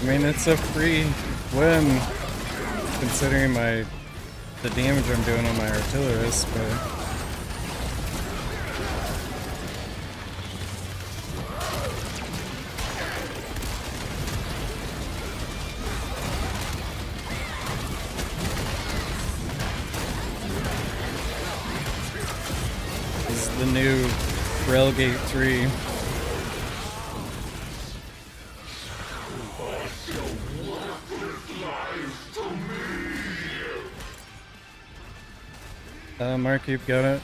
I mean, it's a free win considering the damage I'm doing on my artillerist, but this is the new Railgate 3. Mark, you've got it.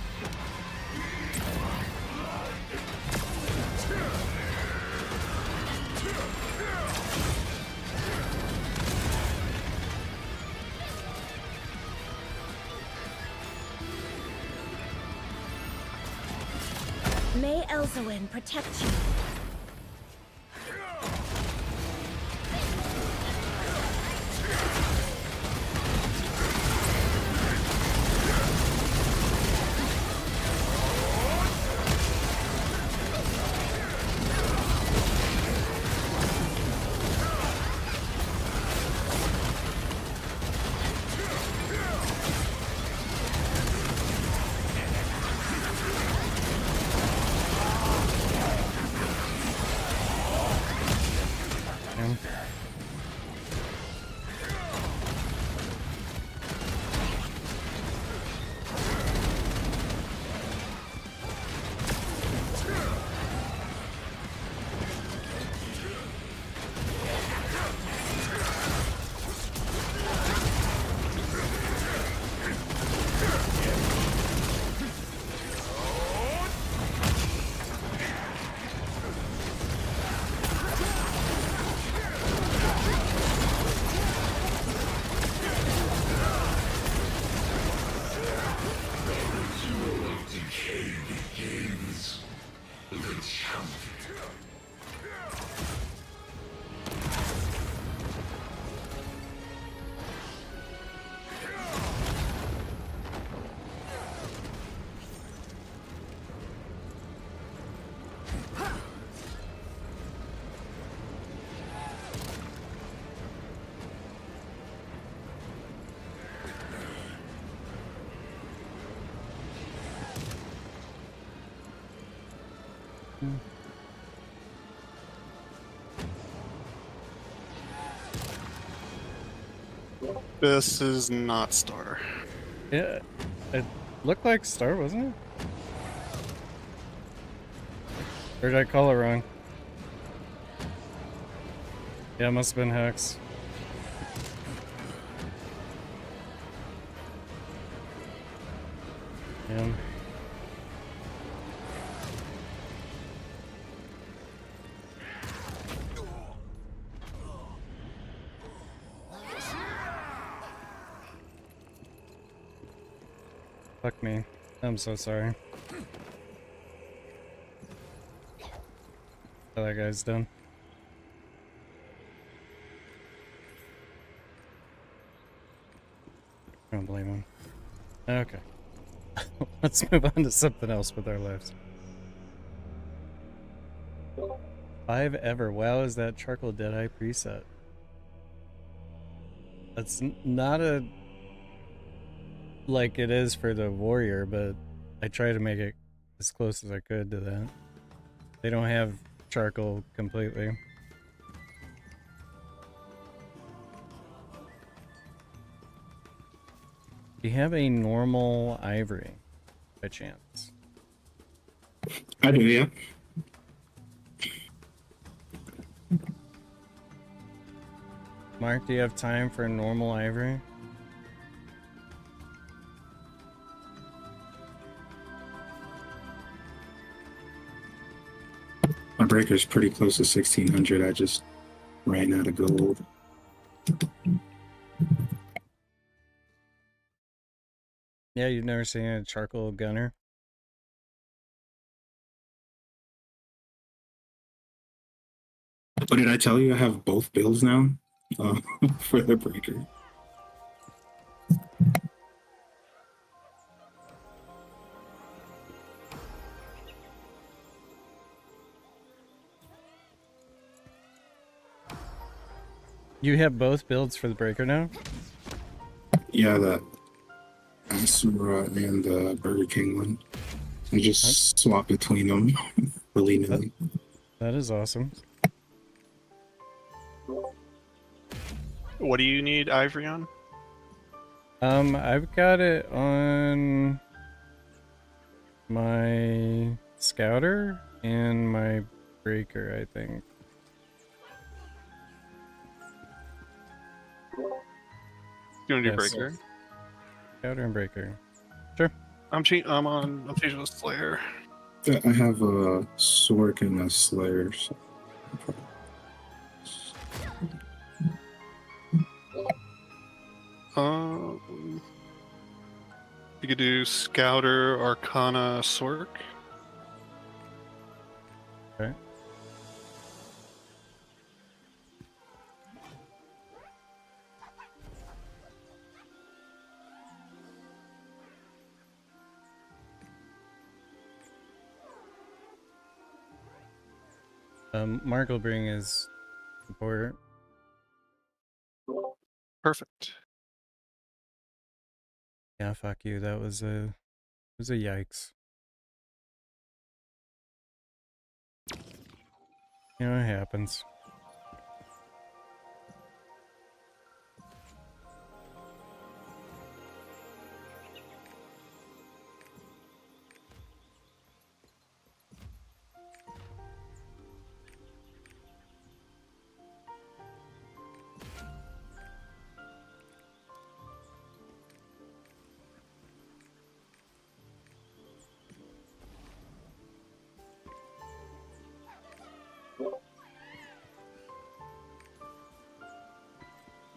May Elzowin protect you. This is not Star. Yeah, it looked like Star, wasn't it? Or did I call it wrong? Yeah, it must have been Hex. Yeah. Fuck me. I'm so sorry. Oh, that guy's done. I don't blame him. Okay. Let's move on to something else with our lives. 5 ever. Wow, is that charcoal Deadeye preset? That's not a... like it is for the warrior, but I try to make it as close as I could to that. They don't have charcoal completely. Do you have a normal ivory by chance? I do, yeah. Mark, do you have time for a normal ivory? My breaker's pretty close to 1600. I just ran out of gold. Yeah, you've never seen a charcoal gunner? What did I tell you? I have both builds now for the breaker. You have both builds for the breaker now? Yeah, the Asura and the Burger King one. I just swap between them willy-nilly. That is awesome. What do you need Ivory on? I've got it on my Scouter and my Breaker, I think. You want to do Yes. Breaker? Scouter and Breaker. Sure. I'm changing to Slayer. Yeah, I have a Sork and a Slayer. So. You could do Scouter, Arcana, Sork. Okay. Mark will bring his support. Perfect. Yeah, fuck you. That was a yikes. You know, it happens.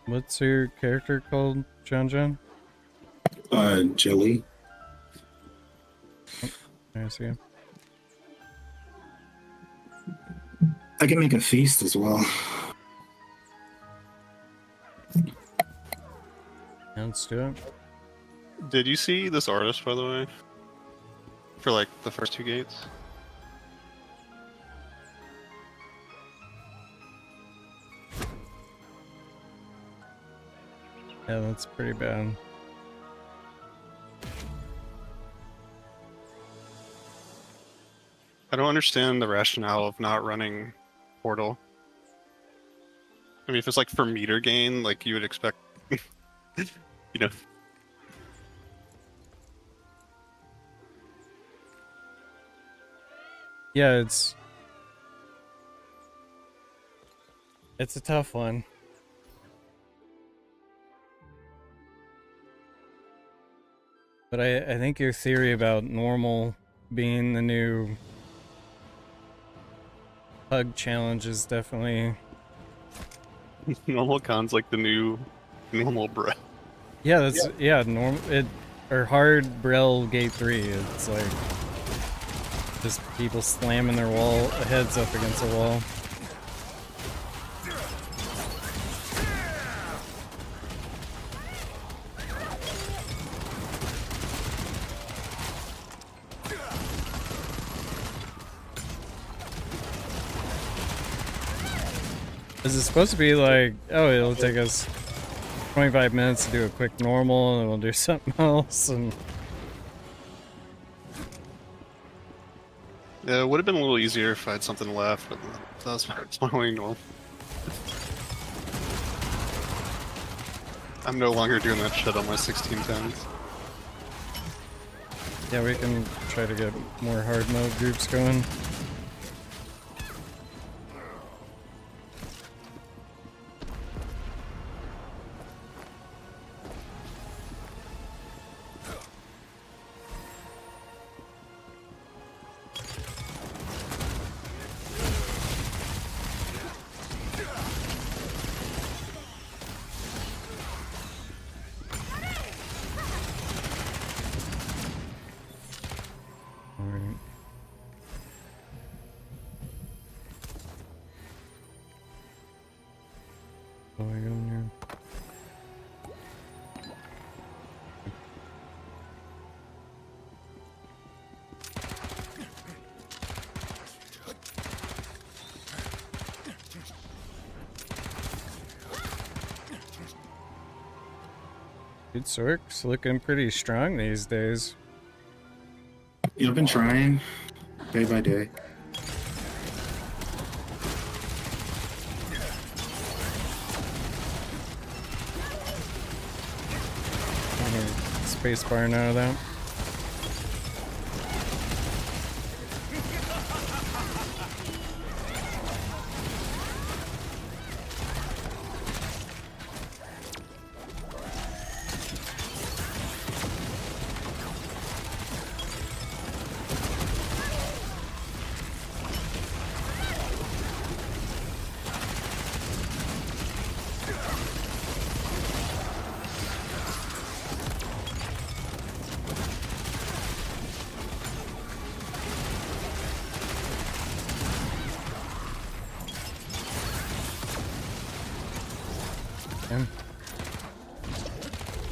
What's your character called, John? Jelly. I see him. I can make a feast as well. Yeah, let's do it. Did you see this artist, by the way? For like the first 2 gates? Yeah, that's pretty bad. I don't understand the rationale of not running Portal. I mean, if it's like for meter gain, like you would expect, you know. Yeah, it's a tough one. But I think your theory about normal being the new hug challenge is definitely... Normal con's like the new normal breath. Yeah, that's normal or hard Brel Gate 3. It's like just people slamming their heads up against a wall. Is it supposed to be like, oh, it'll take us 25 minutes to do a quick normal and then we'll do something else? And Yeah, it would have been a little easier if I had something left, but that's my only normal. I'm no longer doing that shit on my 1610s. yeah, we can try to get more hard mode groups going. Good Sork's looking pretty strong these days. Yeah, I've been trying day by day. Space bar now though.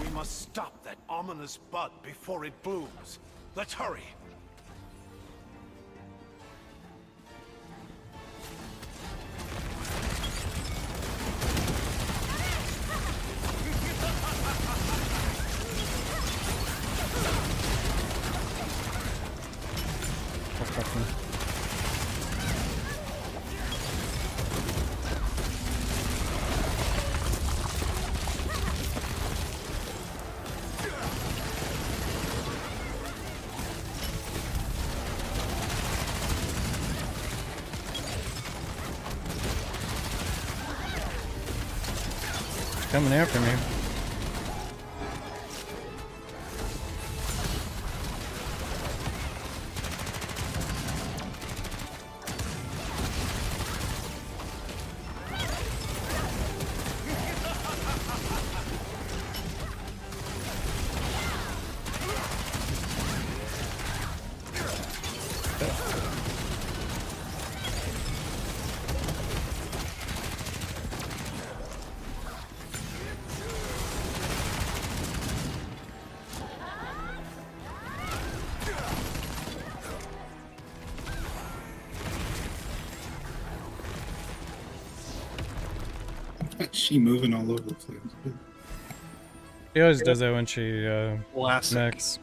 We must stop that ominous bud before it blooms. Let's hurry. Coming after me. She moving all over the place. She always does that when she Classic. mechs.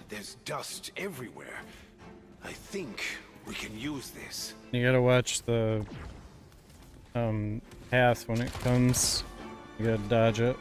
There's dust everywhere. I think we can use this. You gotta watch the path when it comes. You gotta dodge it.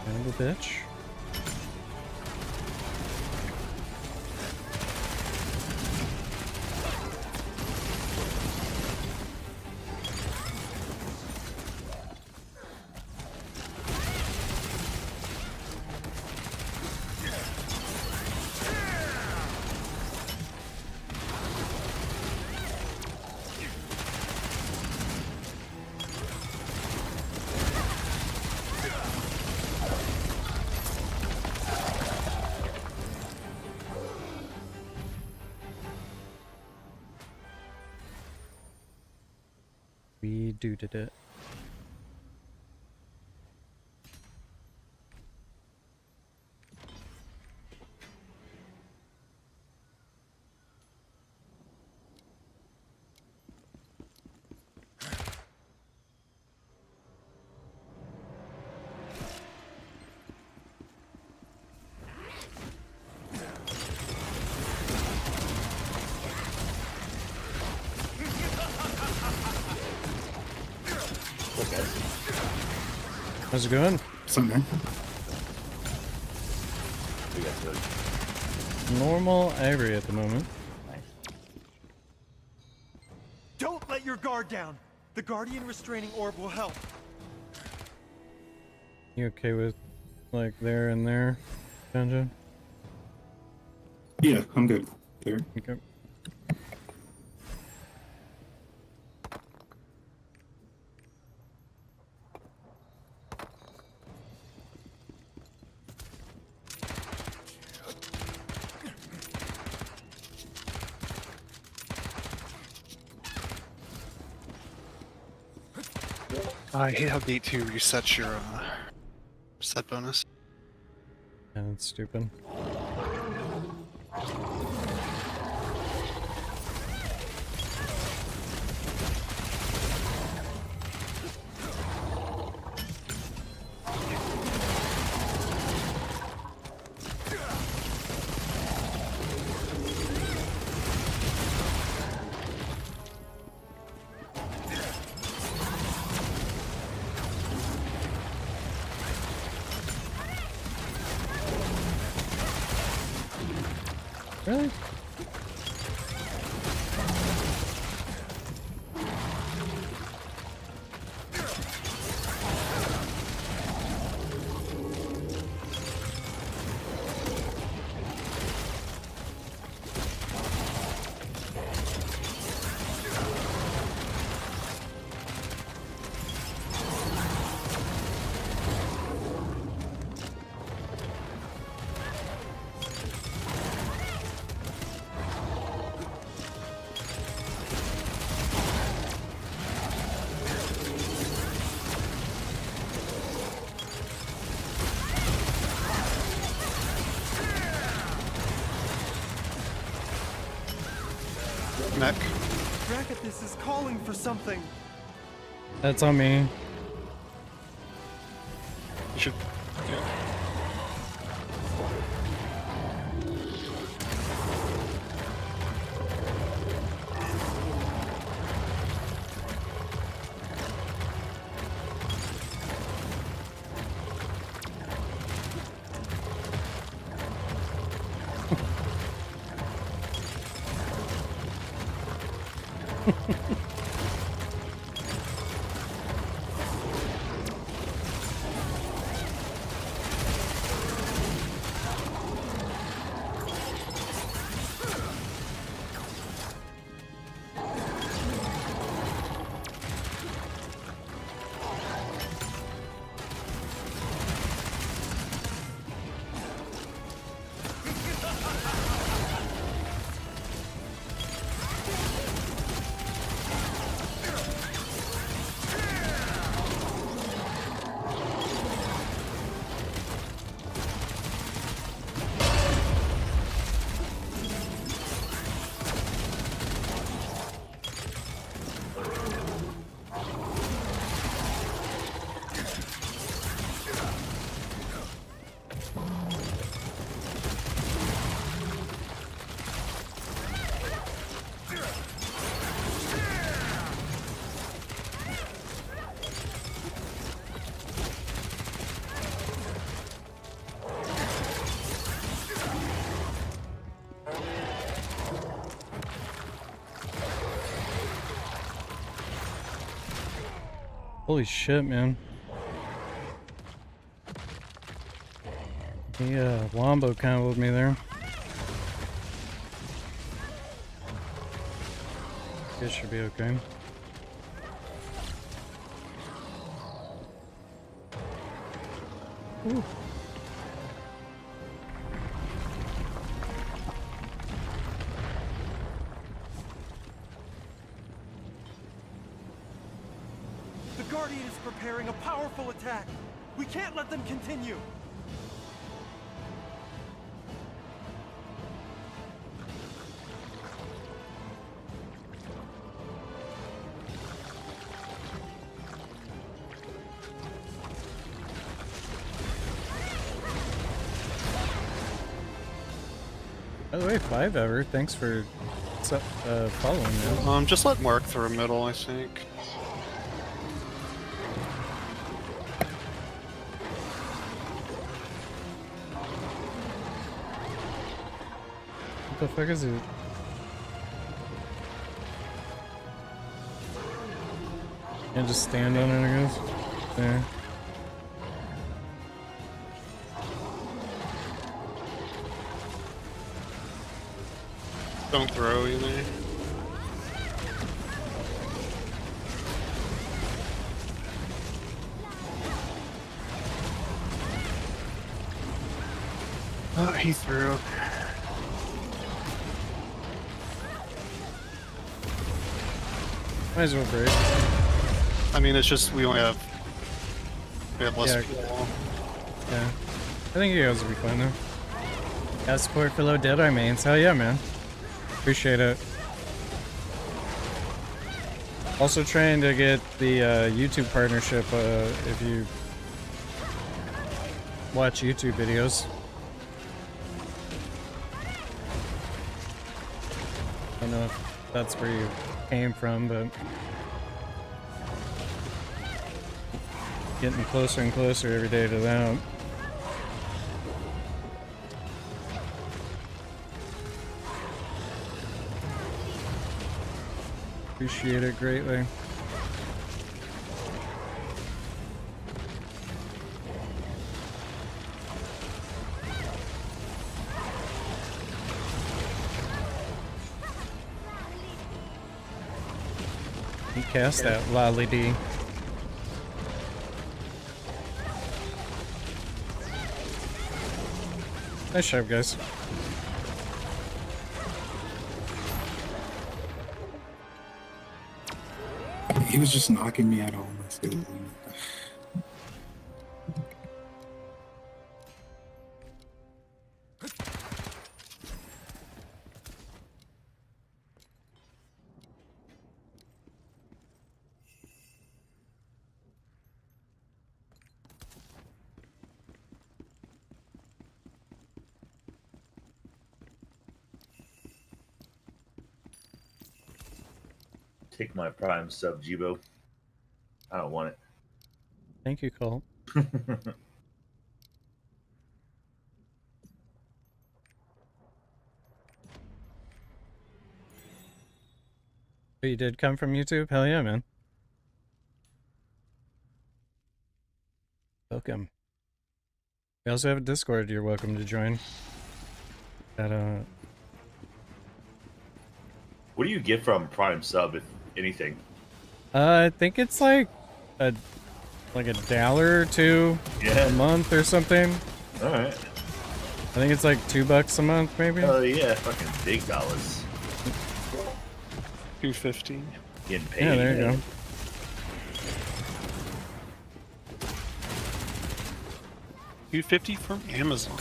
And a bitch. We did it. How's it going? Somewhere. Normal Ivory at the moment. Don't let your guard down. The Guardian restraining orb will help. You okay with like there and there, Ganja? Yeah, I'm good. There. Okay. I hate how gate 2 resets your set bonus. Yeah, that's stupid. Really? Mech. This is calling for something. That's on me. You should. Holy shit, man. He wombo comboed me there. This should be okay. Ooh. The Guardian is preparing a powerful attack. We can't let them continue. By the way, 5ever, thanks for following me. Just let Mark through middle, I think. the fuck is it? Can't just stand on it, I guess. There. Don't throw either. Oh, he threw. Might as well break. I mean, it's just we only have less Yeah. fuel. Yeah. I think you guys will be fine though. Got support for low Dead Eye mains. Hell yeah, man. Appreciate it. Also trying to get the YouTube partnership if you watch YouTube videos. I don't know if that's where you came from, but getting closer and closer every day to that. Appreciate it greatly. He cast that Lolly D. Nice job, guys. He was just knocking me out all my skills. Take my Prime sub, Jibo. I don't want it. Thank you, Cole. But you did come from YouTube? Hell yeah, man. Welcome. We also have a Discord you're welcome to join. That, What do you get from Prime sub, if anything? I think it's like a $1 or $2 a month or something. Alright. I think it's like $2 a month, maybe. Oh yeah, fucking big dollars. $2.50. Getting paid. Yeah, there you go. $2.50 from Amazon.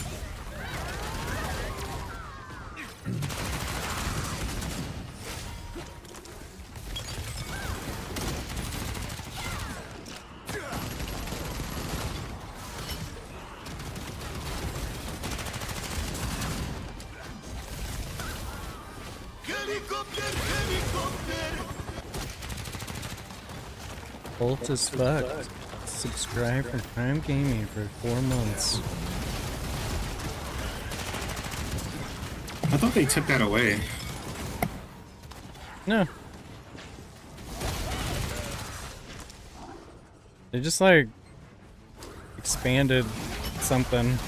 Bolt as fuck. Subscribe for Prime Gaming for 4 months. I thought they took that away. No. They just like expanded something.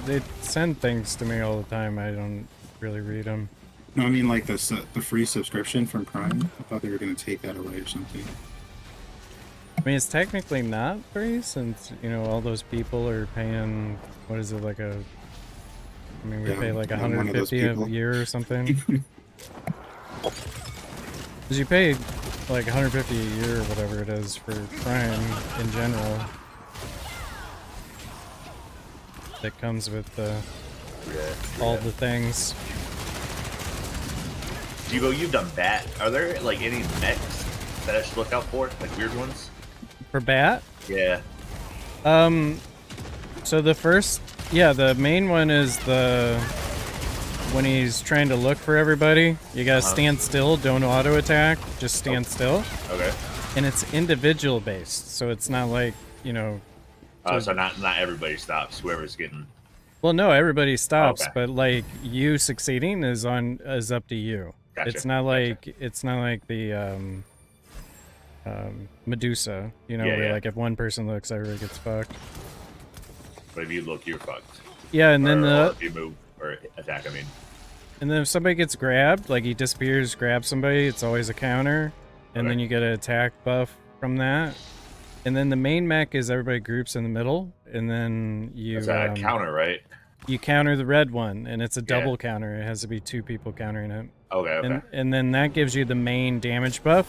They send things to me all the time. I don't really read them. No, I mean like the free subscription from Prime. I thought they were gonna take that away or something. I mean, it's technically not free since, you know, all those people are paying, what is it, like a, I mean, we pay like I'm one of those $150 a people. year or something. Because you pay like $150 a year or whatever it is for Prime in general. That comes with all the things. Jibo, you've done bat. Are there like any mechs that I should look out for? Like weird ones? For Bat? Yeah. So the first, yeah, the main one is when he's trying to look for everybody, you gotta stand still, don't auto attack, just stand still. Okay. And it's individual based, so it's not like, you know. So not everybody stops. Whoever's getting. Well, no, everybody stops, Okay. but like you succeeding is up to you. Gotcha, It's not like the Medusa, Yeah, where yeah. like if one person looks, everybody gets fucked. But if you look, you're fucked. Yeah, and then or if you move or attack, I mean. and then if somebody gets grabbed, like he disappears, grabs somebody, it's always a counter, and Okay. then you get an attack buff from that. And then the main mech is everybody groups in the middle, and then you That's a counter, right? you counter the red one, and it's a double counter. It has to be 2 people countering it. Okay, okay. And then that gives you the main damage buff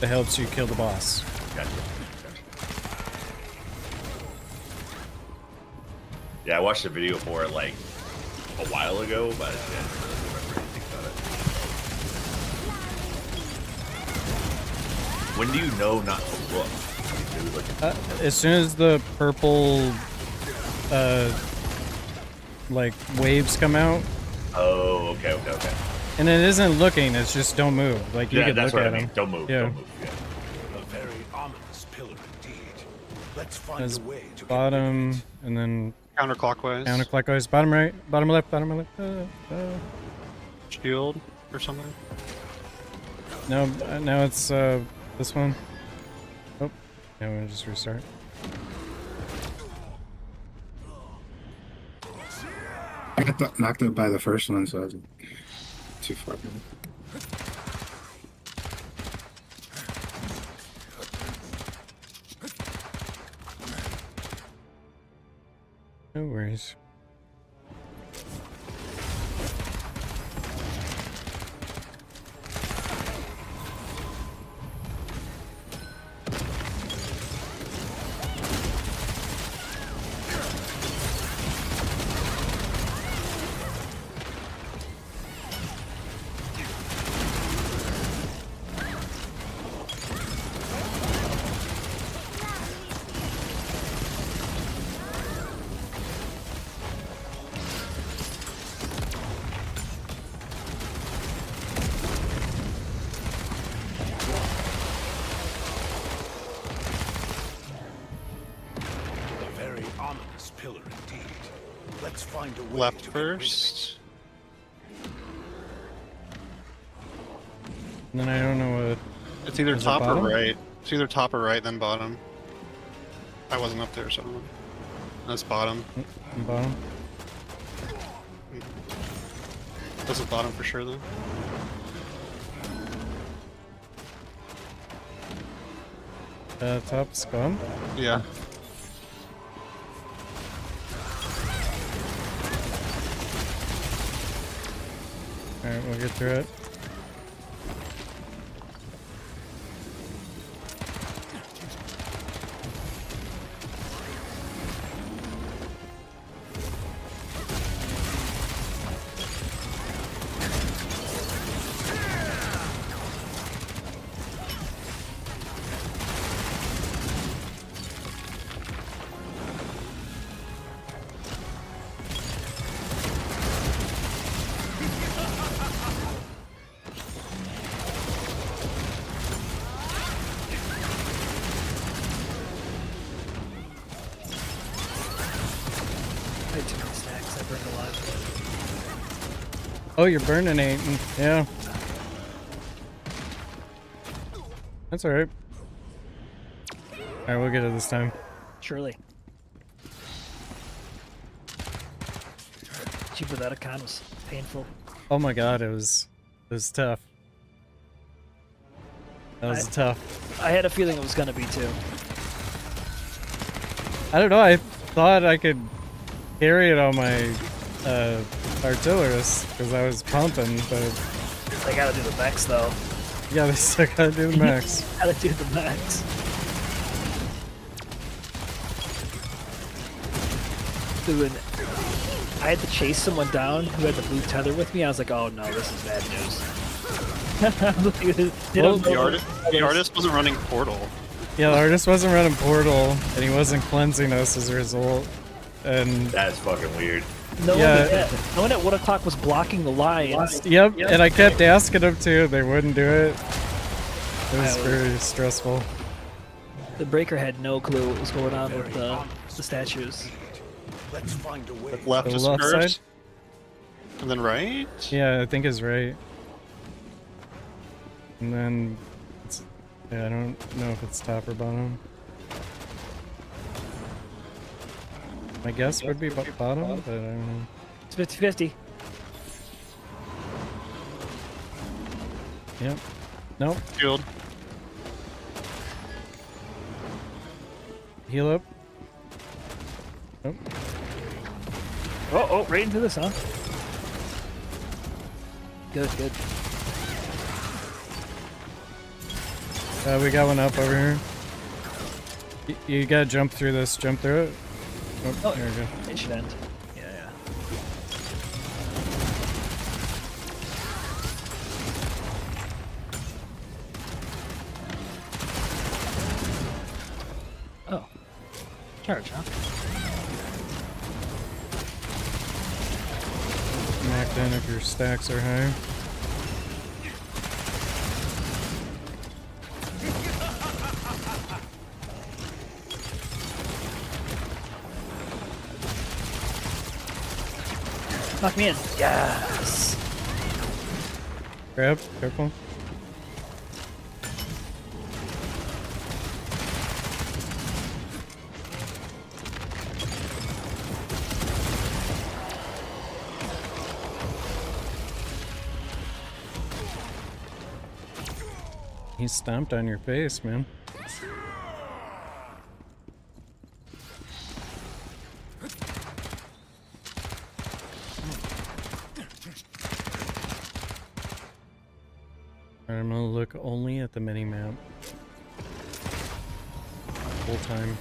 that helps you kill the boss. Gotcha. Yeah, I watched a video for it like a while ago, but I didn't really remember anything about it. When do you know not to look? As soon as the purple like waves come out. Oh, okay. And it isn't looking, it's just don't move. Like you can that's look what at I mean. them. Don't move. Yeah. Don't move. Yeah. A very ominous pillar indeed. Let's find There's a way to bottom, and then Counterclockwise. counterclockwise. Bottom right, bottom left, bottom left. Shield or something. No, now it's this one. Oh, now we'll just restart. I got knocked out by the first one, so I was too far. No worries. A very ominous pillar indeed. Let's find a way Left to get rid of it. first. And then I don't know what. It's either Is it top or bottom? right. It's either top or right, then bottom. I wasn't up there, so I don't know. That's bottom. Bottom. This is bottom for sure, though. Top scum. Yeah. Alright, we'll get through it. I had too many stacks. I burned alive. Oh, you're burning Aiden. Yeah. That's alright. Alright, we'll get it this time. Surely. Cheaper that account was painful. Oh my god, it was tough. That was tough. I had a feeling it was gonna be too. I don't know, I thought I could carry it on my artillerist because I was pumping, but I gotta do the max though. yeah, they still gotta do the max. Gotta do the max. Dude, and I had to chase someone down who had the blue tether with me. I was like, oh no, this is bad news. Well, the artist wasn't running Portal. Yeah, the artist wasn't running Portal, and he wasn't cleansing us as a result. And That's fucking weird. No yeah. one at 1 o'clock was blocking the lines. Yep, and I kept asking them to, they wouldn't do it. It was very stressful. The breaker had no clue what was going on with the statues. Let's find a way. Like left The is left first, side? and then right. Yeah, I think is right. And then it's, yeah, I don't know if it's top or bottom. My guess would be bottom, but I don't know. It's 50-50. Yep. Nope. Shield. Heal up. Nope. Oh, right into this, huh? Good, good. We got one up over here. You gotta jump through this. Jump through it. Oh, there we go. It should end. Yeah, yeah. Oh. Charge, huh? Smack down if your stacks are high. Knock me in. Yes. Grab. Careful. He stomped on your face, man. I'm gonna look only at the mini-map. Full time.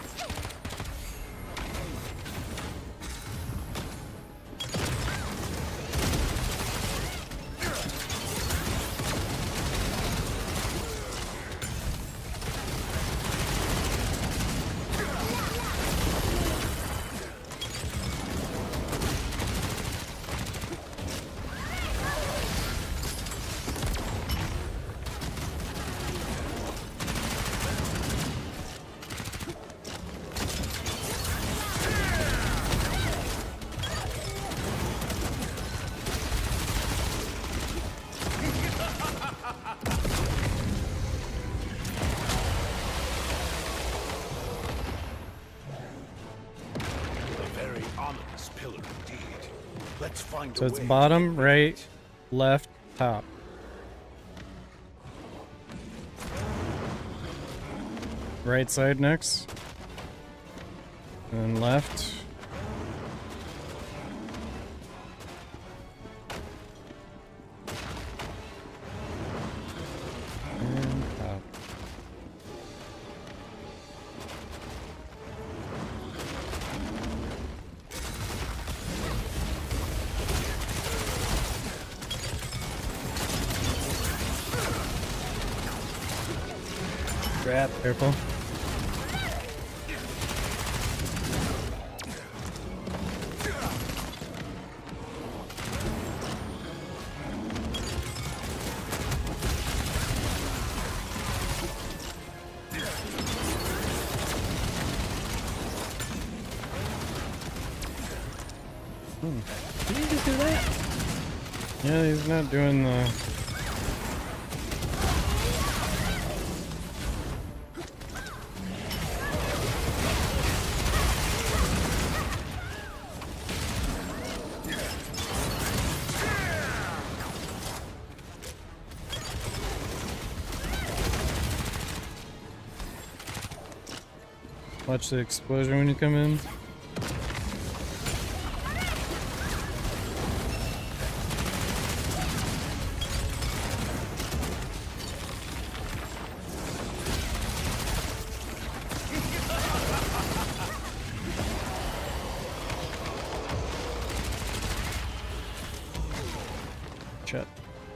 So it's bottom, right, left, top. Right side next. And left. And top. Grab, careful. Did he just do that? Yeah, he's not doing the... Watch the explosion when you come in. Shit.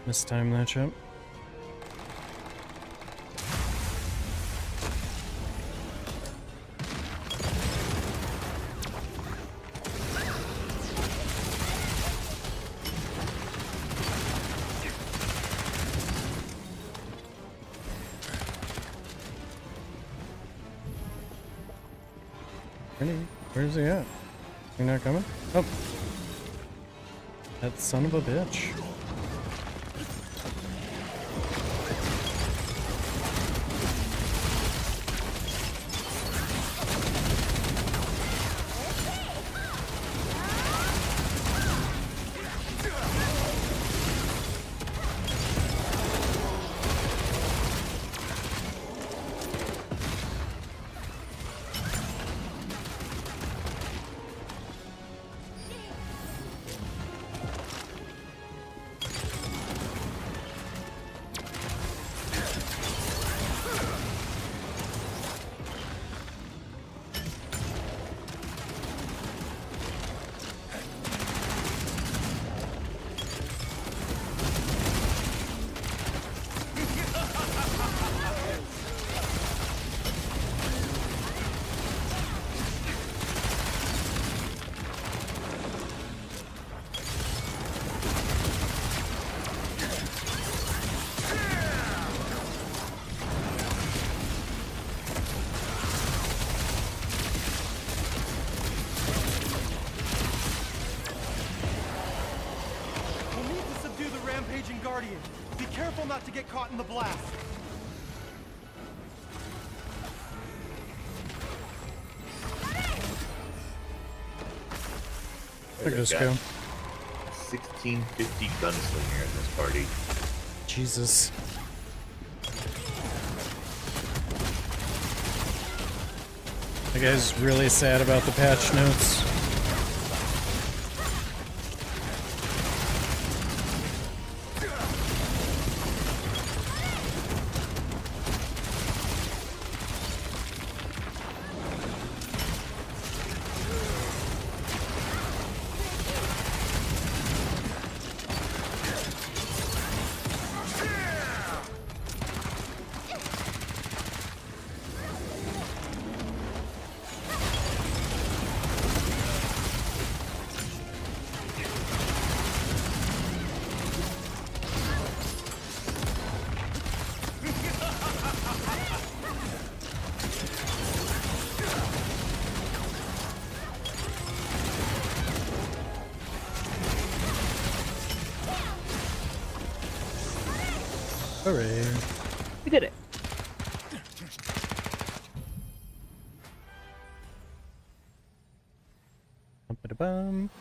Mistime that shit. Where's he at? You're not coming? Oh. That son of a bitch. Guardian. Be careful not to get caught in the blast. Look at this go. 1650 gunslinger in this party. Jesus. That guy's really sad about the patch notes. Hooray. We did it. Bum.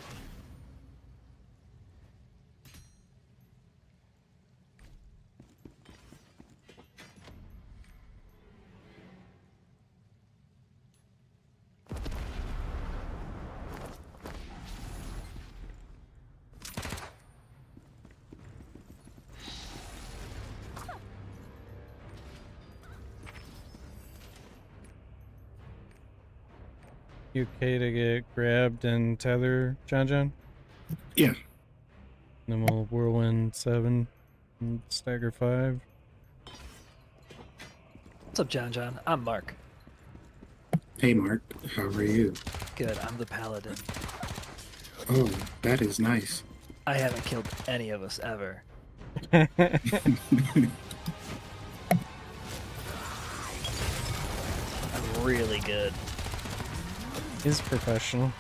You okay to get grabbed and tether, John? Yeah. Then we'll whirlwind 7 and stagger 5. What's up, John? I'm Mark. Hey, Mark. How are you? Good, I'm the paladin. Oh, that is nice. I haven't killed any of us ever. I'm really good. He's professional.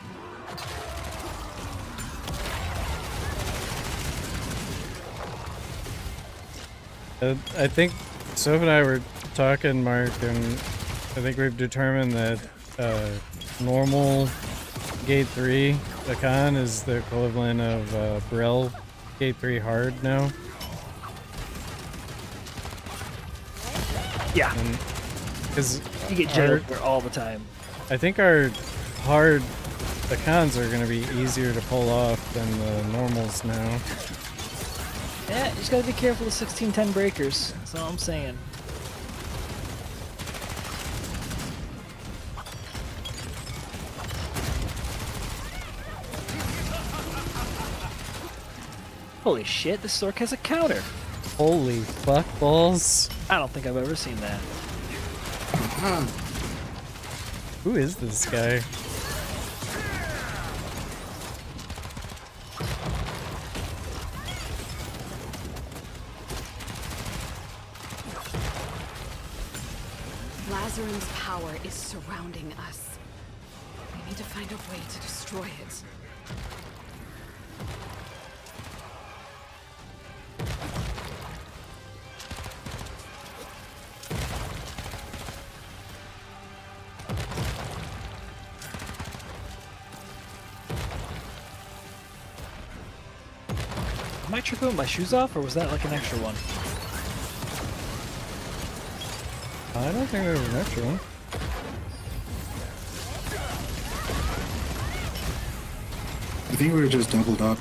I think Soph and I were talking, Mark, and I think we've determined that normal Gate 3 Akan is the equivalent of Brill Gate 3 hard now. Yeah. Because you get jailed for all the time. I think our hard Akans are going to be easier to pull off than the normals now. Yeah, you just gotta be careful of 1610 breakers. That's all I'm saying. Holy shit, this Sork has a counter. Holy fuck balls. I don't think I've ever seen that. Who is this guy? Lazarin's power is surrounding us. We need to find find a way to destroy it. Am I tripping with my shoes off, or was that like an extra one? I don't think there was an extra one. I think we were just doubled up.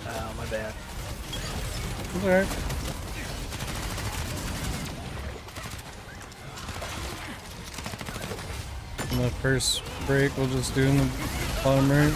Oh, my bad. It's alright. And the first break we'll just do in the bottom right.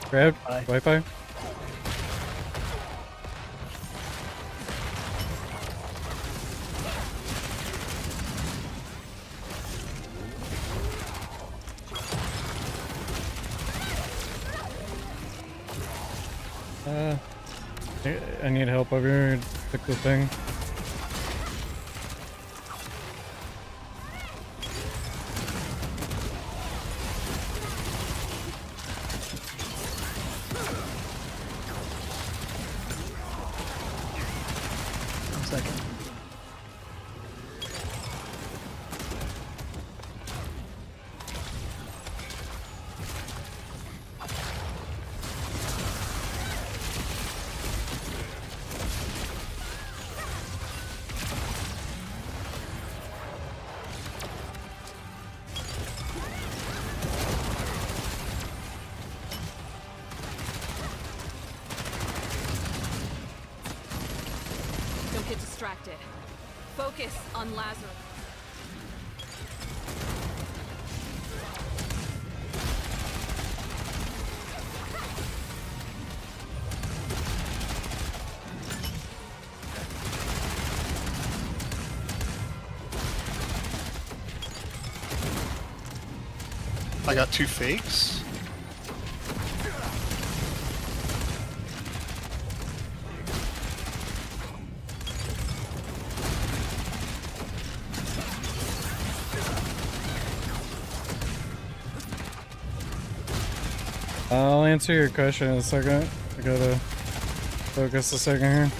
Grab Wi-Fi. I need help over here. Pick the thing. Don't get distracted. Focus on Lazarus. I got 2 fakes. I'll answer your question in a second. I gotta focus a second here.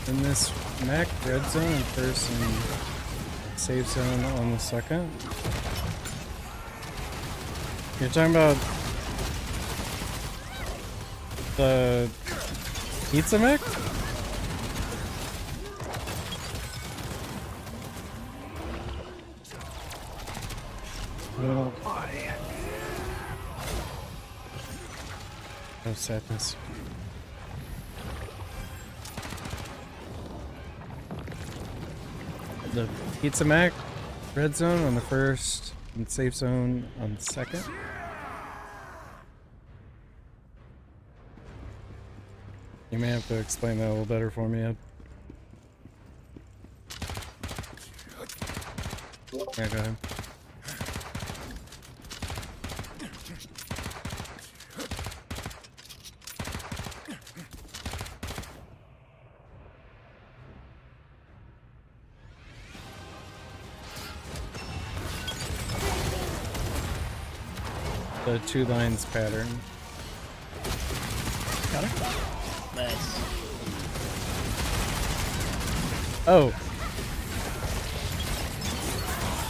In this mech, red zone in first and safe zone on the second. You're talking about the pizza mech? Oh, no sadness. The pizza mech, red zone on the first, and safe zone on the second. You may have to explain that a little better for me, Ed. Yeah, go ahead. The 2 lines pattern. Got it? Nice. Oh.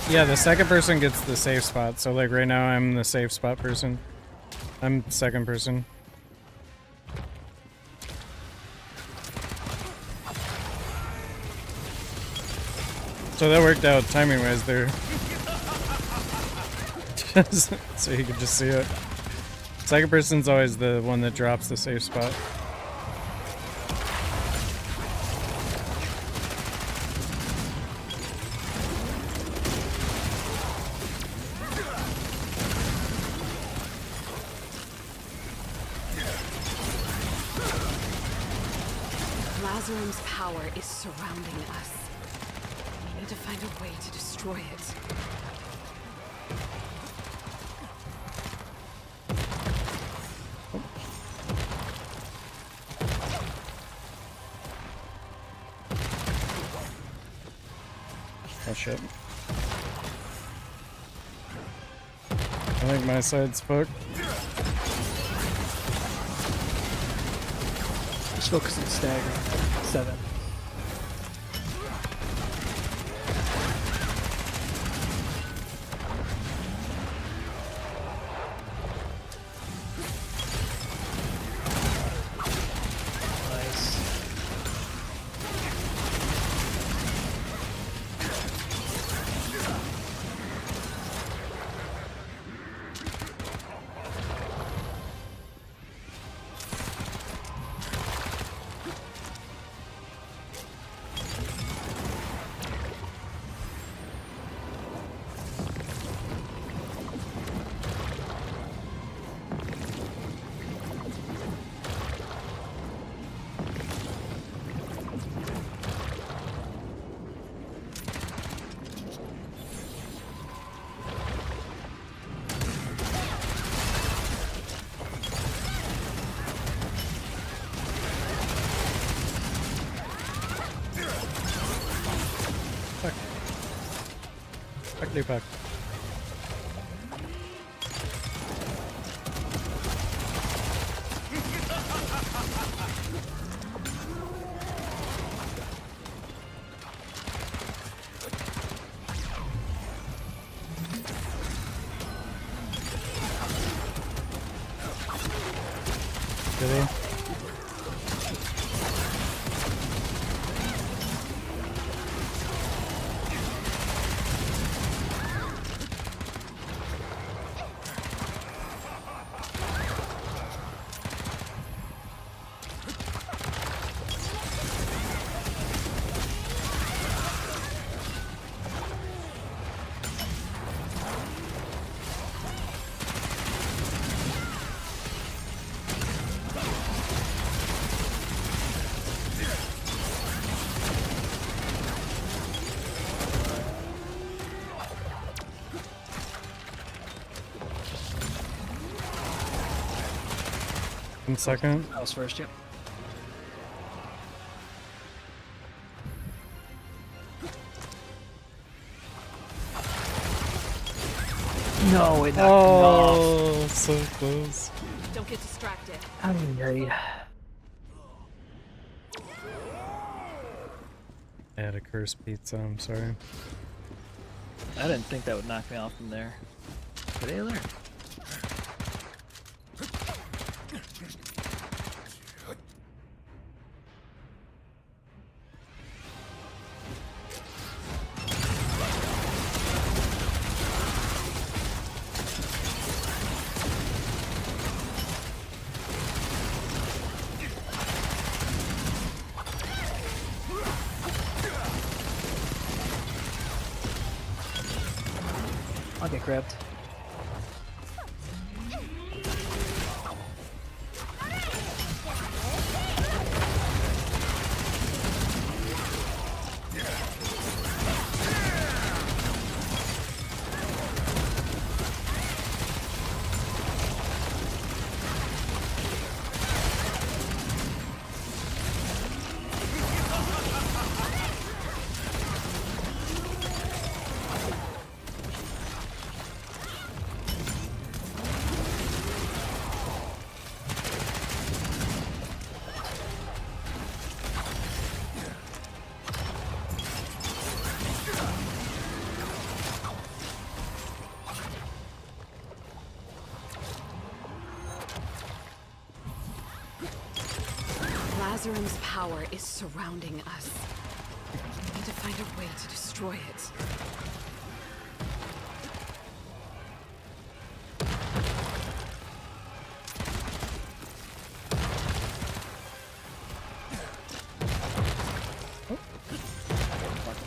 Yeah, the second person gets the safe spot. So like right now I'm the safe spot person. I'm the second person. So that worked out timing wise there. So you can just see it. Second person's always the one that drops the safe spot. Lazarum's power is surrounding us. We need to find a way to destroy it. Oh shit. I think my side's fucked. Just focus on staggering. 7. Back. Really? Second. I was first, yep. No, it knocked me off. So close. Don't get distracted. Ay. I had a cursed pizza, I'm sorry. I didn't think that would knock me off from there. Today I learned. I'll get grabbed. Lazarum's power is surrounding us. We need to find a way to destroy it.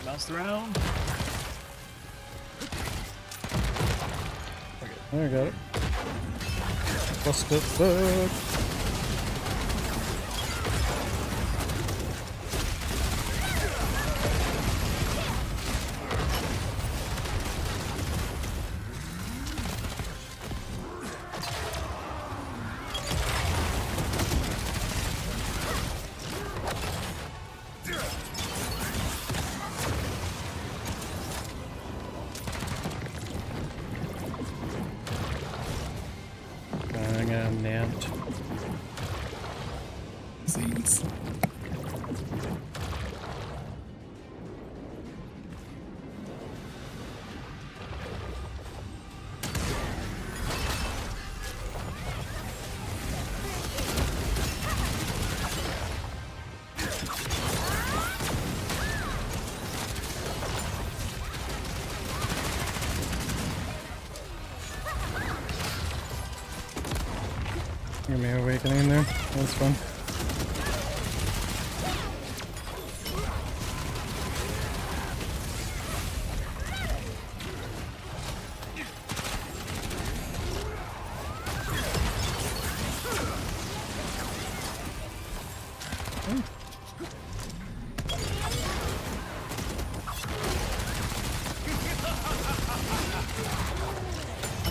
Bounced around. There, I got it. Bust it back. lanes. Give me awakening there. That was fun.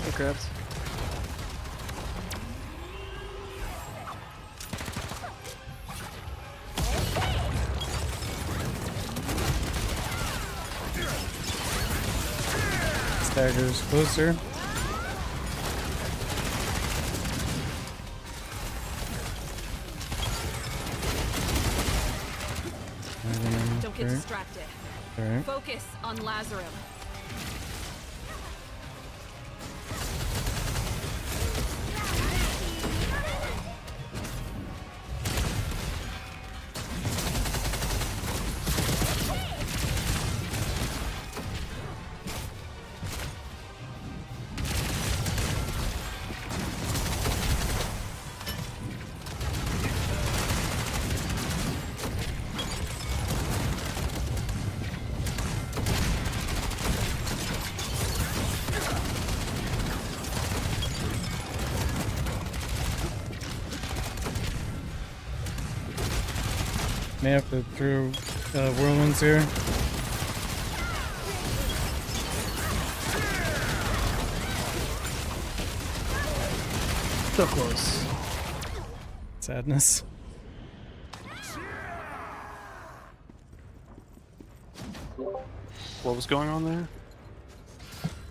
Get grabbed. Staggers closer. Don't get distracted. Alright. Focus on Lazarum. May have to throw whirlwinds here. So close. Sadness. What was going on there?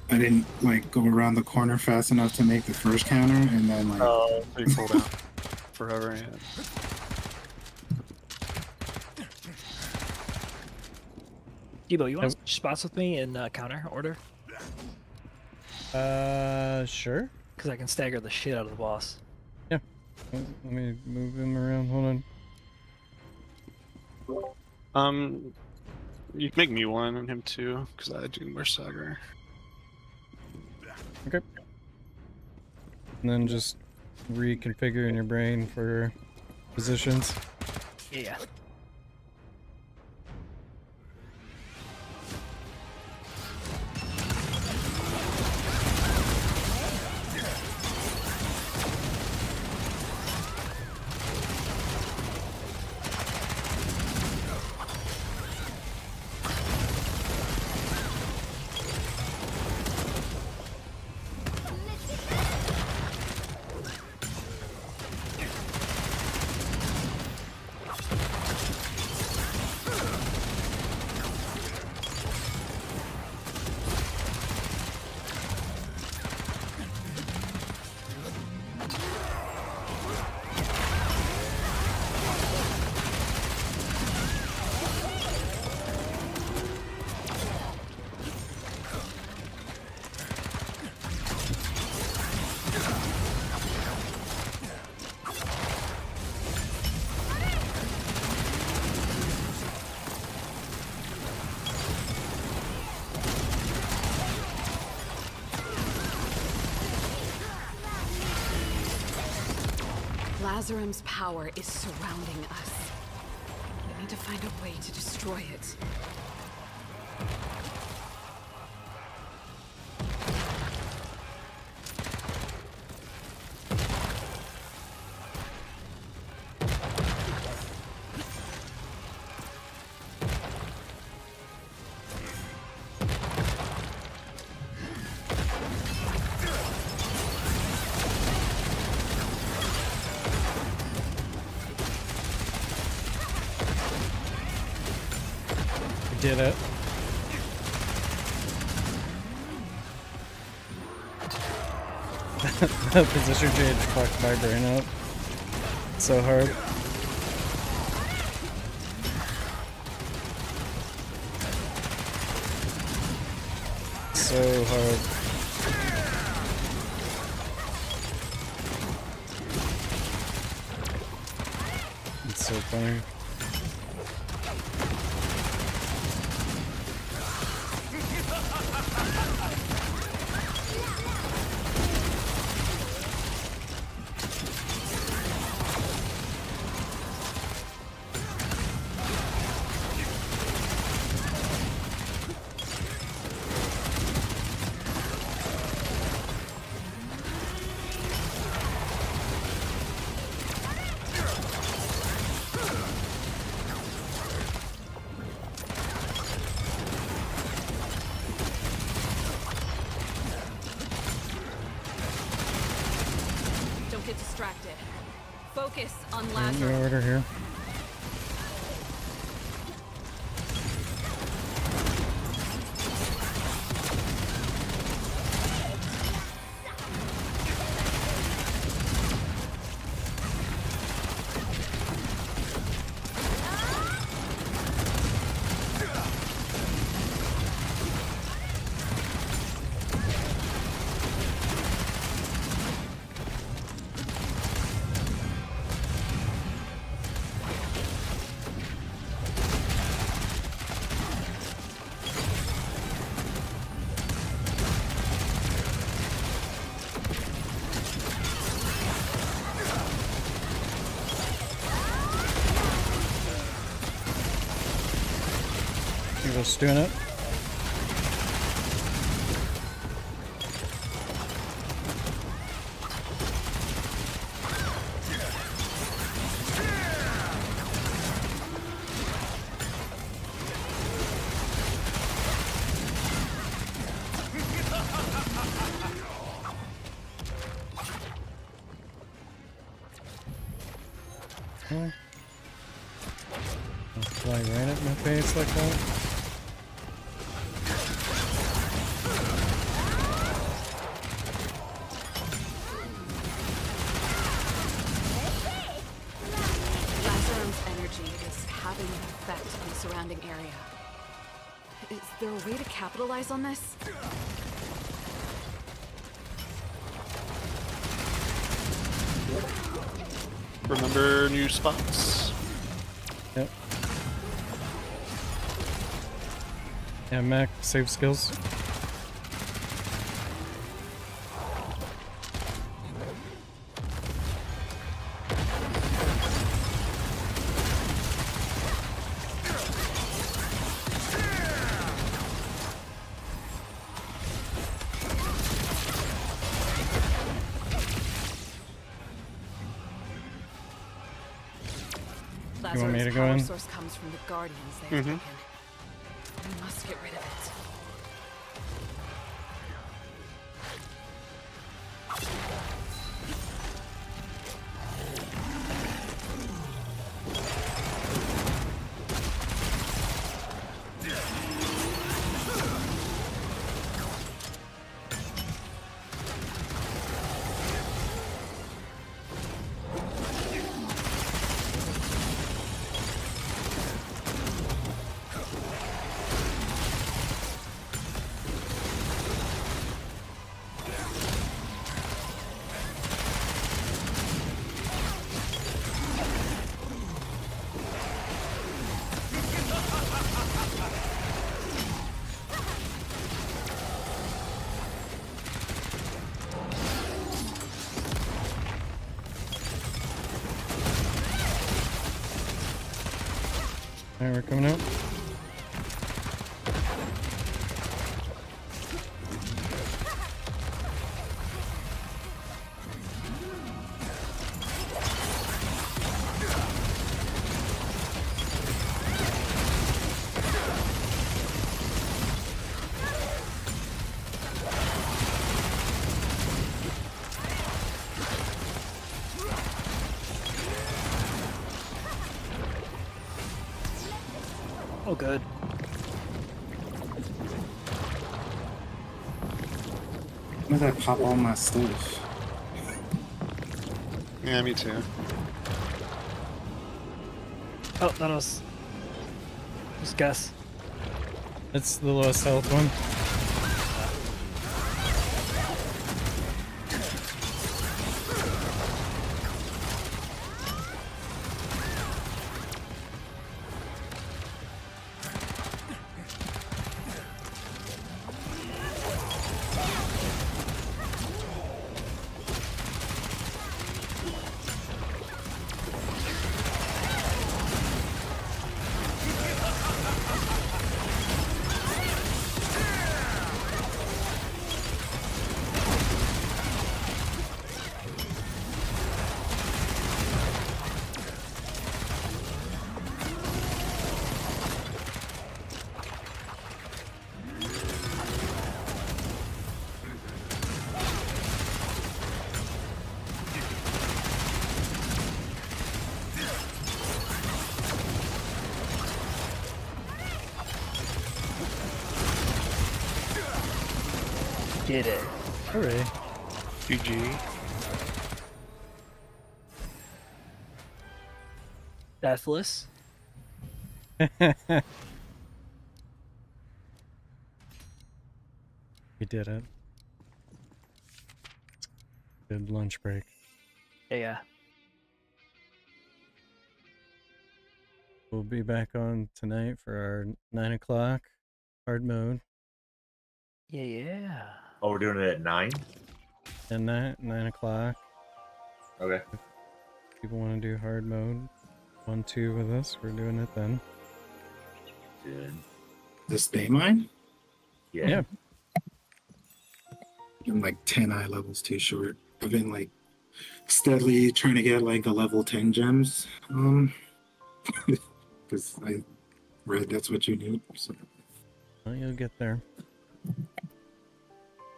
I didn't like go around the corner fast enough to make the first counter, and then like. Oh, so you pulled out forever. Yeah. Debo, you want to switch spots with me in counter order? Sure. Because I can stagger the shit out of the boss. Yeah. Let me move him around. Hold on. You can make me one and him two, because I do more stagger. Okay. And then just reconfigure in your brain for positions. Yeah. Lazarum's power is surrounding us. We need to find a way to destroy it. Did it. That position change fucked my brain up so hard. so hard. It's so funny. Don't get distracted. Focus on New Lazarus. order here. You're just doing it. Okay. I'll fly right at my face like that. Lazarum's energy is having an effect on the surrounding area. Is there a way to capitalize on this? Remember new spots. Yep. Yeah, Mac, save skills. You want me to go power in? source comes from the Guardians they've taken. We must get rid of it. Alright, we're coming out. Oh, good. Why did I pop all my stuff? Yeah, me too. Oh, that was... Just guess. It's the lowest health one. did it. Hooray. GG. Deathless. We did it. Good lunch break. Yeah. We'll be back on tonight for our 9 o'clock hard mode. Yeah. Oh, we're doing it at 9? And 9 o'clock. Okay. If people want to do hard mode 1-2 with us, we're doing it then. Good. This day mine? Yeah. I'm like 10 eye levels too short. I've been like steadily trying to get like a level 10 gems. Because I read that's what you need. So. Well, you'll get there.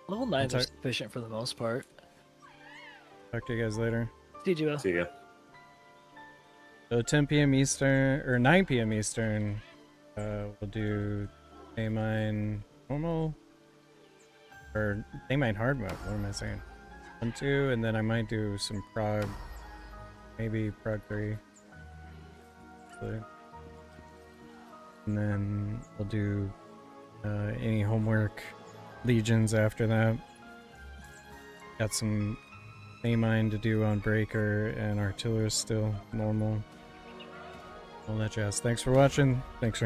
Level 9s are sufficient for the most part. Talk to you guys later. See you. See ya. So 10 p.m. Eastern, or 9 p.m. Eastern, we'll do Daymine normal, or Daymine hard mode, what am I saying? 1-2, and then I might do some prog, maybe prog 3. And then we'll do any homework legions after that. Got some Daymine to do on Breaker and Artillerist still normal. All that jazz. Thanks for watching. Thanks for